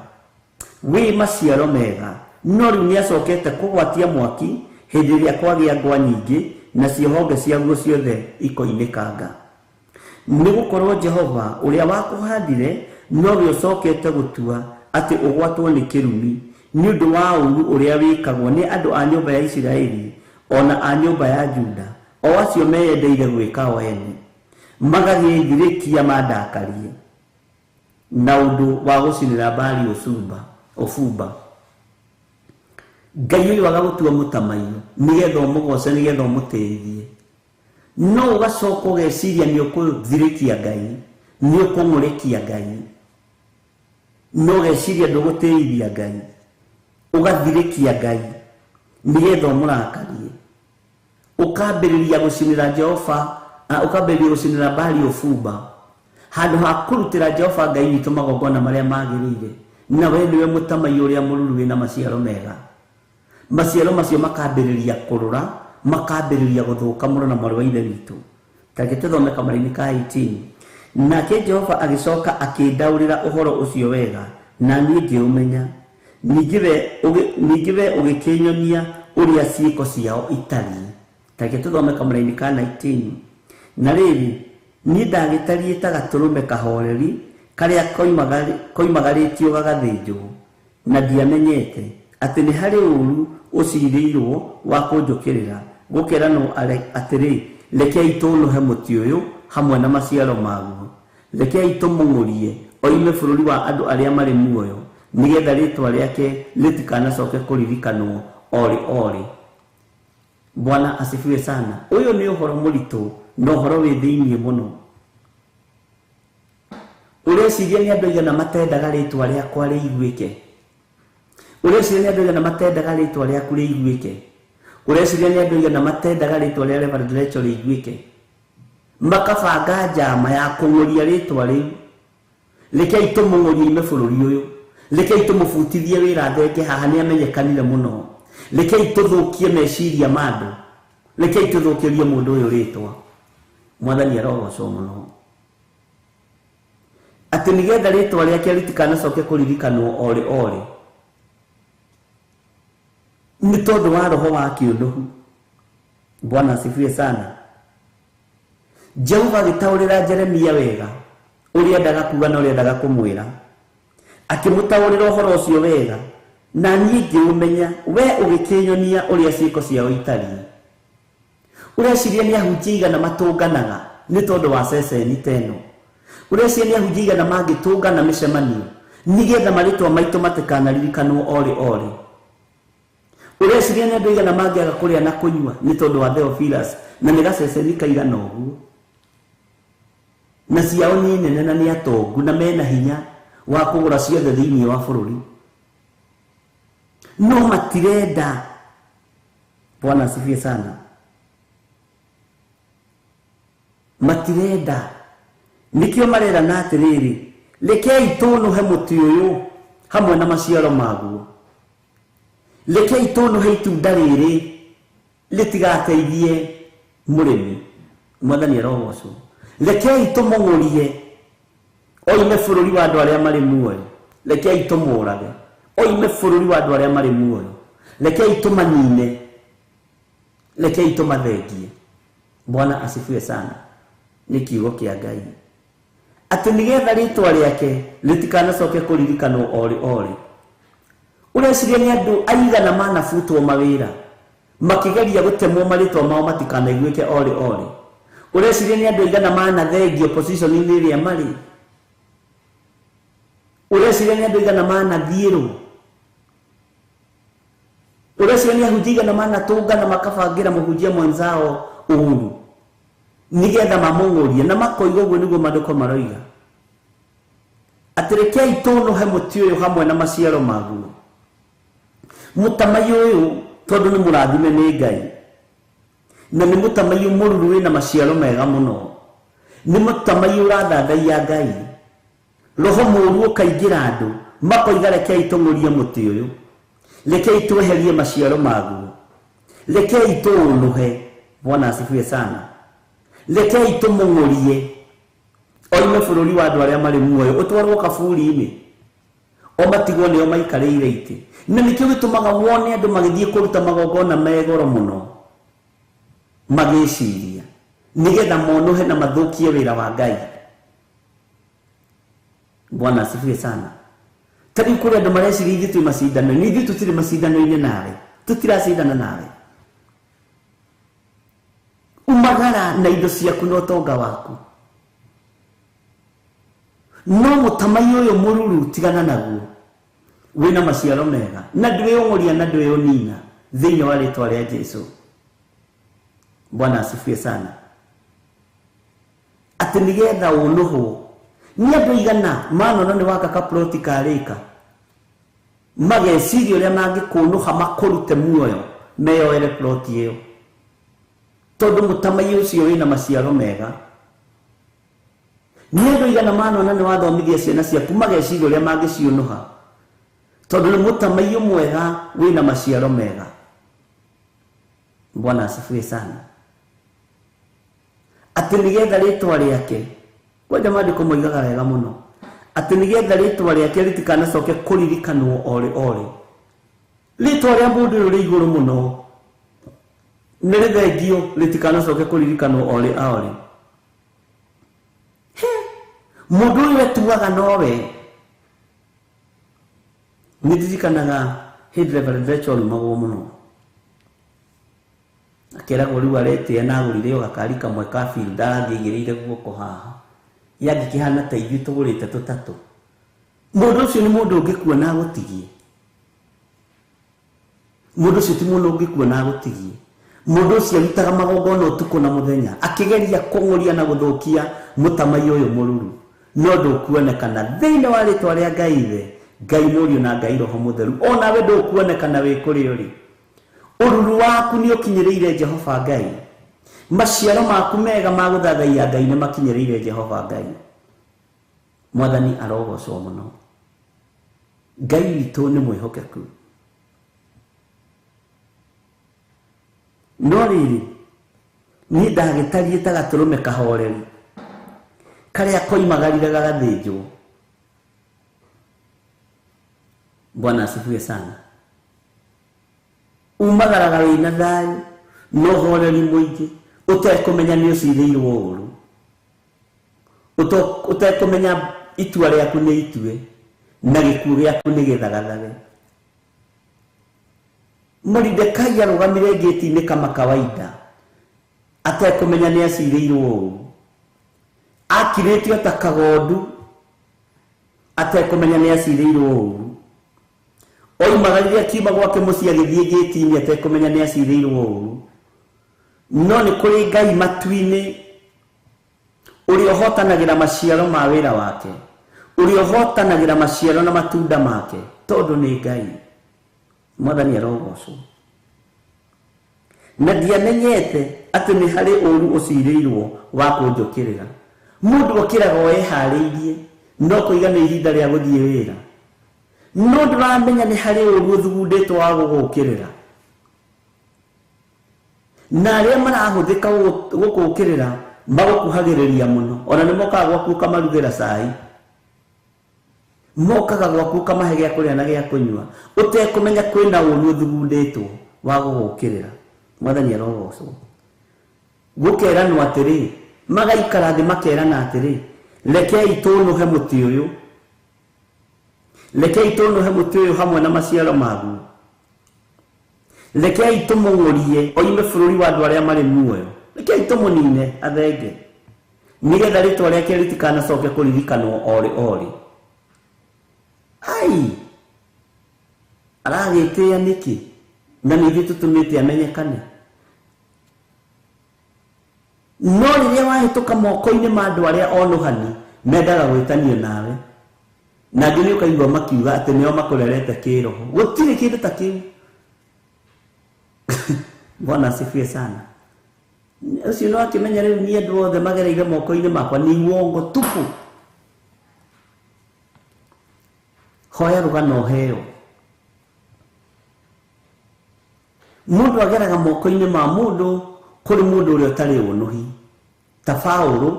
wi maciaro mega, no rĩu nĩacokete kũgwatia mwaki hĩndĩ ĩrĩa kwagĩa ngwa nyingĩ na honge ciaguo ciothe ikoinĩkanga. Nĩgũkorwo Jehova ũrĩa wakũhandire nowe ũcokete gũtua atĩ ũgwatwo nĩ kĩrumi nĩ ũndũ wa ũũru ũrĩa wĩkagwo nĩ andũ a nyũmba ya Isiraeli ona a nyũmba ya Juda, o acio meyendeire gwĩka o ene, magagĩthirĩkia mandakarie na ũndũ wa gũcinĩra Baali ũbumba. Ngai ũyũ agagũtua mutamaiyũ nĩgetha ũmũgoce, nĩgetha ũmũtĩithie, no ũgacoka ũgeciria nĩũkũthirĩkia Ngai, nĩũkũng'ũrĩkia Ngai, no ũgeciria ndũgũtĩithia Ngai, ũgathirĩkia Ngai nĩgetha ũmũrakarie, ũkambĩrĩria gũcinĩra Jehova, ũkambĩrĩria gũcinĩra Baali ũbumba handũ ha kũrutĩra Jehova Ngai witũ magongona marĩa magĩrĩire. Na we nĩwe mutamaiyũ ũrĩa mũruru wĩna maciaro mega. Maciaro macio makambĩrĩria kũrũra, makambĩrĩria gũthũka mũno na mwarĩ wa ithe witũ. Tareke tũthome kamara-inĩ ka 18. Nake Jehova agĩcoka akĩndaũrĩra ũhoro ũcio wega na niĩ ngĩũmenya. Ningĩ we ũgĩkĩnyonia ũrĩa ciĩko ciao itariĩ. Tareke tũthome kamara-inĩ ka 19. Na rĩrĩ niĩ ndagĩtariĩ ta gatũrũme kahoreri karĩa koimagarĩtio gagathĩnjwo, na ndiamenyete atĩ nĩ harĩ ũũru ũcirĩirwo wa kũnjũkĩrĩra, gũkeranwo atĩrĩ, rekei tũnũhe mũtĩ ũyũ hamwe na maciaro maguo, rekei tũmũng'ũrie oime bũrũri wa andũ arĩa marĩ muoyo, nĩgetha rĩtwa rĩake rĩtikanacoke kũririkanwo orĩ. Bwana asifiwe sana. Ũyũ nĩ ũhoro mũritũ na ũhoro wĩ thĩiniĩ mũno. Ũreciria nĩ andũ aigana matendaga rĩtwa rĩakwa rĩiguĩke? Ũreciria nĩ andũ aigana matendaga rĩtwa rĩaku rĩiguĩke? Ũreciria nĩ andũ aigana matendaga rĩtwa rĩa Reverend Rachel rĩiguĩke? Makabanga njama ya kũng'ũria rĩtwa rĩu. Rekei tũmũng'ũrie ime bũrũri ũyũ, rekei tũmũbutithie wĩra thenge haha nĩamenyekanire mũno, rekei tũthũkie meciria ma andũ, rekei tũthũkĩrie mũndũ ũyũ rĩtwa. Mwathani arogocwo mũno. Atĩ nĩgetha rĩtwa rĩake rĩtikanacoke kũririkanwo orĩ. Nĩ tondũ wa roho wa kĩũnũhu. Bwana asifiwe sana. Jehova agĩtaũrĩra Jeremia wega ũrĩa endaga kuga na ũrĩa endaga kũmwĩra, akĩmũtaũrĩra ũhoro ũcio wega, na niĩ ngĩũmenya, we ũgĩkĩnyonia ũrĩa ciĩko ciao itariĩ. Ũreciria nĩ ahunjia igana matũnganaga nĩ tondũ wa ceceni teno. Ũreciria nĩ ahunjia igana mangĩtũngana mĩcemanio nĩgetha marĩtwa maitũ matikanaririkanwo orĩ. Ũreciria nĩ andũ igana mangĩaga kũrĩa na kũnyua nĩ tondũ wa Theophilus na nĩ gaceceni kaigana ũguo. Na ciao nĩ nene na nĩ atongu na mena hinya wa kũgũra ciothe thĩinĩ wa bũrũri. No matirenda. Bwana asifiwe sana. Matirenda. Nikĩo marerana atĩrĩrĩ, rekei tũnũhe mũtĩ ũyũ hamwe na maciaro maguo. Rekei tũnũhe itunda rĩrĩ rĩtigateithie mũrĩmi. Mwathani arogocwo. Rekei tũmũng'ũrie oime bũrũri wa andũ arĩa marĩ muoyo. Rekei tũmũũrage oime bũrũri wa andũ arĩa marĩ muoyo. Rekei tũmanine. Rekei tũmathengie. Bwana asifiwe sana. Nĩ kiugo kĩa Ngai. Atĩ nĩgetha rĩtwa rĩake rĩtikanacoke kũririkanwo orĩ. Ũreciria nĩ andũ aigana manabutwo mawĩra makĩgeria gũtemwo marĩtwa mao matikanaiguĩke orĩ. Ũreciria nĩ andũ aigana manathengio position-inĩ ĩrĩa marĩ. Ũreciria nĩ andũ aigana manathiĩrwo. Ũreciria nĩ ahunjia aigana manatũngana makabangira mũhunjia mwenzao ũũru nĩgetha mamũng'ũrie na makoiga ũguo nĩguo maandĩko maroiga. Atĩ rekei tũnũhe mũtĩ ũyũ hamwe na maciaro maguo. Mũtamaiyũ ũyũ tondũ nĩ mũrathime nĩ Ngai na nĩ mũtamaiyũ mũruru wĩna maciaro mega mũno. Nĩ mũtamaiyũ ũrathathaiya Ngai. Roho mũũru ũkaingĩra andũ makoiga rekei tũng'ũrie mũtĩ ũyũ, rekei tweherie maciaro maguo, rekei tũũnũhe. Bwana asifiwe sana. Rekei tũmũng'ũrie oime bũrũri wa andũ arĩa marĩ muoyo ũtwarwo kaburi-inĩ o matigwo nĩo maikarĩire itĩ. Na nĩkĩo gĩtũmaga wone andũ magĩthiĩ kũruta magongona me goro mũno magĩciria nĩgetha monũhe na mathũkie wĩra wa Ngai. Bwana asifiwe sana. Tarĩu kũrĩ andũ mareciria ithuĩ twĩ macindano-inĩ. Ithuĩ tũtirĩ macindano-inĩ nawe, tũtiracindana nawe. Umagara na indo ciaku na ũtonga waku. No mũtamaiyũ ũyũ mũruru tigana naguo wĩna maciaro mega na ndwĩũng'ũria na ndwĩũnina thĩinĩ wa rĩtwa rĩa Jesũ. Bwana asifiwe sana. Atĩ nĩgetha ũnũhwo nĩ andũ igana manona nĩ waka kaploti karĩka mageciria ũrĩa mangĩkũnũha makũrute muoyo meyoere ploti ĩyo tondũ mũtamaiyũ ũcio wĩna maciaro mega. Nĩ andũ igana manona nĩ wathomithia ciana ciaku mageciria ũrĩa mangĩciũnũha tondũ nĩ mũtamaiyũ mwega wĩna maciaro mega. Bwana asifiwe sana. Atĩ nĩgetha rĩtwa rĩake, kwenda maandĩko moigaga wega mũno, atĩ nĩgetha rĩtwa rĩake rĩtikanacoke kũririkanwo orĩ. Rĩtwa rĩa mũndũ ũrĩ igũrũ mũno nĩ rĩthengio rĩtikanacoke kũririkanwo orĩ. Mũndũ ũyũ wetuaga nowe. Nĩ ndirikanaga hĩndĩ Reverend Rachel magwo mũno akeragwo rĩu aretĩa na agũrire o gakari kamwe ka field arathiĩ aigĩrĩire guoko haha yangĩkĩhana ta ithuĩ tũgũrĩte tũtatũ. Mũndũ ũcio nĩ mũndũ ũngĩkuona agũtigie. Mũndũ ũcio ti mũndũ ũngĩkuona agũtigie. Mũndũ ũcio arutaga magongona ũtukũ na mũthenya akĩgeria kũng'ũria na gũthũkia mũtamaiyũ ũyũ mũruru, no ndũkuonekana thĩinĩ wa rĩtwa rĩa Ngai ithe, Ngai mũriũ na Ngai roho mũtheru. Onawe ndũkuonekana wĩ kũrĩ ũrĩ. Ũruru waku nĩ ũkinyĩrĩire Jehova Ngai. Maciaro maku mega ma gũthathaiya Ngai nĩ makinyĩrĩire Jehova Ngai. Mwathani arogocwo mũno. Ngai witũ nĩ mwĩhokeku. No rĩrĩ niĩ ndagĩtariĩ ta gatũrũme kahoreri karĩa koimagarire gagathĩnjwo. Bwana asifiwe sana. umagaraga wina thayu no horeri muingi utekumenya ni uciirirwo uru utekumenya itua riaku ni itue na gikuo giaku ni githagathage. Mordekai arugamire ngĩti-inĩ kama kawaida atekumenya ni aciirirwo uru, akiritio ta kagondu atekumenya ni aciirirwo uru, oimagaririe kiuma gwake muciĩ agĩthiĩ ngĩti-inĩ atekumenya ni aciirirwo uru. No nĩ kũrĩ Ngai matu-inĩ ũrĩa ũhotanagira maciaro ma wĩra wake, ũrĩa ũhotanagira maciaro na matunda make, tondũ nĩ Ngai. Mwathani arogocwo. Na ndiamenyete atĩ nĩ harĩ ũru ũciirĩirwo wa kũnjũkĩrĩra. Mũndũ okĩraga eharĩirie no kũiga nĩ ihinda rĩa gũthiĩ wĩra, no ndũramenya nĩ harĩ ũru ũthugundĩtwo wa gũgũkĩrĩra. Na arĩa marahũthĩka gũkũkĩrĩra magũkuhagĩrĩria mũno, ona nĩ mokaga gwaku ũkamarugĩra cai, mokaga gwaku ũkamahe gĩa kũrĩa na gĩa kũnyua, ũtekũmenya kwĩna ũru ũthugundĩtwo wa gũgũkĩrĩra. Mwathani arogocwo. Gũkeranwo atĩrĩ, magaikara thĩ makerana atĩrĩ, rekei tũnũhe mũtĩ ũyũ, rekei tũnũhe mũtĩ ũyũ hamwe na maciaro maguo, rekei tũmũng'ũrie oime bũrũri wa andũ arĩa marĩ muoyo, rekei tũmũnine athenge, nĩgetha rĩtwa rĩake rĩtikanacoke kũririkanwo orĩ. Ai, aragĩtĩĩa nĩkĩ na nĩ ithuĩ tũtũmĩte amenyekane? No rĩrĩa wahĩtũka moko-inĩ ma andũ arĩa onuhani mendaga gwĩtanio nawe, na angĩ nĩ ũkaigua makiuga atĩ nĩo makũrerete kĩroho. Gũtirĩ kĩndũ ta kĩu. Bwana asifiwe sana. Ucio no akĩmenya rĩu niĩ andũ othe magereire moko-inĩ makwa nĩ uongo tupu. Hoya rũgano heo. Mũndũ ageraga moko-inĩ ma mũndũ kũrĩ mũndũ ũrĩa ũtarĩ ũnuhi. Ta Paũlũ,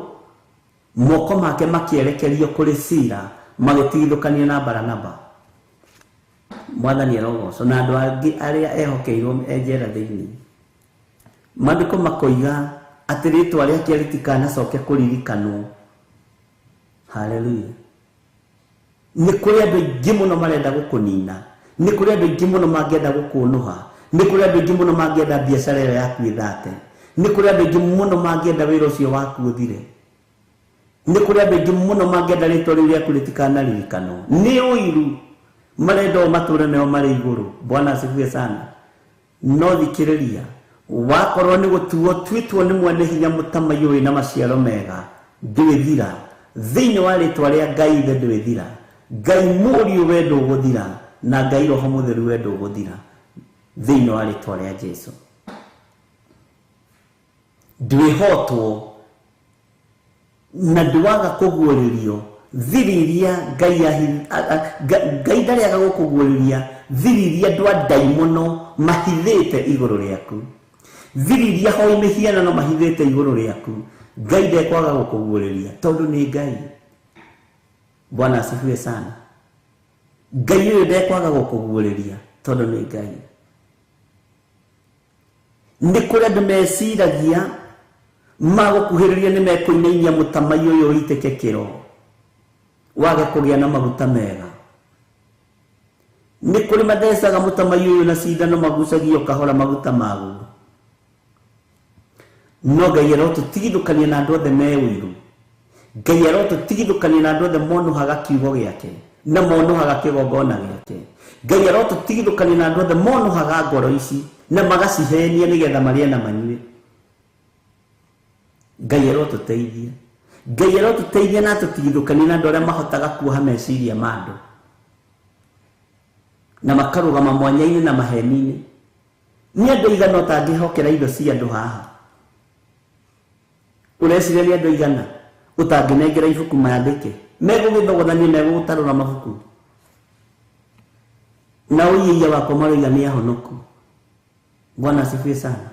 moko make makĩerekerio kũrĩ Sila magĩtigithũkanio na Baranaba. Mwathani arogocwo. Na andũ angĩ arĩa ehokeirwo njera thĩinĩ, maandĩko makoiga atĩ rĩtwa rĩake rĩtikanacoke kũririkanwo. Haleluya. Nĩ kũrĩ andũ aingĩ mũno marenda gũkũnina, nĩ kũrĩ andũ aingĩ mũno mangĩenda gũkũnũha, nĩ kũrĩ andũ aingĩ mũno mangĩenda biacara ĩyo yaku ĩthate, nĩ kũrĩ andũ aingĩ mũno mangĩenda wĩra ũcio waku ũthire, nĩ kũrĩ andũ aingĩ mũno mangĩenda rĩtwa rĩu rĩaku rĩtikanaririkanwo. Nĩ ũiru marenda o matũũre nao marĩ igũrũ. Bwana asifiwe sana. No thikĩrĩria, wakorwo nĩ gũtuo tuĩtwo nĩ mwene hinya mũtamaiyũ wĩna maciaro mega, ndwĩthira thĩinĩ wa rĩtwa rĩa Ngai ithe, ndwĩthira. Ngai mũriũ we ndũgũthira, na Ngai Roho Mũtheru we ndũgũthira thĩinĩ wa rĩtwa rĩa Jesũ. Ndwĩhotwo na ndwaga kũguũrĩrio thiri iria Ngai ndarĩaga gũkũguũrĩria thiri iria andũ a ndaimono mahithĩte igũrũ rĩaku, thiri iria hoi mĩhianano mahithĩte igũrũ rĩaku. Ngai ndekwaga gũkũguũrĩria tondũ nĩ Ngai. Bwana asifiwe sana. Ngai ũyũ ndekwaga gũkũguũrĩria tondũ nĩ Ngai. Nĩ kũrĩ andũ meciragia magũkuhĩrĩria nĩ mekũinainia mũtamaiyũ ũyũ ũitĩke kĩro, wage kũgĩa na maguta mega. Nĩ kũrĩ mathecaga mũtamaiyũ ũyũ na cindano magucagio kahora maguta maguo. No Ngai arotũtigithũkania na andũ othe me ũiru. Ngai arotũtigithũkania na andũ othe monuhaga kiugo gĩake na monuhaga kĩgongona gĩake. Ngai arotũtigithũkania na andũ othe monuhaga ngoro ici na magacihenia nĩgetha marĩe na manyue. Ngai arotũteithia. Ngai arotũteithia na atũtigithũkania na andũ arĩa mahotaga kuoha meciria ma andũ na makarũgama mwanya-inĩ na maheni-inĩ. Nĩ andũ aigana ũtangĩhokera indo cia andũ haha? Ũreciria nĩ andũ aigana ũtangĩnengera ibuku mandĩke? Megũgĩthogothania, megũgũtarũra mabuku na ũiya wakwa maroiga nĩ ahonoku. Bwana asifiwe sana.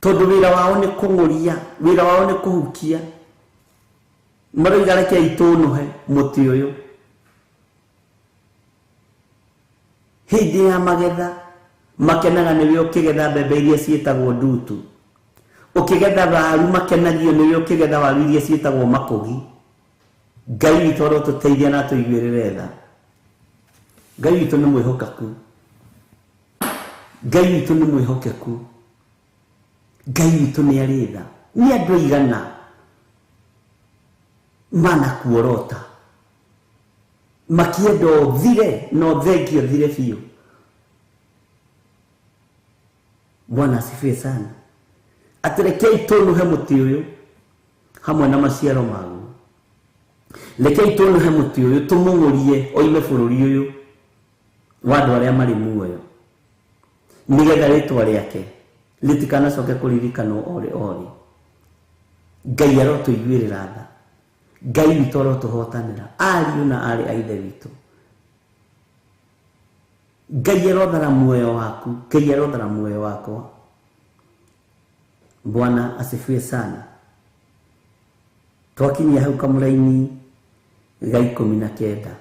Tondũ wĩra wao nĩ kũng'ũria, wĩra wao nĩ kũhukia. Maroiga rekei tũnũhe mũtĩ ũyũ. Hĩndĩ ya magetha makenaga nĩwe ũkĩgetha mbembe iria ciĩtagwo ndutu. Ũkĩgetha waru makenagio nĩwe ũkĩgetha waru iria ciĩtagwo makũgi. Ngai witũ arotũteithia na tũiguĩrĩre tha. Ngai witũ nĩ mwĩhokeku. Ngai witũ nĩ mwĩhokeku. Ngai witũ nĩ arĩ tha. Nĩ andũ aigana manakuorota makienda ũthire no thengio thire biũ. Bwana asifiwe sana. Atirekei tũnuhe mũtĩ ũyũ hamwe na maciaro maguo. Rekei tũnuhe mũtĩ ũyũ tũmũng'ũrie oime bũrũri ũyũ wa andũ arĩa marĩ muoyo, nĩgetha rĩtwa rĩake rĩtikanacoke kũririkanwo ore ore. Ngai arotũiguĩrĩra tha. Ngai witũ arotũhotanĩra, ariũ na arĩ a ithe witũ. Ngai arothara muoyo waku, Ngai arothara muoyo wakwa. Bwana asifiwe sana. Twakinyia hau kamũraini ga 19.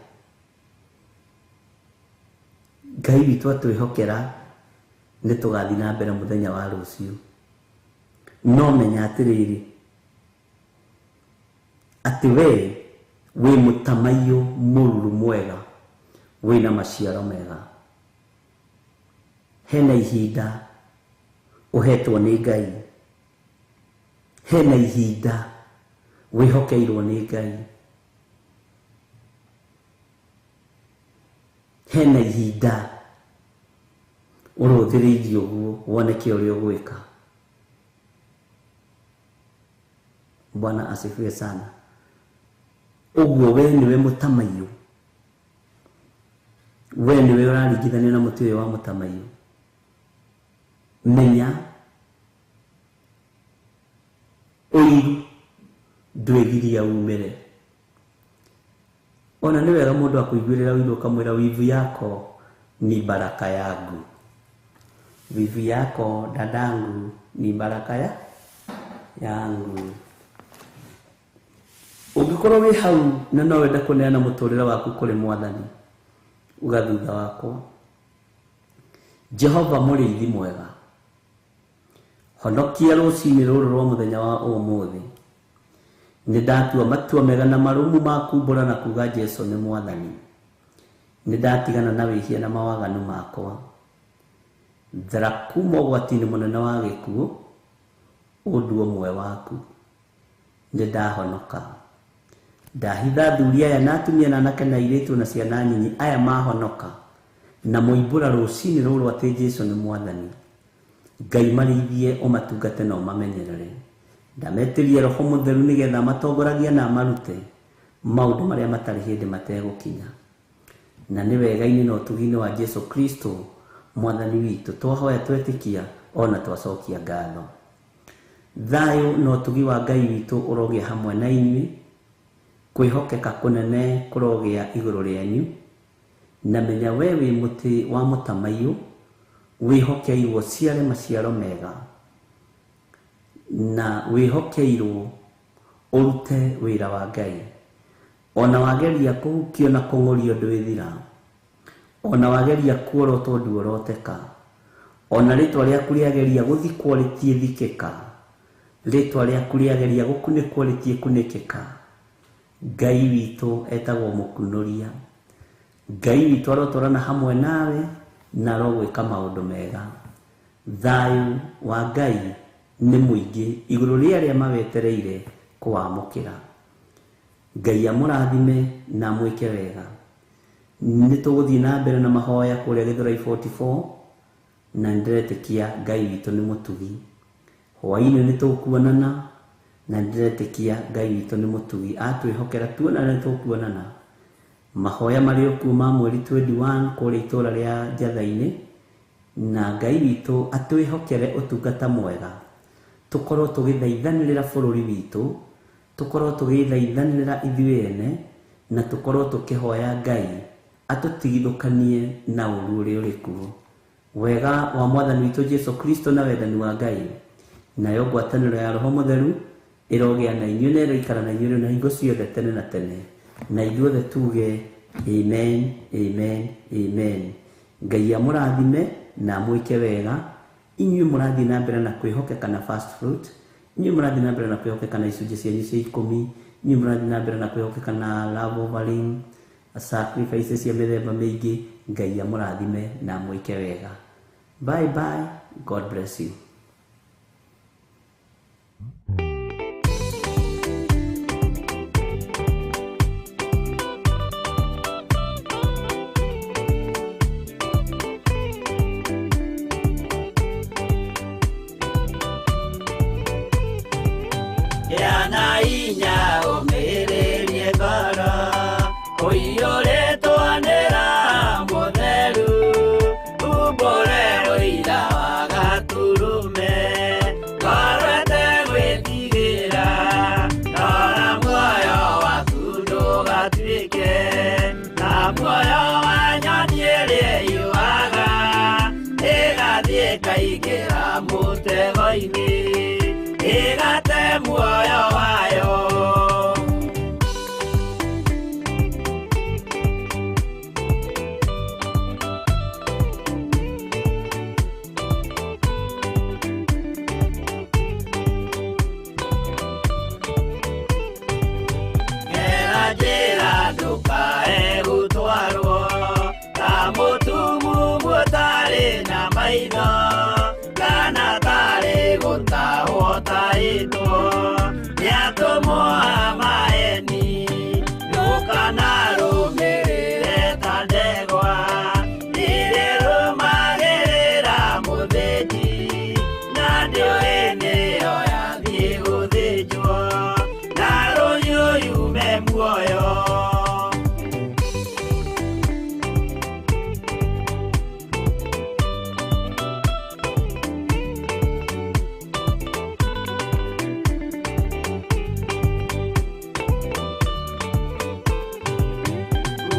Ngai witũ atwĩhokera nĩtũgathiĩ na mbere mũthenya wa rũciũ. No menya atĩrĩrĩ, atĩ we wĩ mũtamaiyũ mũruru mwega wĩna maciaro mega. Hena ihinda ũhetwo nĩ Ngai. Hena ihinda wĩhokeirwo nĩ Ngai. Hena ihinda ũrũthĩrĩirio ũguo woneke ũrĩa ũgwĩka. Bwana asifiwe sana. Ũguo we nĩwe mũtamaiyũ. We nĩwe ũraringithanio na mũtĩ ũyũ wa mũtamaiyũ. Menya ũiru ndwĩgiria umĩre. Ona nĩ wega mũndũ akũiguĩrĩra ũiru ũkamwĩra wivu yako ni baraka yangu. Wivu yako dadangu ni baraka yangu. Ũngĩkorwo wĩ hau na no wende kũneana mũtũrĩre waku kũrĩ Mwathani, uga thutha wakwa. Jehova mũrĩithi mwega, honokia rũcinĩ rũrũ rwa mũthenya wa ũmũthĩ. Nĩndatua matua mega na marũmu ma kumbũra na kuga Jesũ nĩ Mwathani. Nĩndatigana na wĩhia na mawaganu makwa. Thara kuma ũgwati-inĩ mũnene wa gĩkuũ, ũndũ ũmwe waku. Nĩndahonoka. Ndahitha athuri aya na atumia na anake na airĩtu na ciana nyinyi aya mahonoka na moimbũra rũcinĩ rũrũ atĩ Jesũ nĩ Mwathani. Ngai marĩithie ũmatungate na ũmamenyerere. Ndametĩria Roho Mũtheru nĩgetha matongoragia na marute maũndũ marĩa matarĩ hĩndĩ mategũkinya. Na nĩ wega-inĩ na ũtugi-inĩ wa Jesũ Kristo Mwathani witũ twahoya twetĩkia ona twacokia ngatho. Thayũ na ũtugi wa Ngai witũ ũrogĩa hamwe na inyuĩ. Kwĩhokeka kũnene kũrogĩa igũrũ rĩanyu. Na menya we wĩ mũtĩ wa mũtamaiyũ wĩhokeirwo ciare maciaro mega. Na wĩhokeirwo ũrute wĩra wa Ngai. Ona wageria kũhukio na kũng'ũrio ndwĩthira. Ona wageria kuorotwo nduoroteka. Ona rĩtwa rĩaku rĩageria gũthikwo rĩtiĩthikĩka. Rĩtwa rĩaku rĩageria gũkunĩkwo rĩtiĩkunĩkĩka. Ngai witũ etagwo mũkunũria. Ngai witũ arotwarana hamwe nawe na arogwĩka maũndũ mega. Thayũ wa Ngai nĩ mũingĩ igũrũ rĩa arĩa mawetereire kũwamũkĩra. Ngai amũrathime na mwĩke wega. Nĩtũgũthiĩ na mbere na mahoya kũrĩa Gĩthũrai 44 na ndĩretĩkia Ngai witũ nĩ mũtugi. Hwaĩ-inĩ nĩtũkuonana na ndĩretĩkia Ngai witũ nĩ mũtugi. Atwĩhokera tuonana nĩtũkuonana. Mahoya marĩ okuo ma mweri 21 kũrĩa itũra rĩa Njatha-inĩ. Na Ngai witũ atwĩhokere ũtungata mwega. Tũkorwo tũgĩthaithanĩrĩra bũrũri witũ. Tũkorwo tũgĩthaithanĩrĩra ithuĩ ene. Na tũkorwo tũkĩhoya Ngai atũtigithũkanie na ũru ũrĩa ũrĩ kuo. Wega wa Mwathani witũ Jesũ Kristo na wendani wa Ngai nayo ngwatanĩro ya Roho Mũtheru ĩrogĩa na inyuĩ na ĩroikara na inyuĩ na hingo ciothe tene na tene. Na ithuothe tuge amen, amen, amen. Ngai amũrathime na mwike wega. Inyuĩ mũrathiĩ na mbere na kwĩhokeka na fast fruit, inyuĩ mũrathiĩ na mbere na kwĩhokeka na icunjĩ cianyu cia 10, inyuĩ mũrathiĩ na mbere na kwĩhokeka na love offering, sacrifices cia mĩthemba mĩingĩ. Ngai amũrathime na mwike wega. Bye bye, God bless you. Yana inya umirerie ngoro uiyũrĩtwo nĩ Roho Mũtheru, umbũre ũira wa Gaturume, ngorwete gwĩtigĩra, rora muoyo waku ndũgatuĩke na muoyo wa nyoni ĩrĩa ĩyũaga, ĩgathiĩ ĩkaingĩra mũtego-inĩ, ĩgate muoyo wayo. Gera njĩra ndũkae gũtwarwo ta mũtumumu ũtarĩ na maitho, kana tarĩ gũtahwo taĩtwo nĩ atũmwo a maeni. Ndũkanarũmĩrĩre ta ndegwa irĩ rũmagĩrĩra mũthĩnji, na ndĩũĩ nĩyo yathiĩ gũthĩnjwo na rũhiũ yume muoyo.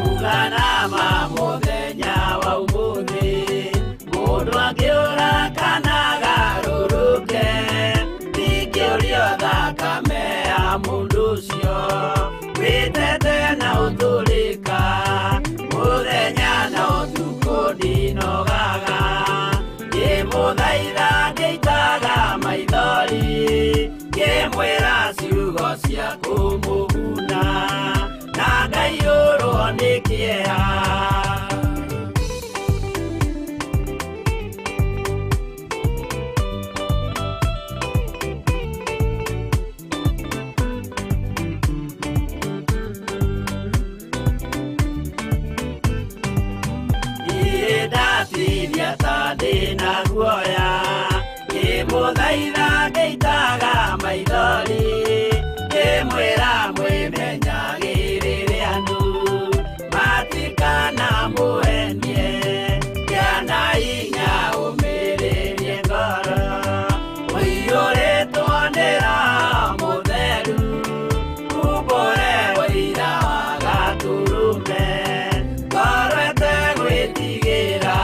Uganama mũthenya wa ũmũthĩ, mũndũ angĩũra kana garũrũke, ndingĩũrio thakame ya mũndũ ũcio, wĩtete na ũtũrĩka, mũthenya na ũtukũ ndinogaga, ngĩmũthaitha ngĩitaga maithori, ngĩmwĩra ciugo cia kũmũguna, na ngaiyũrwo nĩ kĩeha. Ndatinia ta ndĩna guoya, ngĩmũthaitha ngĩitaga maithori, ngĩmwĩra mwĩmenyagĩrĩre andũ matikana mũhenie, gĩana hinya ũmĩrĩrie ngoro, ũiyũrĩtwo nĩ Roho Mũtheru, umbũre ũira wa Gatũrũme, ngorwete gwĩtigĩra.